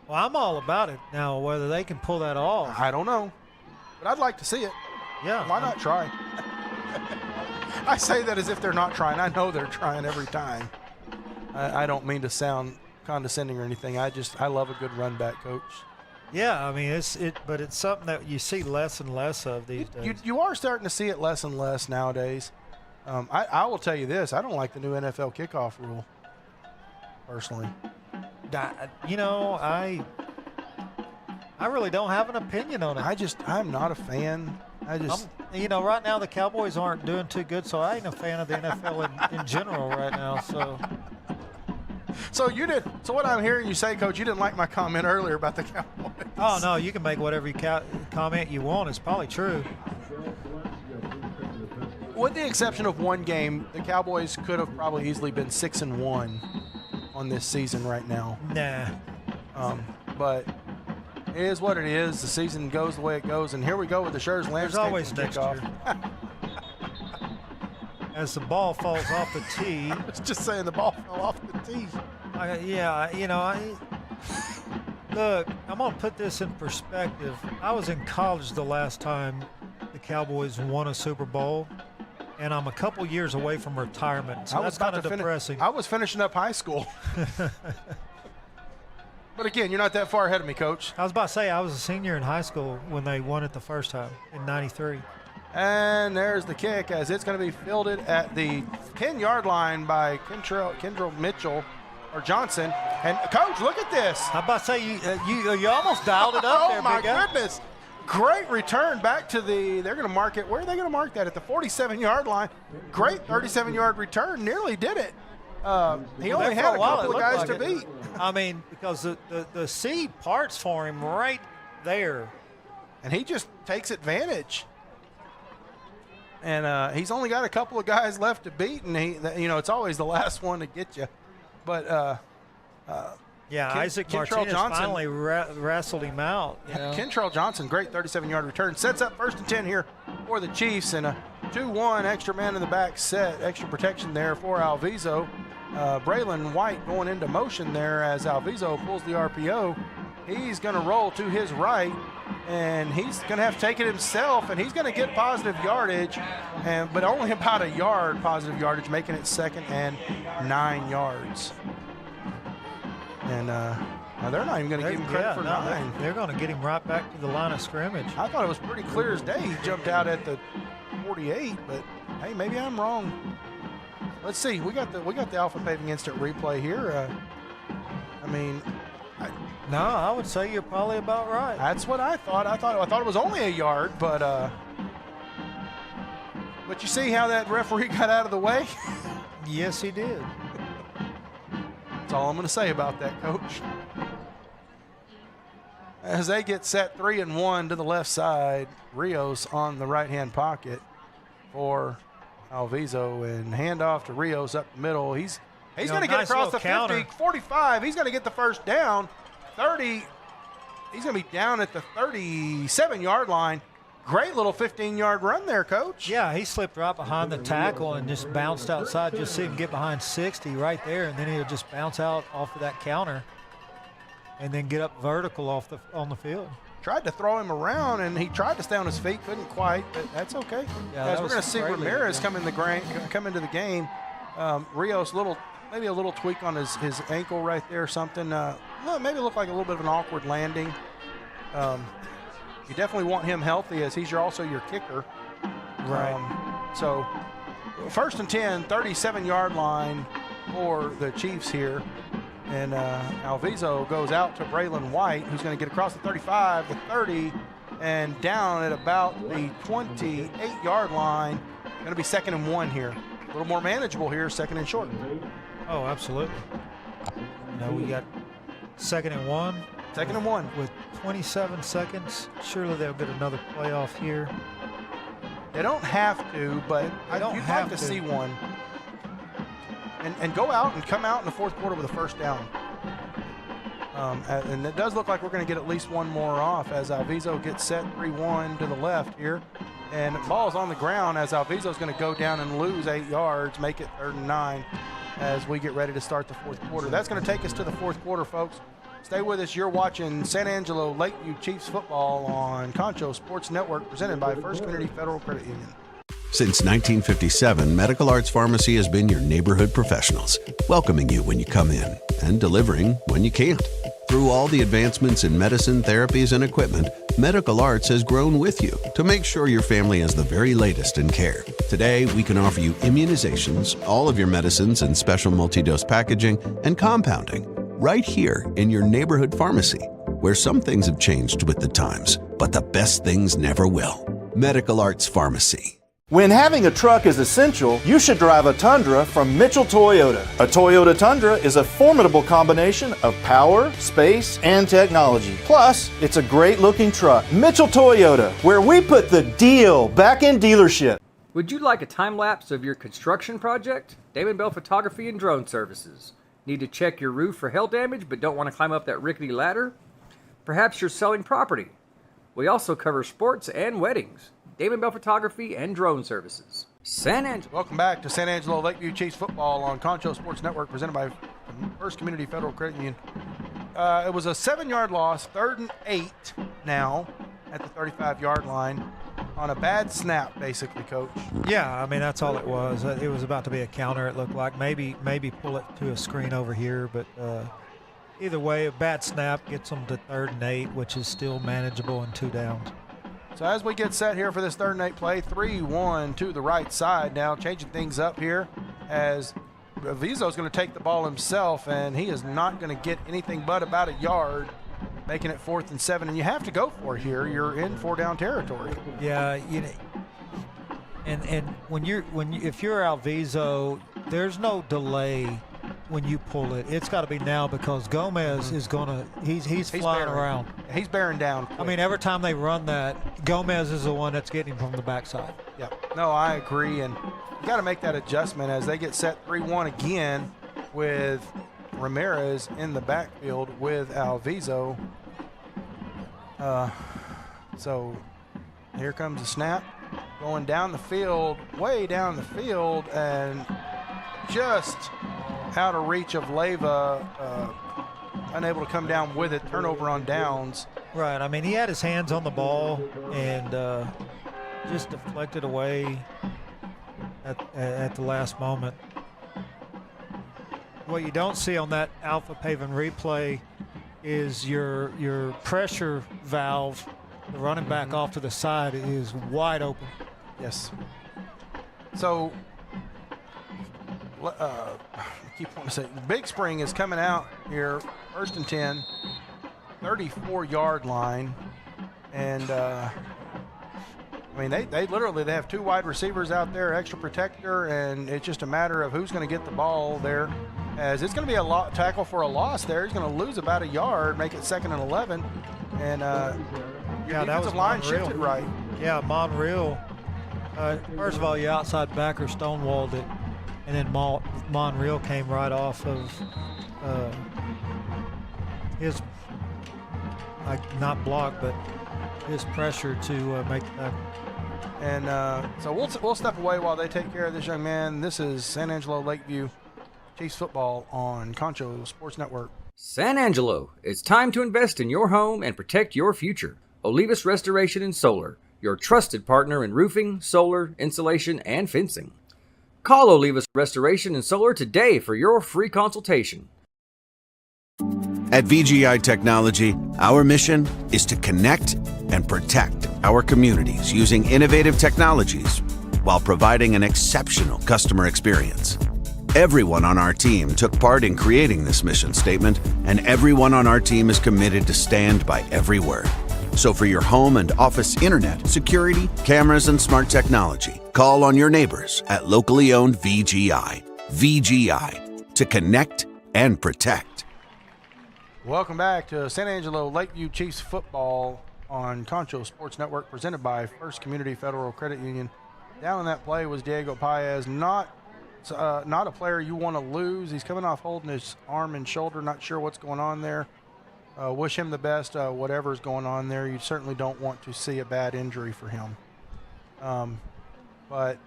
Well, I'm all about it. Now, whether they can pull that off, I don't know. But I'd like to see it. Yeah. Why not try? I say that as if they're not trying. I know they're trying every time. I don't mean to sound condescending or anything. I love a good run back, Coach. Yeah, I mean, but it's something that you see less and less of these days. You are starting to see it less and less nowadays. I will tell you this. I don't like the new NFL kickoff rule, personally. I really don't have an opinion on it. I'm not a fan. Right now the Cowboys aren't doing too good, so I ain't a fan of the NFL in general right now, so. So what I'm hearing you say, Coach, you didn't like my comment earlier about the Cowboys. Oh, no, you can make whatever comment you want. It's probably true. With the exception of one game, the Cowboys could have probably easily been 6-1 on this season right now. Nah. But it is what it is. The season goes the way it goes, and here we go with the Schurz landscape. There's always next year. As the ball falls off the tee. I was just saying the ball fell off the tee. Look, I'm going to put this in perspective. I was in college the last time the Cowboys won a Super Bowl, and I'm a couple years away from retirement, so that's kind of depressing. I was finishing up high school. But again, you're not that far ahead of me, Coach. I was about to say, I was a senior in high school when they won it the first time in '93. And there's the kick, as it's going to be fielded at the 10-yard line by Kendrell Mitchell or Johnson. And Coach, look at this. I'm about to say you almost dialed it up there, big guy. Oh my goodness! Great return back to the. They're going to mark it. Where are they going to mark that? At the 47-yard line. Great 37-yard return. Nearly did it. He only had a couple of guys to beat. I mean, because the C parts for him right there, and he just takes advantage. And he's only got a couple of guys left to beat, and it's always the last one to get you. But Isaac Martinez finally wrestled him out. Kentrell Johnson, great 37-yard return, sets up 1st and 10 here for the Chiefs, and a 2-1 extra man in the back set, extra protection there for Alviso. Braylon White going into motion there as Alviso pulls the RPO. He's going to roll to his right, and he's going to have to take it himself, and he's going to get positive yardage, but only about a yard positive yardage, making it 2nd and 9 yards. And now they're not even going to give him credit for 9. They're going to get him right back to the line of scrimmage. I thought it was pretty clear as day. He jumped out at the 48, but hey, maybe I'm wrong. Let's see. We got the Alpha Paving Instant replay here. No, I would say you're probably about right. That's what I thought. I thought it was only a yard, but you see how that referee got out of the way? Yes, he did. That's all I'm going to say about that, Coach. As they get set 3-1 to the left side, Rios on the right-hand pocket for Alviso, and handoff to Rios up the middle. He's going to get across the 50, 45. He's going to get the first down. 30. He's going to be down at the 37-yard line. Great little 15-yard run there, Coach. Yeah, he slipped right behind the tackle and just bounced outside. Just see him get behind 60 right there, and then he'll just bounce out off of that counter and then get up vertical on the field. Tried to throw him around, and he tried to stay on his feet, couldn't quite, but that's okay. Yeah, as we're going to see Ramirez come into the game. Rios, maybe a little tweak on his ankle right there, something. Maybe look like a little bit of an awkward landing. You definitely want him healthy, as he's also your kicker. Right. So 1st and 10, 37-yard line for the Chiefs here. And Alviso goes out to Braylon White, who's going to get across the 35, the 30, and down at about the 28-yard line. Going to be 2nd and 1 here. A little more manageable here, 2nd and short. Oh, absolutely. We got 2nd and 1. 2nd and 1. With 27 seconds. Surely they'll get another playoff here. They don't have to, but you'd like to see one. And go out and come out in the 4th quarter with a first down. And it does look like we're going to get at least one more off as Alviso gets set 3-1 to the left here. And the ball's on the ground as Alviso's going to go down and lose 8 yards, make it 3rd and 9 as we get ready to start the 4th quarter. That's going to take us to the 4th quarter, folks. Stay with us. You're watching San Angelo Lakeview Chiefs football on Concho Sports Network, presented by First Community Federal Credit Union. Since 1957, Medical Arts Pharmacy has been your neighborhood professionals, welcoming you when you come in and delivering when you can't. Through all the advancements in medicine, therapies, and equipment, Medical Arts has grown with you to make sure your family has the very latest in care. Today, we can offer you immunizations, all of your medicines and special multi-dose packaging, and compounding right here in your neighborhood pharmacy, where some things have changed with the times, but the best things never will. Medical Arts Pharmacy. When having a truck is essential, you should drive a Tundra from Mitchell Toyota. A Toyota Tundra is a formidable combination of power, space, and technology. Plus, it's a great-looking truck. Mitchell Toyota, where we put the deal back in dealership. Would you like a time-lapse of your construction project? Damon Bell Photography and Drone Services. Need to check your roof for hail damage but don't want to climb up that rickety ladder? Perhaps you're selling property. We also cover sports and weddings. Damon Bell Photography and Drone Services. San Angelo. Welcome back to San Angelo Lakeview Chiefs football on Concho Sports Network, presented by First Community Federal Credit Union. It was a 7-yard loss, 3rd and 8 now at the 35-yard line on a bad snap, basically, Coach. Yeah, that's all it was. It was about to be a counter, it looked like. Maybe pull it to a screen over here, but either way, a bad snap gets them to 3rd and 8, which is still manageable and 2 downs. So as we get set here for this 3rd and 8 play, 3-1 to the right side now, changing things up here as Vizo's going to take the ball himself, and he is not going to get anything but about a yard, making it 4th and 7. And you have to go for it here. You're in 4-down territory. Yeah, and if you're Alviso, there's no delay when you pull it. It's got to be now, because Gomez is he's flying around. He's bearing down quick. Every time they run that, Gomez is the one that's getting him from the backside. Yeah, no, I agree, and you got to make that adjustment as they get set 3-1 again with Ramirez in the backfield with Alviso. So here comes the snap, going down the field, way down the field, and just out of reach of Leyva, unable to come down with it. Turnover on downs. Right. I mean, he had his hands on the ball and just deflected away at the last moment. What you don't see on that Alpha Paven replay is your pressure valve, the running back off to the side, is wide open. Yes. So, I keep wanting to say, Big Spring is coming out here, 1st and 10, 34-yard line, and I mean they literally have 2 wide receivers out there, extra protector, and it's just a matter of who's going to get the ball there. As it's going to be a tackle for a loss there. He's going to lose about a yard, make it 2nd and 11, and your defensive line shifted right. Yeah, Monreal. First of all, your outside backer stonewalled it, and then Monreal came right off of his, not block, but his pressure to make that. And so we'll step away while they take care of this young man. This is San Angelo Lakeview Chiefs football on Concho Sports Network. San Angelo, it's time to invest in your home and protect your future. Olivas Restoration and Solar, your trusted partner in roofing, solar, insulation, and fencing. Call Olivas Restoration and Solar today for your free consultation. At VGI Technology, our mission is to connect and protect our communities using innovative technologies while providing an exceptional customer experience. Everyone on our team took part in creating this mission statement, and everyone on our team is committed to stand by every word. So for your home and office internet, security, cameras, and smart technology, call on your neighbors at locally owned VGI. VGI, to connect and protect. Welcome back to San Angelo Lakeview Chiefs football on Concho Sports Network, presented by First Community Federal Credit Union. Down in that play was Diego Paez, not a player you want to lose. He's coming off holding his arm and shoulder, not sure what's going on there. Wish him the best, whatever's going on there. You certainly don't want to see a bad injury for him. But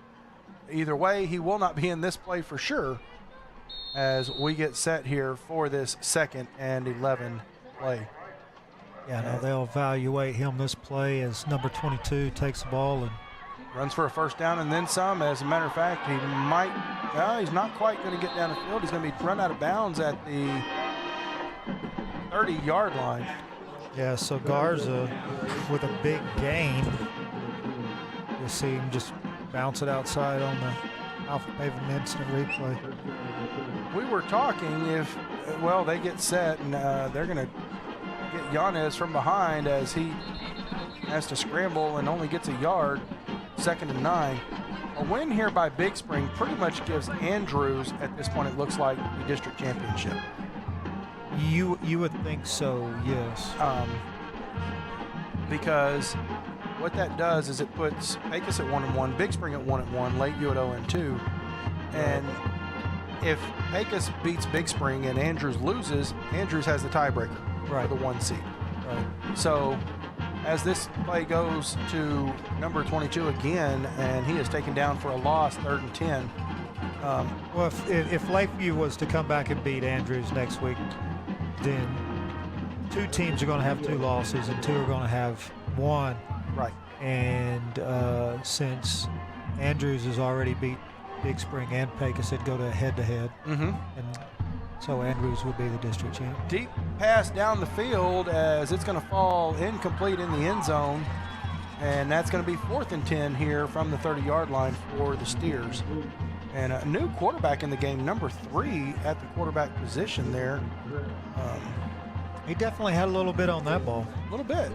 either way, he will not be in this play for sure as we get set here for this 2nd and 11 play. Yeah, no, they'll evaluate him this play as number 22 takes the ball and runs for a 1st down and then some. As a matter of fact, he's not quite going to get down the field. He's going to be run out of bounds at the 30-yard line. Yeah, so Garza with a big gain. You'll see him just bounce it outside on the Alpha Paven instant replay. We were talking if, they get set and they're going to get Yanez from behind as he has to scramble and only gets a yard, 2nd and 9. A win here by Big Spring pretty much gives Andrews, at this point it looks like, the district championship. You would think so, yes. Because what that does is it puts Pecos at 1-1, Big Spring at 1-1, Lakeview at 0-2. And if Pecos beats Big Spring and Andrews loses, Andrews has the tiebreaker for the 1 seed. Right. So as this play goes to number 22 again, and he is taken down for a loss, 3rd and 10. Well, if Lakeview was to come back and beat Andrews next week, then 2 teams are going to have 2 losses and 2 are going to have 1. Right. And since Andrews has already beat Big Spring and Pecos, it'd go to head-to-head. Mm-hmm. And so Andrews would be the district champ. Deep pass down the field as it's going to fall incomplete in the end zone. And that's going to be 4th and 10 here from the 30-yard line for the Steers. And a new quarterback in the game, number 3 at the quarterback position there. He definitely had a little bit on that ball. A little bit.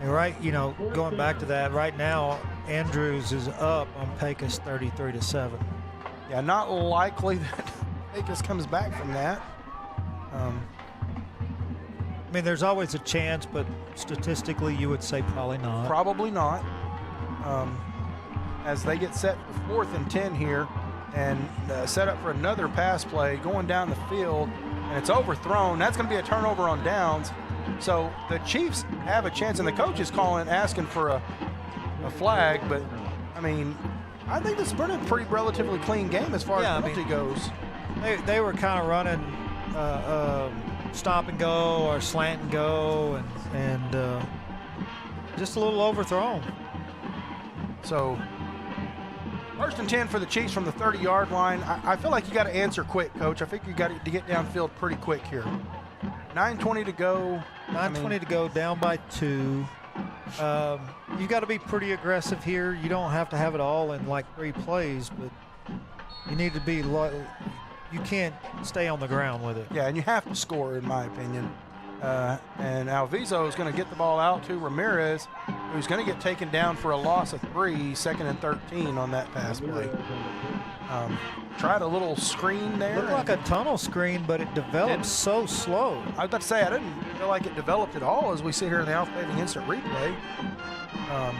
And going back to that, right now, Andrews is up on Pecos 33-7. Yeah, not likely that Pecos comes back from that. I mean, there's always a chance, but statistically, you would say probably not. Probably not. As they get set for 4th and 10 here and set up for another pass play going down the field, and it's overthrown. That's going to be a turnover on downs. So the Chiefs have a chance, and the coach is asking for a flag, but I mean, I think this has been a pretty relatively clean game as far as penalty goes. they were kind of running stop and go or slant and go, and just a little overthrown. So 1st and 10 for the Chiefs from the 30-yard line. I feel like you got to answer quick, Coach. I think you got to get downfield pretty quick here. 9:20 to go. 9:20 to go, down by 2. You got to be pretty aggressive here. You don't have to have it all in like 3 plays, but you need to be. You can't stay on the ground with it. Yeah, and you have to score, in my opinion. And Alviso is going to get the ball out to Ramirez, who's going to get taken down for a loss of 3, 2nd and 13 on that pass play. Tried a little screen there. Looked like a tunnel screen, but it developed so slow. I was about to say, I didn't feel like it developed at all as we sit here in the Alpha Paving instant replay. I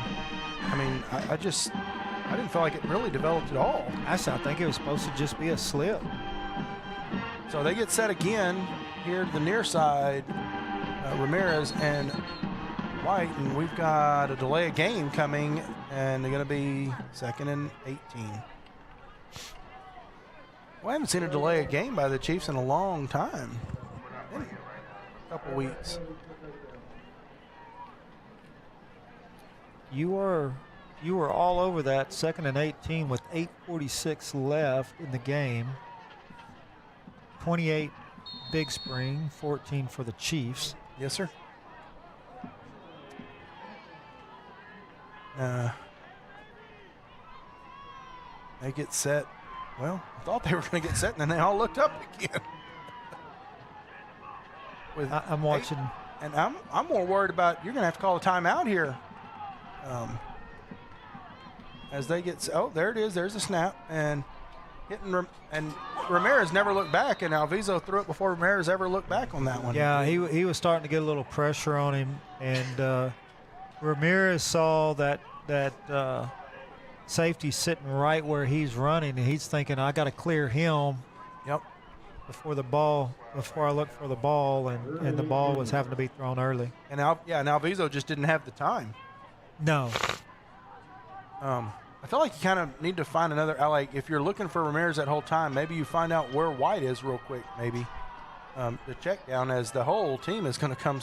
didn't feel like it really developed at all. Actually, I think it was supposed to just be a slip. So they get set again here to the near side, Ramirez and White, and we've got a delay of game coming, and they're going to be 2nd and 18. Well, I haven't seen a delay of game by the Chiefs in a long time. In a couple weeks. You were all over that 2nd and 18 with 8:46 left in the game. 28 Big Spring, 14 for the Chiefs. Yes, sir. They get set. Well, I thought they were going to get set, and then they all looked up again. I'm watching. And I'm more worried about you're going to have to call a timeout here. As they get, oh, there it is. There's a snap, and and Ramirez never looked back, and Alviso threw it before Ramirez ever looked back on that one. Yeah, he was starting to get a little pressure on him, and Ramirez saw that safety sitting right where he's running, and he's thinking, I got to clear him. Yep. Before I look for the ball, and the ball was having to be thrown early. And Alviso just didn't have the time. No. I feel like you kind of need to find another. Like if you're looking for Ramirez that whole time, maybe you find out where White is real quick. Maybe the check down as the whole team is going to come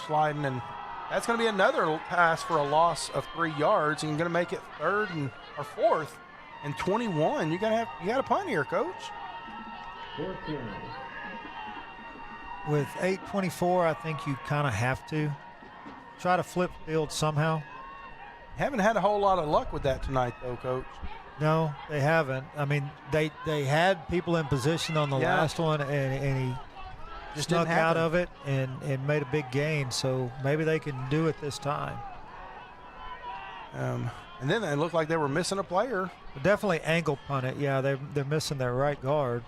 sliding, and that's going to be another pass for a loss of 3 yards, and you're going to make it 3rd or 4th and 21. You got to punt here, Coach. With 8:24, I think you kind of have to try to flip field somehow. Haven't had a whole lot of luck with that tonight, though, Coach. No, they haven't. I mean, they had people in position on the last one, and he just snuck out of it and made a big gain. So maybe they can do it this time. And then it looked like they were missing a player. But definitely angle punt it. Yeah, they're missing their right guard.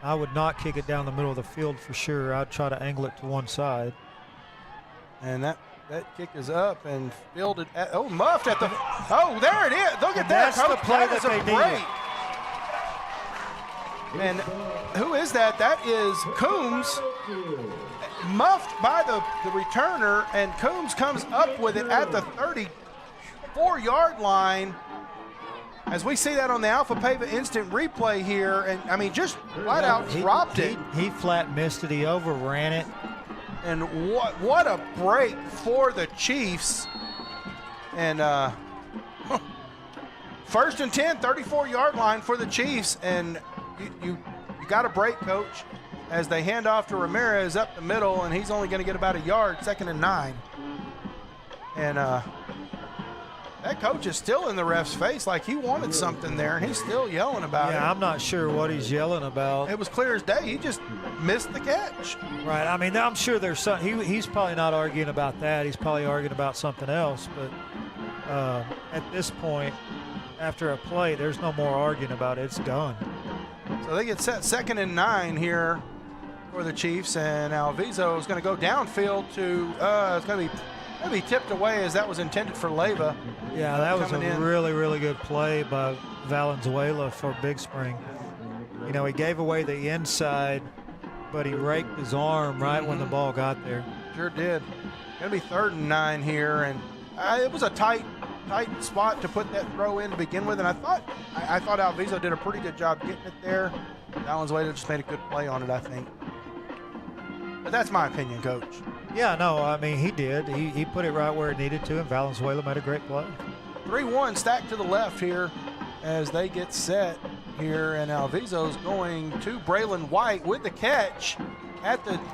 I would not kick it down the middle of the field for sure. I'd try to angle it to one side. And that kick is up and fielded at, muffed at the, there it is. Look at that, That's the play that they break. And who is that? That is Coombs, muffed by the returner, and Coombs comes up with it at the 34-yard line. As we see that on the Alpha Pava instant replay here, and I mean, just flat out dropped it. He flat missed it. He overran it. And what a break for the Chiefs. And 1st and 10, 34-yard line for the Chiefs. And you got a break, Coach, as they hand off to Ramirez up the middle, and he's only going to get about a yard, 2nd and 9. And that coach is still in the ref's face like he wanted something there, and he's still yelling about it. Yeah, I'm not sure what he's yelling about. It was clear as day. He just missed the catch. Right. I mean, I'm sure there's some. He's probably not arguing about that. He's probably arguing about something else. But at this point, after a play, there's no more arguing about it. It's done. So they get set 2nd and 9 here for the Chiefs, and Alviso is going to go downfield to. It's going to be tipped away as that was intended for Leyva. Yeah, that was a really, really good play by Valenzuela for Big Spring. You know, he gave away the inside, but he raked his arm right when the ball got there. Sure did. Going to be 3rd and 9 here, and it was a tight spot to put that throw in to begin with, and I thought Alviso did a pretty good job getting it there. Valenzuela just made a good play on it, I think. But that's my opinion, Coach. Yeah, no, I mean, he did. He put it right where it needed to, and Valenzuela made a great play. 3-1 stacked to the left here as they get set here, and Alviso's going to Braylon White with the catch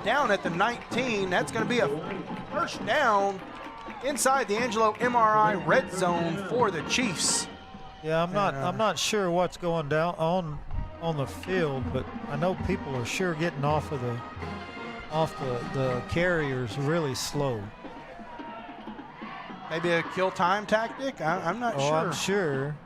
down at the 19. That's going to be a first down inside the Angelo MRI red zone for the Chiefs. Yeah, I'm not sure what's going down on the field, but I know people are sure getting off the carriers really slow. Maybe a kill time tactic? I'm not sure. I'm sure.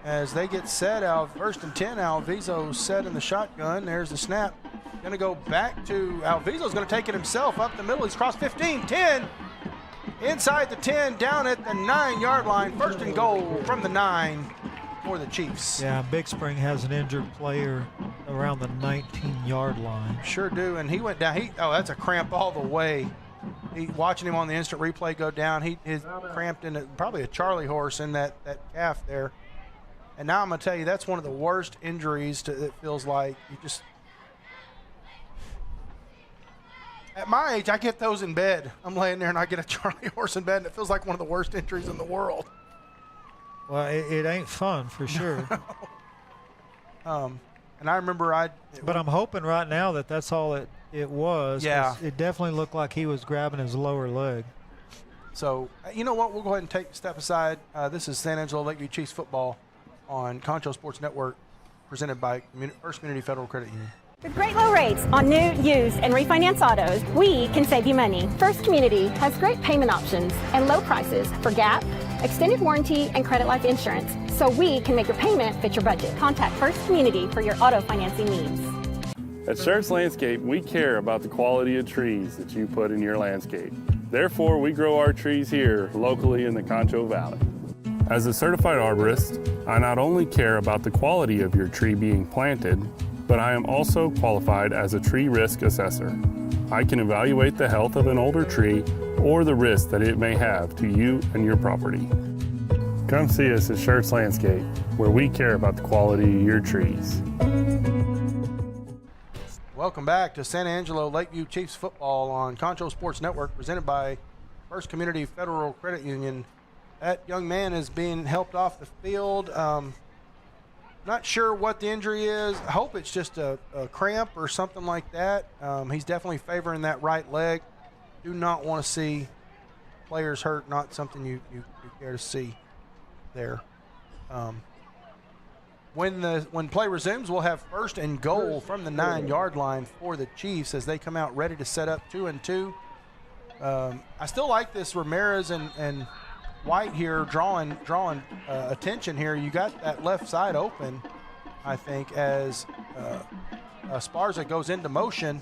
As they get set out, 1st and 10, Alviso set in the shotgun. There's the snap. Going to go back to Alviso's going to take it himself up the middle. He's crossed 15, 10. Inside the 10, down at the 9-yard line. 1st and goal from the 9 for the Chiefs. Yeah, Big Spring has an injured player around the 19-yard line. Sure do, and he went down. That's a cramp all the way. Watching him on the instant replay go down, he's cramped in probably a Charlie horse in that calf there. And now I'm going to tell you, that's one of the worst injuries it feels like. You just, at my age, I get those in bed. I'm laying there and I get a Charlie horse in bed, and it feels like one of the worst injuries in the world. Well, it ain't fun for sure. And I remember but I'm hoping right now that that's all it was. Yeah. It definitely looked like he was grabbing his lower leg. So, you know what? We'll go ahead and take a step aside. This is San Angelo Lakeview Chiefs football on Concho Sports Network, presented by First Community Federal Credit Union. With great low rates on new, used, and refinance autos, we can save you money. First Community has great payment options and low prices for GAP, extended warranty, and credit life insurance, so we can make your payment fit your budget. Contact First Community for your auto financing needs. At Schertz Landscape, we care about the quality of trees that you put in your landscape. Therefore, we grow our trees here locally in the Concho Valley. As a certified arborist, I not only care about the quality of your tree being planted, but I am also qualified as a tree risk assessor. I can evaluate the health of an older tree or the risk that it may have to you and your property. Come see us at Schertz Landscape, where we care about the quality of your trees. Welcome back to San Angelo Lakeview Chiefs football on Concho Sports Network, presented by First Community Federal Credit Union. That young man is being helped off the field. Not sure what the injury is. I hope it's just a cramp or something like that. He's definitely favoring that right leg. Do not want to see players hurt, not something you care to see there. When play resumes, we'll have 1st and goal from the 9-yard line for the Chiefs as they come out ready to set up 2-2. I still like this Ramirez and White here drawing attention here. You got that left side open, I think, as Esparza goes into motion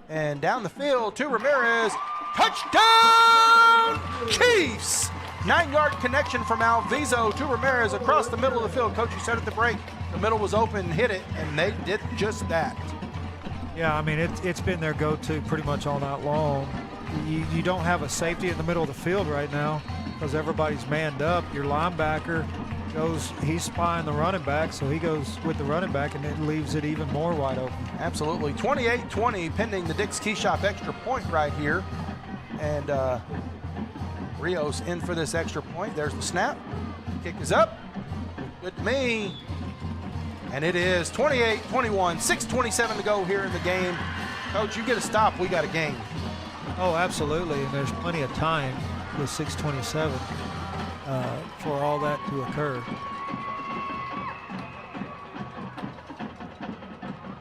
and down the field to Ramirez. Touchdown, Chiefs! 9-yard connection from Alviso to Ramirez across the middle of the field. Coach, you said at the break, the middle was open, hit it, and they did just that. Yeah, I mean, it's been their go-to pretty much all night long. You don't have a safety in the middle of the field right now because everybody's manned up. Your linebacker he's spying the running back, so he goes with the running back, and it leaves it even more wide open. Absolutely. 28-20 pending the Dick's Key Shop extra point right here. And Rios in for this extra point. There's the snap. Kick is up. Good to me. And it is 28-21, 6:27 to go here in the game. Coach, you get a stop, we got a game. Oh, absolutely, and there's plenty of time with 6:27 for all that to occur.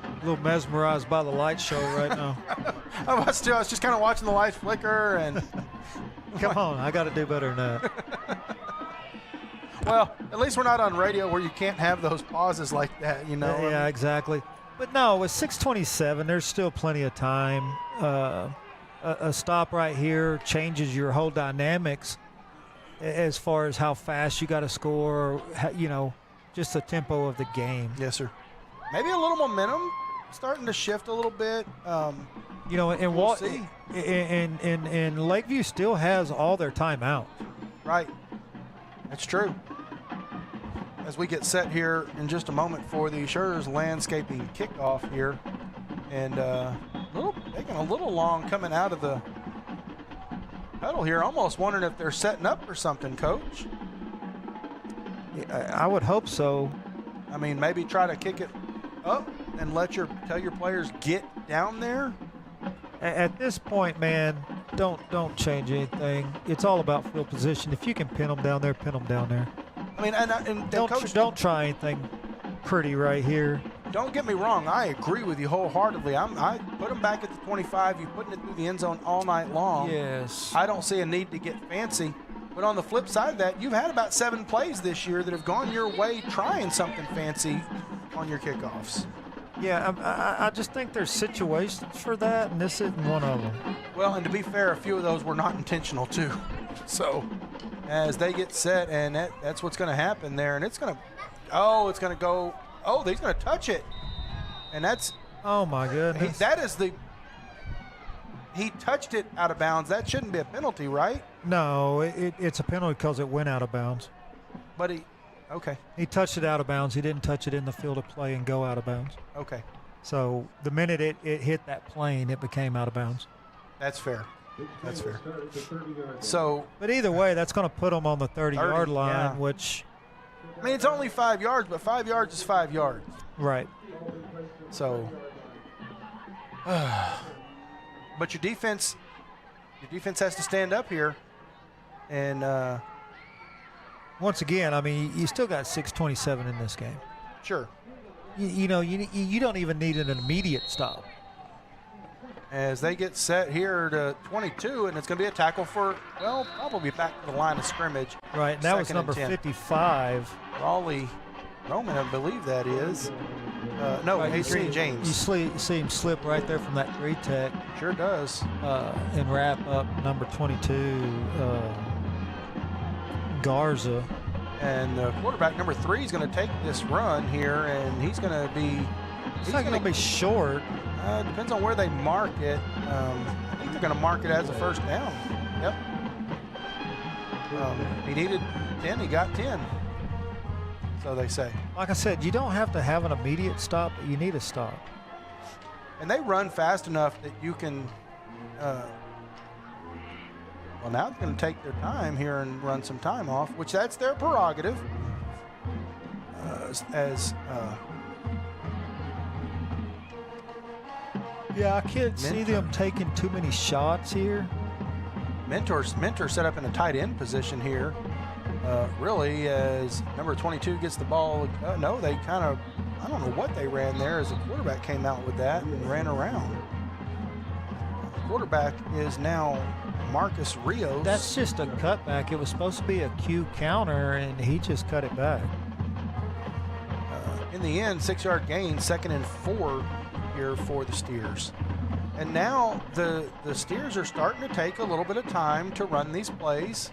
A little mesmerized by the light show right now. I was just kind of watching the lights flicker and. Come on, I got to do better than that. Well, at least we're not on radio where you can't have those pauses like that, you know. Yeah, exactly. But no, with 6:27, there's still plenty of time. A stop right here changes your whole dynamics as far as how fast you got to score, just the tempo of the game. Yes, sir. Maybe a little momentum starting to shift a little bit. And we'll see. And Lakeview still has all their timeout. Right. That's true. as we get set here in just a moment for the Schurz landscaping kickoff here. And taking a little long coming out of the huddle here. Almost wondering if they're setting up for something, Coach. I would hope so. I mean, maybe try to kick it up and tell your players get down there. At this point, man, don't change anything. It's all about field position. If you can pin them down there, pin them down there. I mean, and Coach, don't try anything pretty right here. Don't get me wrong. I agree with you wholeheartedly. I put them back at the 25. You're putting it through the end zone all night long. Yes. I don't see a need to get fancy. But on the flip side of that, you've had about 7 plays this year that have gone your way trying something fancy on your kickoffs. Yeah, I just think there's situations for that, and this isn't one of them. Well, and to be fair, a few of those were not intentional, too. So as they get set, and that's what's going to happen there. And it's going to go. Oh, he's going to touch it. And that's. Oh, my goodness. He touched it out of bounds. That shouldn't be a penalty, right? No, it's a penalty because it went out of bounds. But okay. He touched it out of bounds. He didn't touch it in the field of play and go out of bounds. Okay. So the minute it hit that plane, it became out of bounds. That's fair. That's fair. So. But either way, that's going to put them on the 30-yard line, yeah. Which. I mean, it's only 5 yards, but 5 yards is 5 yards. Right. So. But your defense has to stand up here, and once again, I mean, you still got 6:27 in this game. Sure. You don't even need an immediate stop. As they get set here to 22, and it's going to be a tackle for, well, probably back to the line of scrimmage. Right, and that was number 55. Raleigh Roman, I believe that is. No, right, Adrian James. You see him slip right there from that 3 tech. Sure does. And wrap up number 22, Garza. And the quarterback, number 3, is going to take this run here, and he's going to be. He's not going to be short. Depends on where they mark it. I think they're going to mark it as a first down. Yep. He needed 10. He got 10. So they say. Like I said, you don't have to have an immediate stop, but you need a stop. And they run fast enough that you can. Well, now they're going to take their time here and run some time off, which that's their prerogative. Yeah, I can't see them taking too many shots here. Mentor set up in a tight end position here. Really, as number 22 gets the ball. No, they kind of, I don't know what they ran there as the quarterback came out with that and ran around. The quarterback is now Marcus Rios. That's just a cutback. It was supposed to be a Q counter, and he just cut it back. In the end, 6-yard gain, 2nd and 4 here for the Steers. And now the Steers are starting to take a little bit of time to run these plays.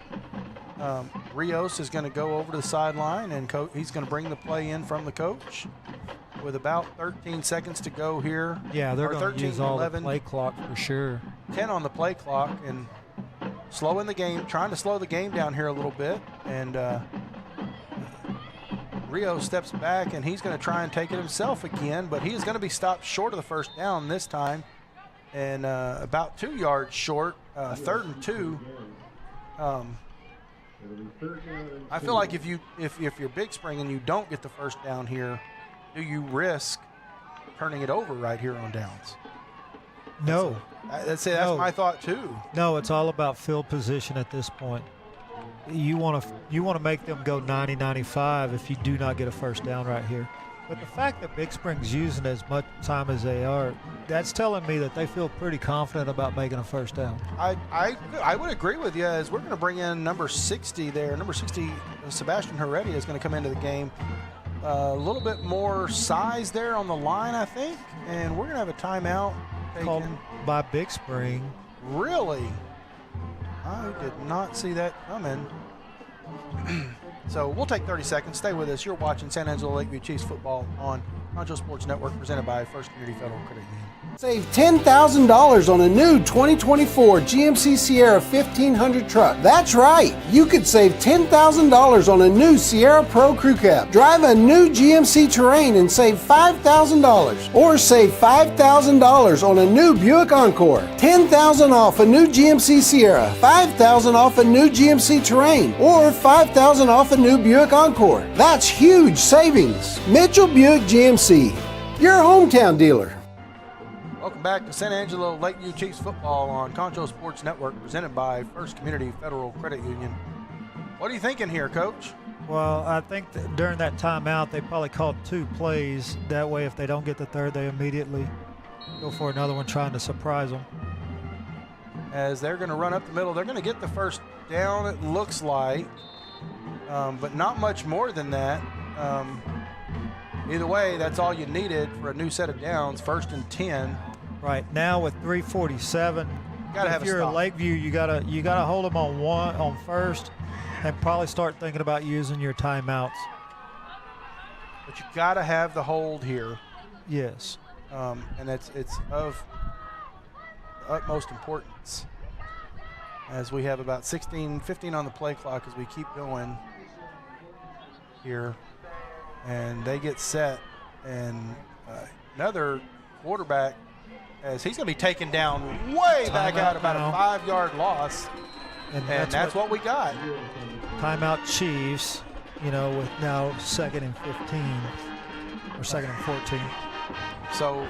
Rios is going to go over to the sideline, and he's going to bring the play in from the coach with about 13 seconds to go here. Yeah, they're going to use all 11, the play clock for sure. 10 on the play clock, and slowing the game, trying to slow the game down here a little bit. And Rios steps back, and he's going to try and take it himself again, but he is going to be stopped short of the first down this time, and about 2 yards short, 3rd and 2. I feel like if you're Big Spring and you don't get the first down here, do you risk turning it over right here on downs? No. That's my thought too. No, it's all about field position at this point. You want to make them go 90-95 if you do not get a first down right here. But the fact that Big Spring's using as much time as they are, that's telling me that they feel pretty confident about making a first down. I would agree with you, as we're going to bring in number 60 there. Number 60, Sebastian Heredia, is going to come into the game. A little bit more size there on the line, I think. And we're going to have a timeout called by Big Spring. Really? I did not see that coming. So we'll take 30 seconds. Stay with us. You're watching San Angelo Lakeview Chiefs football on Concho Sports Network, presented by First Community Federal Credit Union. Save $10,000 on a new 2024 GMC Sierra 1500 truck. That's right. You could save $10,000 on a new Sierra Pro Crew Cab. Drive a new GMC Terrain and save $5,000. Or save $5,000 on a new Buick Encore. $10,000 off a new GMC Sierra. $5,000 off a new GMC Terrain. Or $5,000 off a new Buick Encore. That's huge savings. Mitchell Buick GMC, your hometown dealer. Welcome back to San Angelo Lakeview Chiefs football on Concho Sports Network, presented by First Community Federal Credit Union. What are you thinking here, Coach? Well, I think that during that timeout, they probably called 2 plays. That way, if they don't get the third, they immediately go for another one, trying to surprise them. As they're going to run up the middle, they're going to get the first down, it looks like, but not much more than that. Either way, that's all you needed for a new set of downs, 1st and 10. Right now with 3:47, if you're at Lakeview, you gotta hold them on first, and probably start thinking about using your timeouts. But you gotta have the hold here. Yes. And it's of the utmost importance, as we have about 15 on the play clock as we keep going here. And they get set, and another quarterback, as he's going to be taken down way back out, about a 5-yard loss, and that's what we got. Timeout Chiefs, with now 2nd and 15, or 2nd and 14. So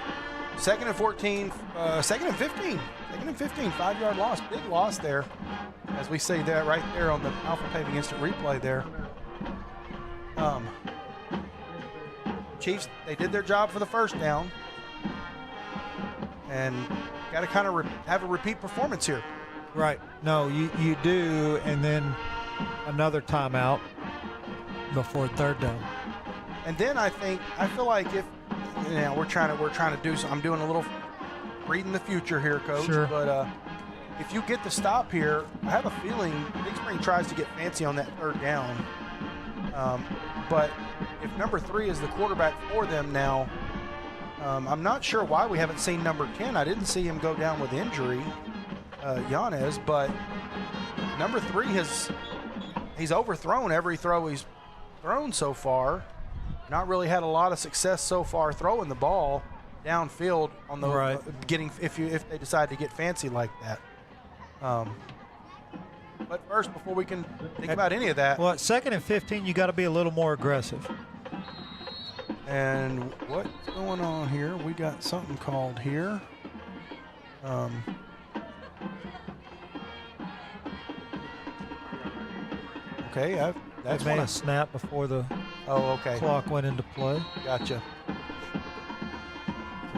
2nd and 14, 2nd and 15, 5-yard loss, big loss there, as we see that right there on the Alpha Paving instant replay there. Chiefs, they did their job for the first down, and got to kind of have a repeat performance here. Right. No, you do, and then another timeout before 3rd down. And then I feel like if we're trying to do some, I'm doing a little reading the future here, Coach. Sure. But if you get the stop here, I have a feeling Big Spring tries to get fancy on that 3rd down. But if number 3 is the quarterback for them now, I'm not sure why we haven't seen number 10. I didn't see him go down with injury, Yanez, but number 3 he's overthrown every throw he's thrown so far. Not really had a lot of success so far throwing the ball downfield on the if they decide to get fancy like that. But first, before we can think about any of that. Well, at 2nd and 15, you got to be a little more aggressive. And what's going on here? We got something called here. Okay, that's made a snap before the clock went into play. Gotcha.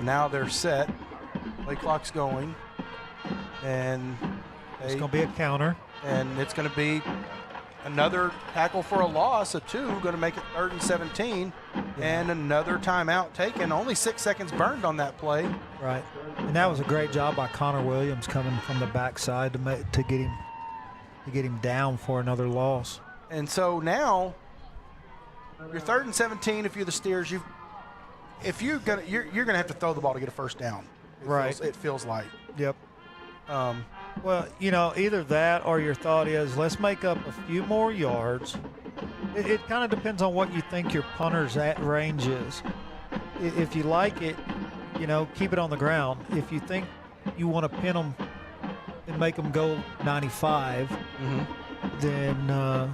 Now they're set. Play clock's going, and it's going to be a counter. And it's going to be another tackle for a loss, a 2, going to make it 3rd and 17, and another timeout taken. Only 6 seconds burned on that play. Right, and that was a great job by Connor Williams coming from the backside to get him down for another loss. And so now you're 3rd and 17. If you're the Steers, you're gonna have to throw the ball to get a first down. It feels like. Yep. Well, either that or your thought is, let's make up a few more yards. It kind of depends on what you think your punter's at range is. If you like it, keep it on the ground. If you think you want to pin them and make them go 95, then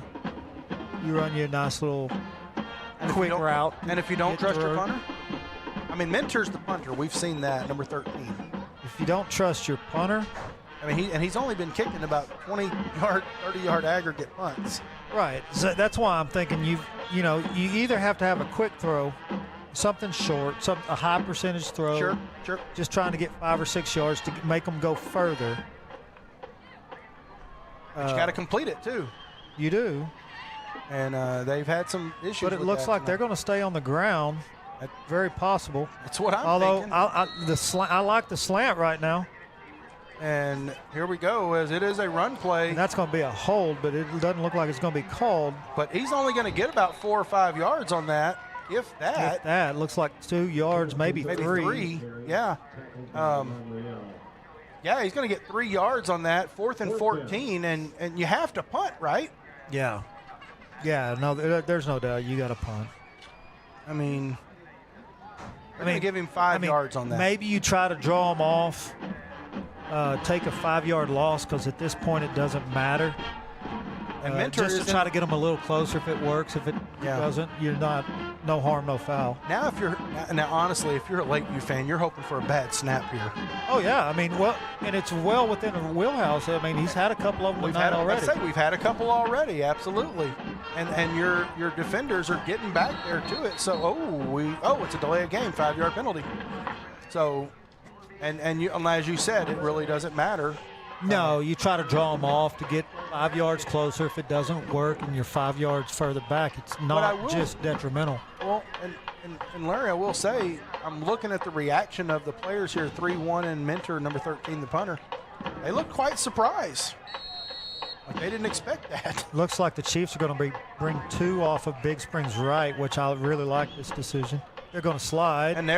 you run your nice little quick route. And if you don't trust your punter? I mean, Mentor's the punter. We've seen that, number 13. If you don't trust your punter, I mean, he's only been kicking about 20-yard, 30-yard aggregate punts. Right. So that's why I'm thinking you either have to have a quick throw, something short, a high percentage throw. Sure. Just trying to get 5 or 6 yards to make them go further. But you got to complete it too. You do. And they've had some issues. But it looks like they're going to stay on the ground. Very possible. That's what I'm thinking. Although I like the slant right now. And here we go, as it is a run play. And that's going to be a hold, but it doesn't look like it's going to be called. But he's only going to get about 4 or 5 yards on that. if that. If that looks like 2 yards, maybe three. Yeah. Yeah, he's going to get 3 yards on that, 4th and 14, and you have to punt, right? Yeah. Yeah, no, there's no doubt. You got to punt. I mean, I'm going to give him 5 yards on that. Maybe you try to draw him off, take a 5-yard loss, because at this point it doesn't matter. And Mentor just to try to get him a little closer. If it works, if it doesn't, you're not, no harm, no foul. Now, honestly, if you're a Lakeview fan, you're hoping for a bad snap here. Oh yeah, I mean, and it's well within a wheelhouse. I mean, he's had a couple of them already. We've had a couple already, absolutely. And your defenders are getting back there to it. So it's a delay of game, 5-yard penalty. So, and as you said, it really doesn't matter. No, you try to draw them off to get 5 yards closer. If it doesn't work and you're 5 yards further back, it's not just detrimental. Well, and Larry, I will say, I'm looking at the reaction of the players here, 3-1 and Mentor, number 13, the punter. They look quite surprised. Like they didn't expect that. Looks like the Chiefs are going to bring 2 off of Big Springs right, which I really like this decision. They're going to slide. And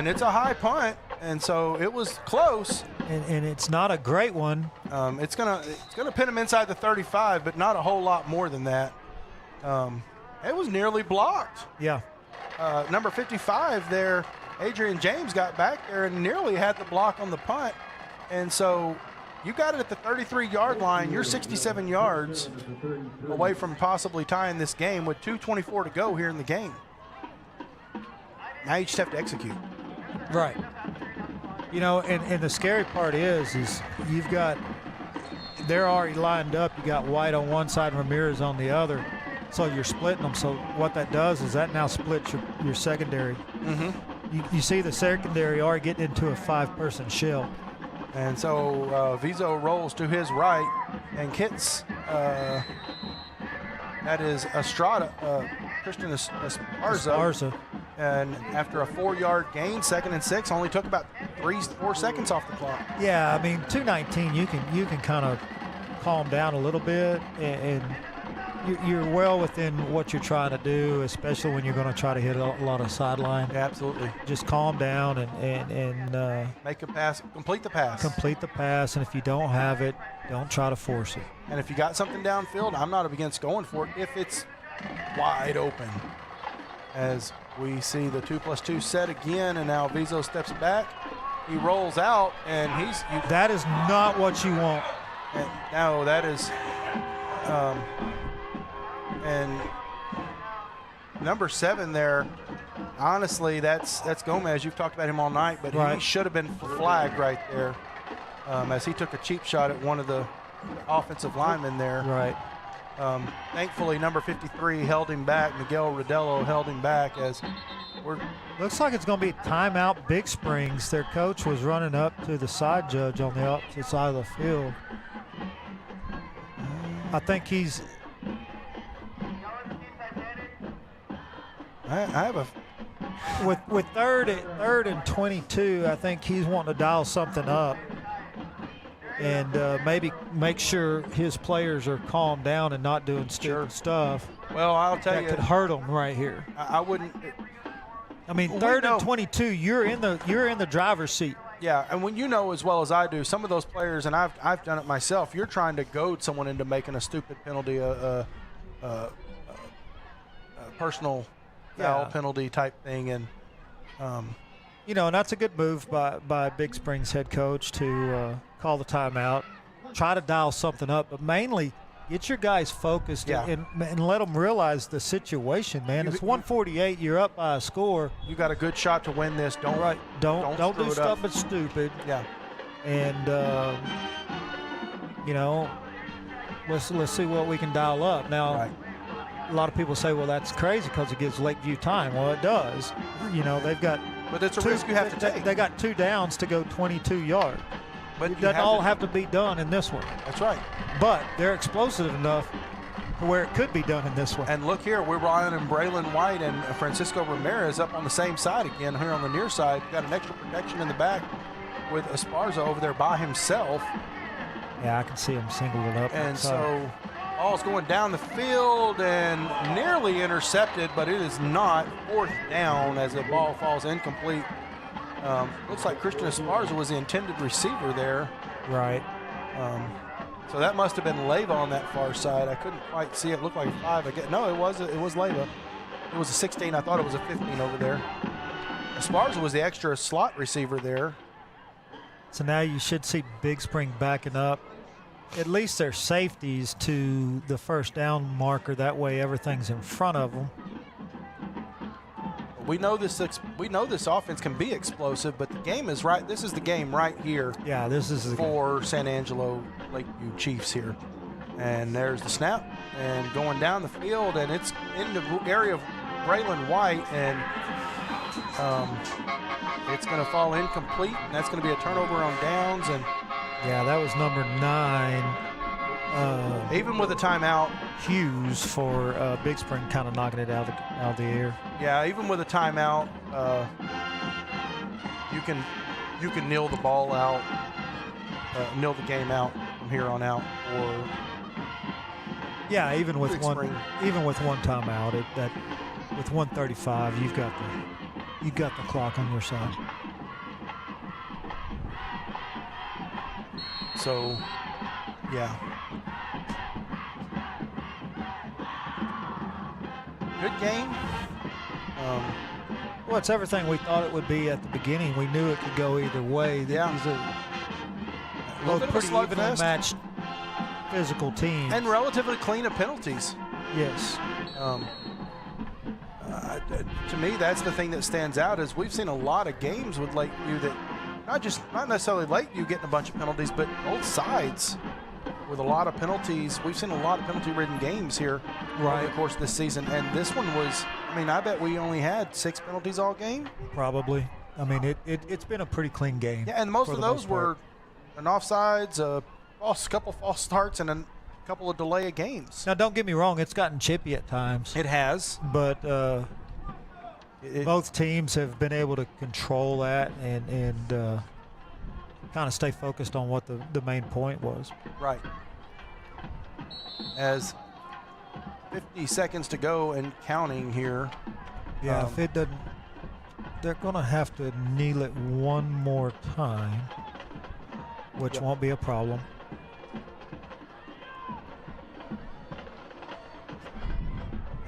it's a high punt, and so it was close. And it's not a great one. It's gonna pin him inside the 35, but not a whole lot more than that. It was nearly blocked. Yeah. Number 55 there, Adrian James got back there and nearly had the block on the punt. And so you got it at the 33-yard line. You're 67 yards away from possibly tying this game with 2:24 to go here in the game. Now you just have to execute. Right. You know, and the scary part is they're already lined up. You got White on one side and Ramirez on the other. So you're splitting them. So what that does is that now splits your secondary. Mm-hmm. You see the secondary already getting into a 5-person shell. And so Vizo rolls to his right and hits, that is Estrada, Christian Esparza. And after a 4-yard gain, 2nd and 6, only took about 4 seconds off the clock. Yeah, I mean, 2:19, you can kind of calm down a little bit, and you're well within what you're trying to do, especially when you're going to try to hit a lot of sideline. Yeah, absolutely. Just calm down and make a pass, complete the pass. Complete the pass, and if you don't have it, don't try to force it. And if you got something downfield, I'm not against going for it if it's wide open. As we see the 2+2 set again, and now Vizo steps back. He rolls out, and that is not what you want. No, that is, and number 7 there. Honestly, that's Gomez. You've talked about him all night, but he should have been flagged right there, as he took a cheap shot at one of the offensive linemen there. Right. Thankfully, number 53 held him back. Miguel Rodello held him back as we're. Looks like it's going to be timeout Big Springs. Their coach was running up to the side judge on the opposite side of the field. I think he's. I have a. With third and 22, I think he's wanting to dial something up. And maybe make sure his players are calmed down and not doing stupid stuff. Well, I'll tell you, that could hurt them right here. I wouldn't. I mean, 3rd and 22, you're in the driver's seat. Yeah, and when you know as well as I do, some of those players, and I've done it myself. You're trying to goad someone into making a stupid penalty, a personal foul penalty type thing, and. You know, and that's a good move by Big Springs head coach to call the timeout, try to dial something up, but mainly get your guys focused and let them realize the situation, man. It's 148. You're up by a score. You got a good shot to win this. Don't do stuff that's stupid. Yeah. And you know, let's see what we can dial up now. A lot of people say, well, that's crazy because it gives Lakeview time. Well, it does. You know, they've got. But it's a risk you have to take. They got 2 downs to go 22 yards. But it doesn't all have to be done in this one. That's right. But they're explosive enough to where it could be done in this one. And look here, we're Ryan and Braylon White and Francisco Ramirez up on the same side again here on the near side. Got an extra protection in the back with Esparza over there by himself. Yeah, I can see him singled it up. And so Ball's going down the field and nearly intercepted, but it is not. 4th down as the ball falls incomplete. Looks like Christian Esparza was the intended receiver there. Right. So that must have been Leyva on that far side. I couldn't quite see it. Looked like 5. No, it was Leyva. It was a 16. I thought it was a 15 over there. Esparza was the extra slot receiver there. So now you should see Big Spring backing up at least their safeties to the first down marker. That way everything's in front of them. We know this offense can be explosive, but the game is right. This is the game right here. Yeah, this is for San Angelo Lakeview Chiefs here. And there's the snap and going down the field, and it's in the area of Braylon White, and it's going to fall incomplete, and that's going to be a turnover on downs. And yeah, that was number 9. Even with a timeout, Hughes for Big Spring kind of knocking it out of the air. Yeah, even with a timeout, you can kneel the ball out, kneel the game out from here on out. Or yeah, even with Big one Spring. timeout, with 1:35, you've got the clock on your side. So, yeah. Good game. Well, it's everything we thought it would be at the beginning. We knew it could go either way. Yeah. These are both pretty evenly matched physical teams. And relatively clean of penalties. Yes. To me, that's the thing that stands out is we've seen a lot of games with Lakeview that not necessarily Lakeview getting a bunch of penalties, but both sides with a lot of penalties. We've seen a lot of penalty-ridden games here over the course of this season, and this one was, I bet we only had 6 penalties all game. Probably. It's been a pretty clean game. Yeah, and most of those were an offsides, a couple false starts, and a couple of delay of games. Now, don't get me wrong, it's gotten chippy at times. It has. But both teams have been able to control that and kind of stay focused on what the main point was. Right. As 50 seconds to go and counting here. Yeah, if it doesn't, they're going to have to kneel it one more time, which won't be a problem.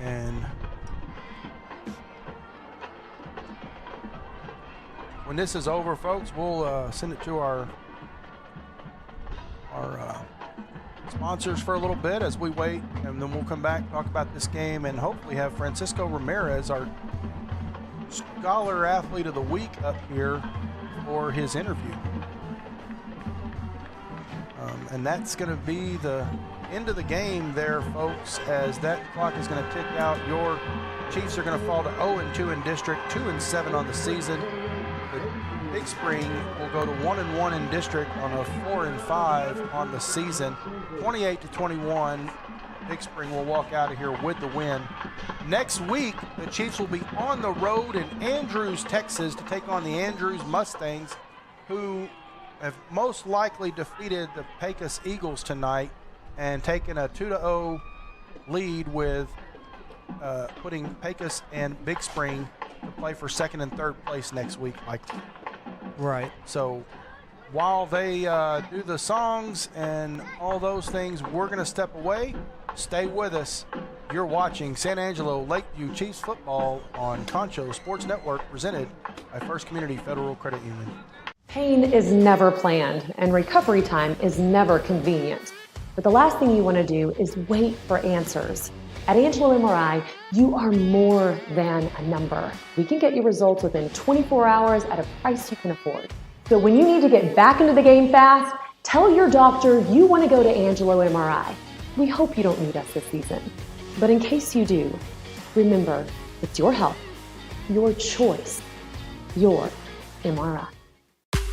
And when this is over, folks, we'll send it to our sponsors for a little bit as we wait, and then we'll come back, talk about this game, and hopefully have Francisco Ramirez, our Scholar Athlete of the Week, up here for his interview. And that's going to be the end of the game there, folks, as that clock is going to tick out. Your Chiefs are going to fall to 0-2 in district, 2-7 on the season. The Big Spring will go to 1-1 in district on a 4-5 on the season. 28-21. Big Spring will walk out of here with the win. Next week, the Chiefs will be on the road in Andrews, Texas, to take on the Andrews Mustangs, who have most likely defeated the Pecos Eagles tonight and taken a 2-0 lead with putting Pecos and Big Spring to play for 2nd and 3rd place next week, likely. Right. So while they do the songs and all those things, we're going to step away. Stay with us. You're watching San Angelo Lakeview Chiefs football on Concho Sports Network, presented by First Community Federal Credit Union. Pain is never planned, and recovery time is never convenient. But the last thing you want to do is wait for answers. At Angelo MRI, you are more than a number. We can get you results within 24 hours at a price you can afford. So when you need to get back into the game fast, tell your doctor you want to go to Angelo MRI. We hope you don't need us this season. But in case you do, remember, it's your health, your choice, your MRI.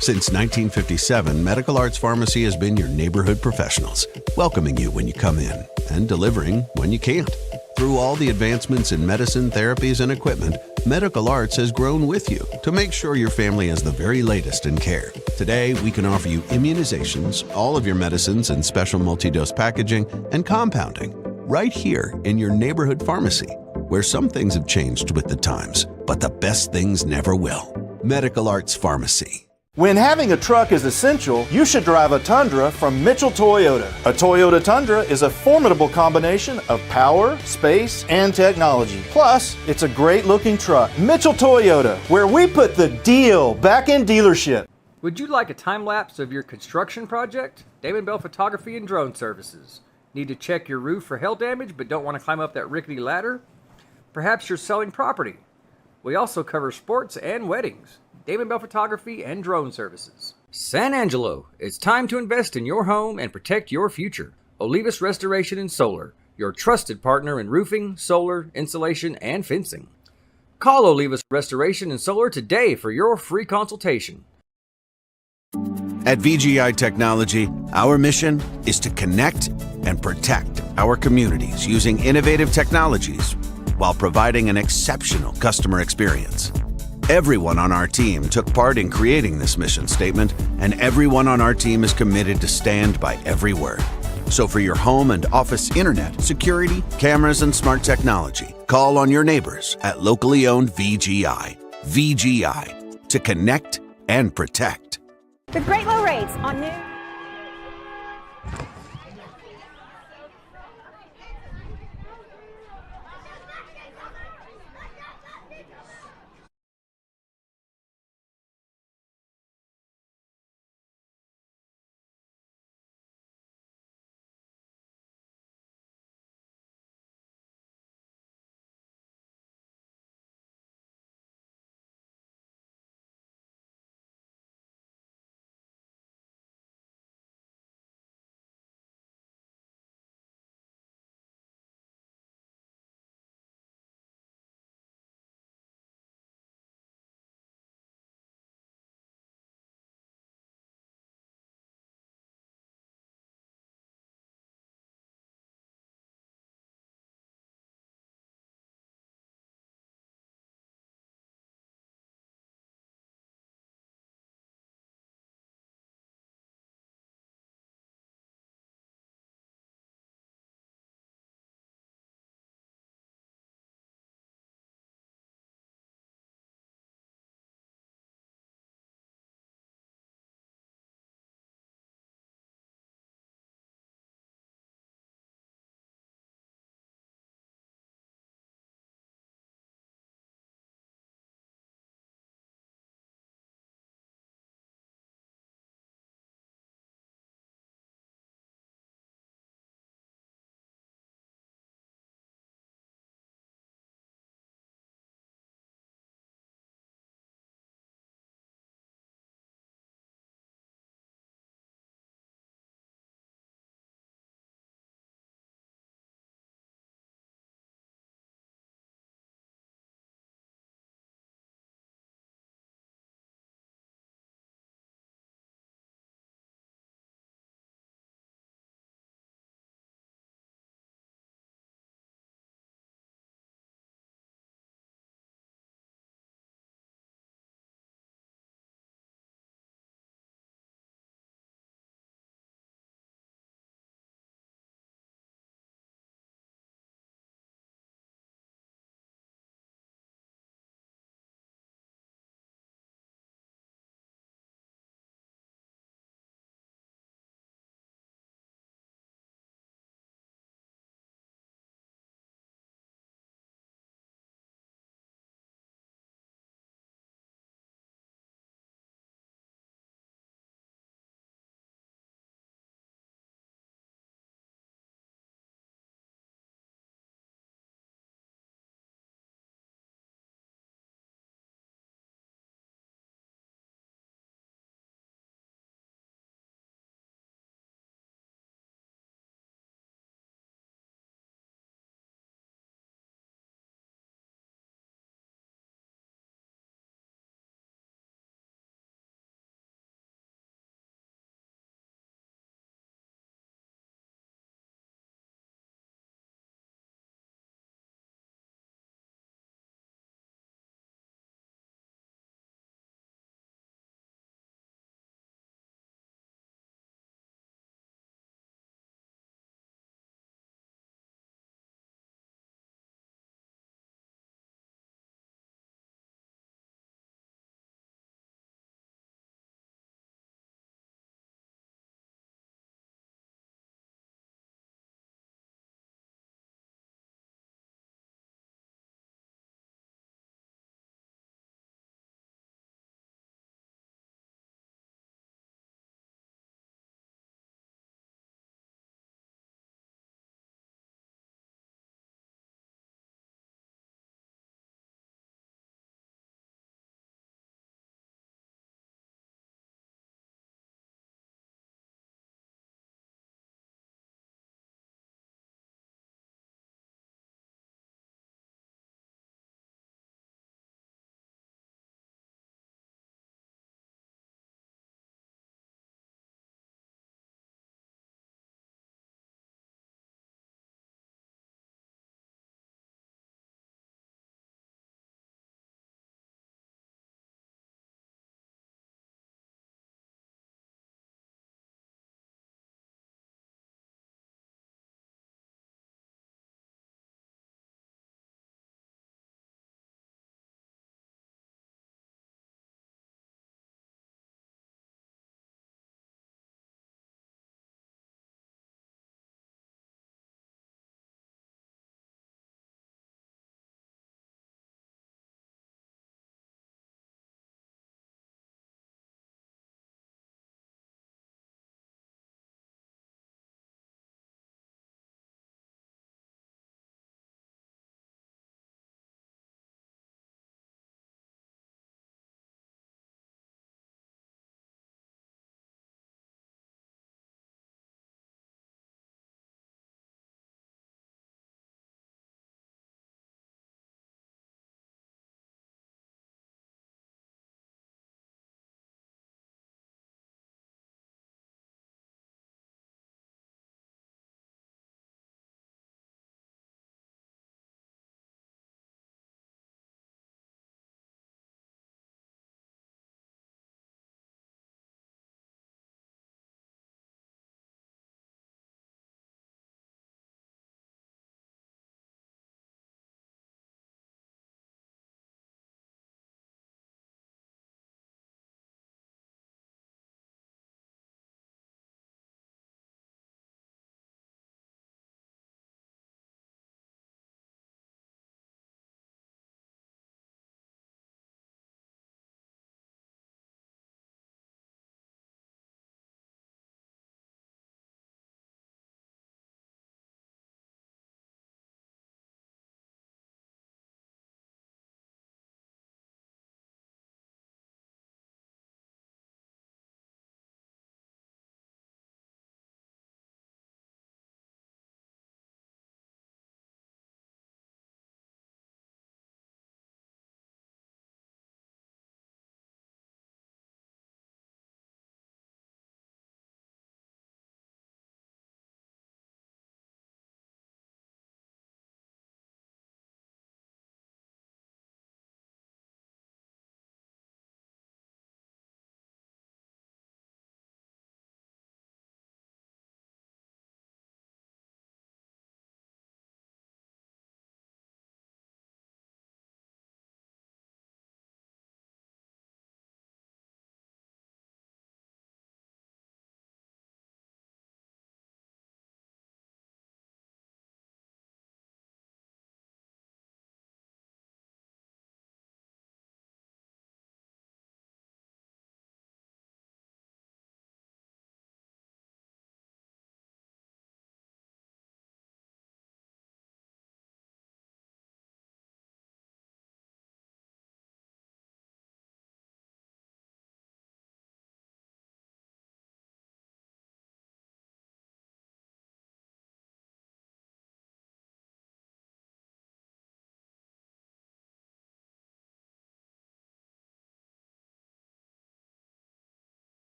Since 1957, Medical Arts Pharmacy has been your neighborhood professionals, welcoming you when you come in and delivering when you can't. Through all the advancements in medicine, therapies, and equipment, Medical Arts has grown with you to make sure your family has the very latest in care. Today, we can offer you immunizations, all of your medicines in special multi-dose packaging, and compounding right here in your neighborhood pharmacy, where some things have changed with the times, but the best things never will. Medical Arts Pharmacy. When having a truck is essential, you should drive a Tundra from Mitchell Toyota. A Toyota Tundra is a formidable combination of power, space, and technology. Plus, it's a great-looking truck. Mitchell Toyota, where we put the deal back in dealership. Would you like a time lapse of your construction project? Damon Bell Photography and Drone Services. Need to check your roof for hail damage but don't want to climb up that rickety ladder? Perhaps you're selling property. We also cover sports and weddings. Damon Bell Photography and Drone Services. San Angelo, it's time to invest in your home and protect your future. Olivas Restoration and Solar, your trusted partner in roofing, solar, insulation, and fencing. Call Olivas Restoration and Solar today for your free consultation. At VGI Technology, our mission is to connect and protect our communities using innovative technologies while providing an exceptional customer experience. Everyone on our team took part in creating this mission statement, and everyone on our team is committed to stand by every word. So for your home and office internet, security, cameras, and smart technology, call on your neighbors at locally owned VGI. VGI, to connect and protect. With great low rates on new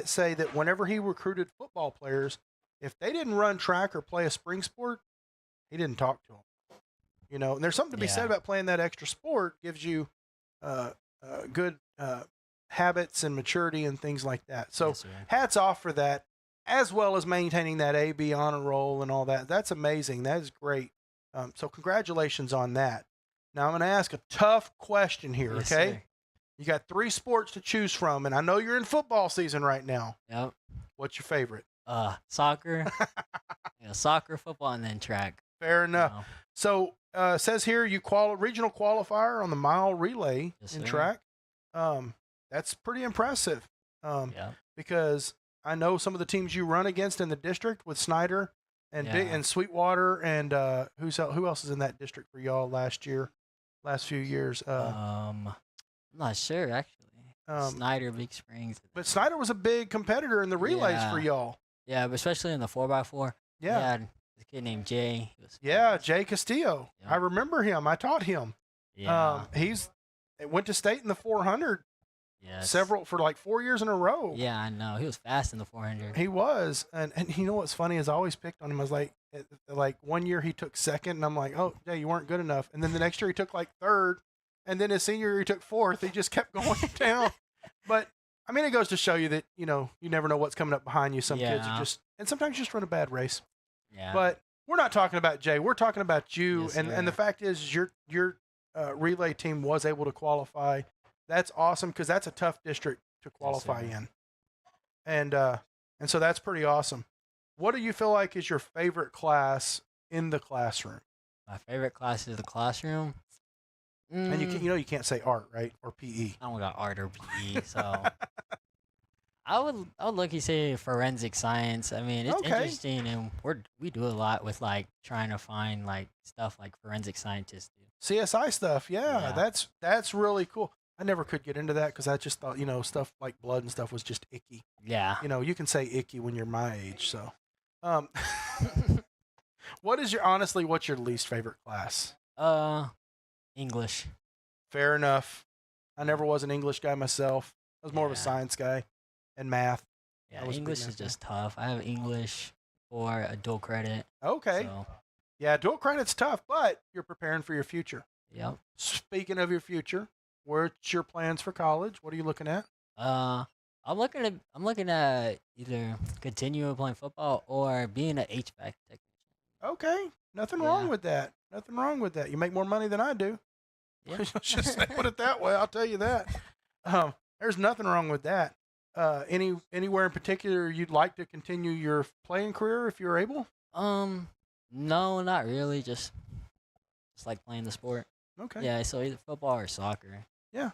say that whenever he recruited football players, if they didn't run track or play a spring sport, he didn't talk to them. You know, and there's something to be said about playing that extra sport. Gives you good habits and maturity and things like that. So hats off for that, as well as maintaining that AB honor roll and all that. That's amazing. That is great. So congratulations on that. Now I'm going to ask a tough question here, Yes, okay? sir. You got 3 sports to choose from, and I know you're in football season right now. Yep. What's your favorite? Soccer, soccer, football, and then track. Fair enough. You know. So it says here you regional qualifier on the mile relay in sir. track. That's pretty impressive. Yeah. Because I know some of the teams you run against in the district with Snyder and and Sweetwater and who else is in that district for y'all last few years? I'm not sure actually. Snyder, Big Springs. But Snyder was a big competitor in the relays for y'all. Yeah, but especially in the 4x4. Yeah. We had a kid named Jay. Jay Castillo. Yeah. I remember him. I taught him. Yeah. Went to state in the 400 for like 4 years in a row. Yeah, I know. He was fast in the 400. He was. And you know what's funny is I always picked on him. I was like 1 year he took second, and I'm like, oh, Jay, you weren't good enough. And then the next year he took like third. And then his senior year he took fourth. He just kept going down. But I mean, it goes to show you that, you know, you never know what's coming up behind you. Some kids are and sometimes you just run a bad race. Yeah. But we're not talking about Jay. We're talking about you. Yes, and the fact is your relay team was able to qualify. That's awesome because that's a tough district to qualify in. And so that's pretty awesome. What do you feel like is your favorite class in the classroom? My favorite class is the classroom. And you can't say art, right? Or PE. I don't got art or PE, so I would lucky say forensic science. I mean, it's interesting, and we do a lot with like trying to find like stuff like forensic scientists do. CSI stuff, that's really cool. I never could get into that because I just thought, you know, stuff like blood and stuff was just icky. Yeah. You know, you can say icky when you're my age, so. What's your least favorite class? English. Fair enough. I never was an English guy myself. I was more of a science guy and math. Yeah, English is just tough. I have English for a dual credit. Okay. So. Yeah, dual credit's tough, but you're preparing for your future. Yep. Speaking of your future, what's your plans for college? What are you looking at? I'm looking at either continuing playing football or being an HVAC technician. Okay. Nothing wrong with that. Nothing wrong with that. You make more money than I do. Yeah. Let's just put it that way. I'll tell you that. There's nothing wrong with that. Anywhere in particular you'd like to continue your playing career if you're able? No, not really. Just like playing the sport. Okay. Yeah, so either football or soccer. Yeah.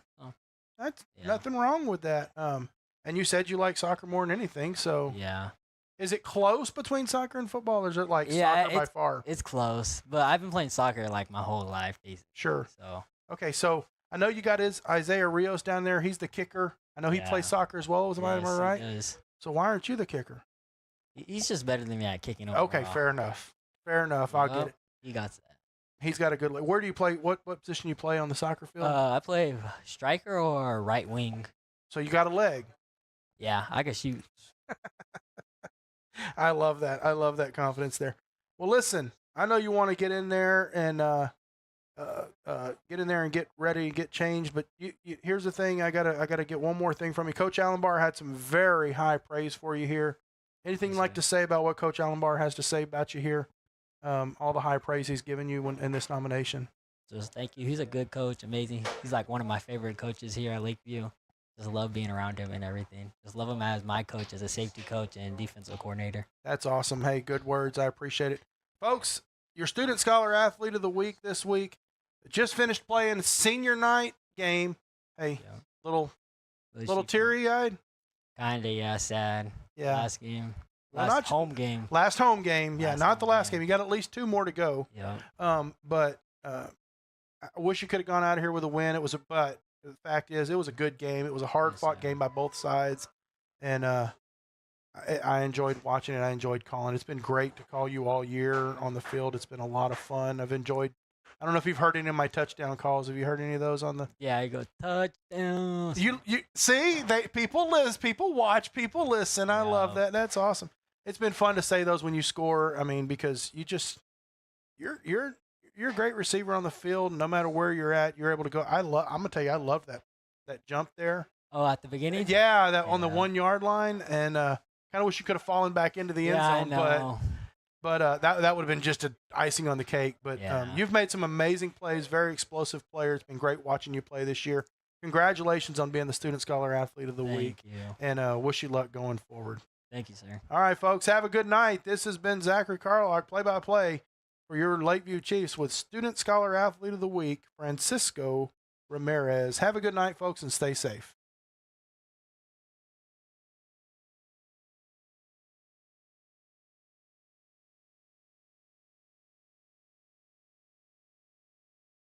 That's nothing wrong with that. And you said you like soccer more than anything, so yeah. Is it close between soccer and football, or is it like soccer by far? It's close, but I've been playing soccer like my whole life, basically. Sure. So. Okay, so I know you got Isaiah Rios down there. He's the kicker. I know he plays soccer as well. Am I right? He does. So why aren't you the kicker? He's just better than me at kicking overall. Okay, fair enough. Fair enough. I'll get it. He got that. He's got a good leg. Where do you play? What position you play on the soccer field? I play striker or right wing. So you got a leg. Yeah, I can shoot. I love that. I love that confidence there. Well, listen, I know you want to get in there and get ready and get changed, but here's the thing. I gotta get one more thing from you. Coach Allenbar had some very high praise for you here. Anything you'd like to say about what Coach Allenbar has to say about you here? All the high praise he's given you in this nomination. Just thank you. He's a good coach, amazing. He's like one of my favorite coaches here at Lakeview. Just love being around him and everything. Just love him as my coach, as a safety coach and defensive coordinator. That's awesome. Hey, good words. I appreciate it. Folks, your Student Scholar Athlete of the Week this week just finished playing senior night game. Hey, little teary-eyed? Kind of, yeah, sad. Yeah. Last game. Well, Last home game. Last home game. Yeah, not the last game. You got at least 2 more to go. Yeah. But I wish you could have gone out of here with a win. But the fact is, it was a good game. It was a hard-fought game by both sides, and I enjoyed watching it. I enjoyed calling. It's been great to call you all year on the field. It's been a lot of fun. I've enjoyed I don't know if you've heard any of my touchdown calls. Have you heard any of those on the? Yeah, I go touchdown. You see, people watch, people listen. I love that. That's awesome. It's been fun to say those when you score. I mean, because you're a great receiver on the field. No matter where you're at, you're able to go. I'm gonna tell you, I love that jump there. Oh, at the beginning? Yeah, on the 1 yard line, and kind of wish you could have fallen back into the end zone, I know. but that would have been just an icing on the cake. But you've made some amazing plays, very explosive player. It's been great watching you play this year. Congratulations on being the Student Scholar Athlete of the Week. Thank you. And wish you luck going forward. Thank you, sir. All right, folks, have a good night. This has been Zachary Carlock, play-by-play for your Lakeview Chiefs with Student Scholar Athlete of the Week, Francisco Ramirez. Have a good night, folks, and stay safe.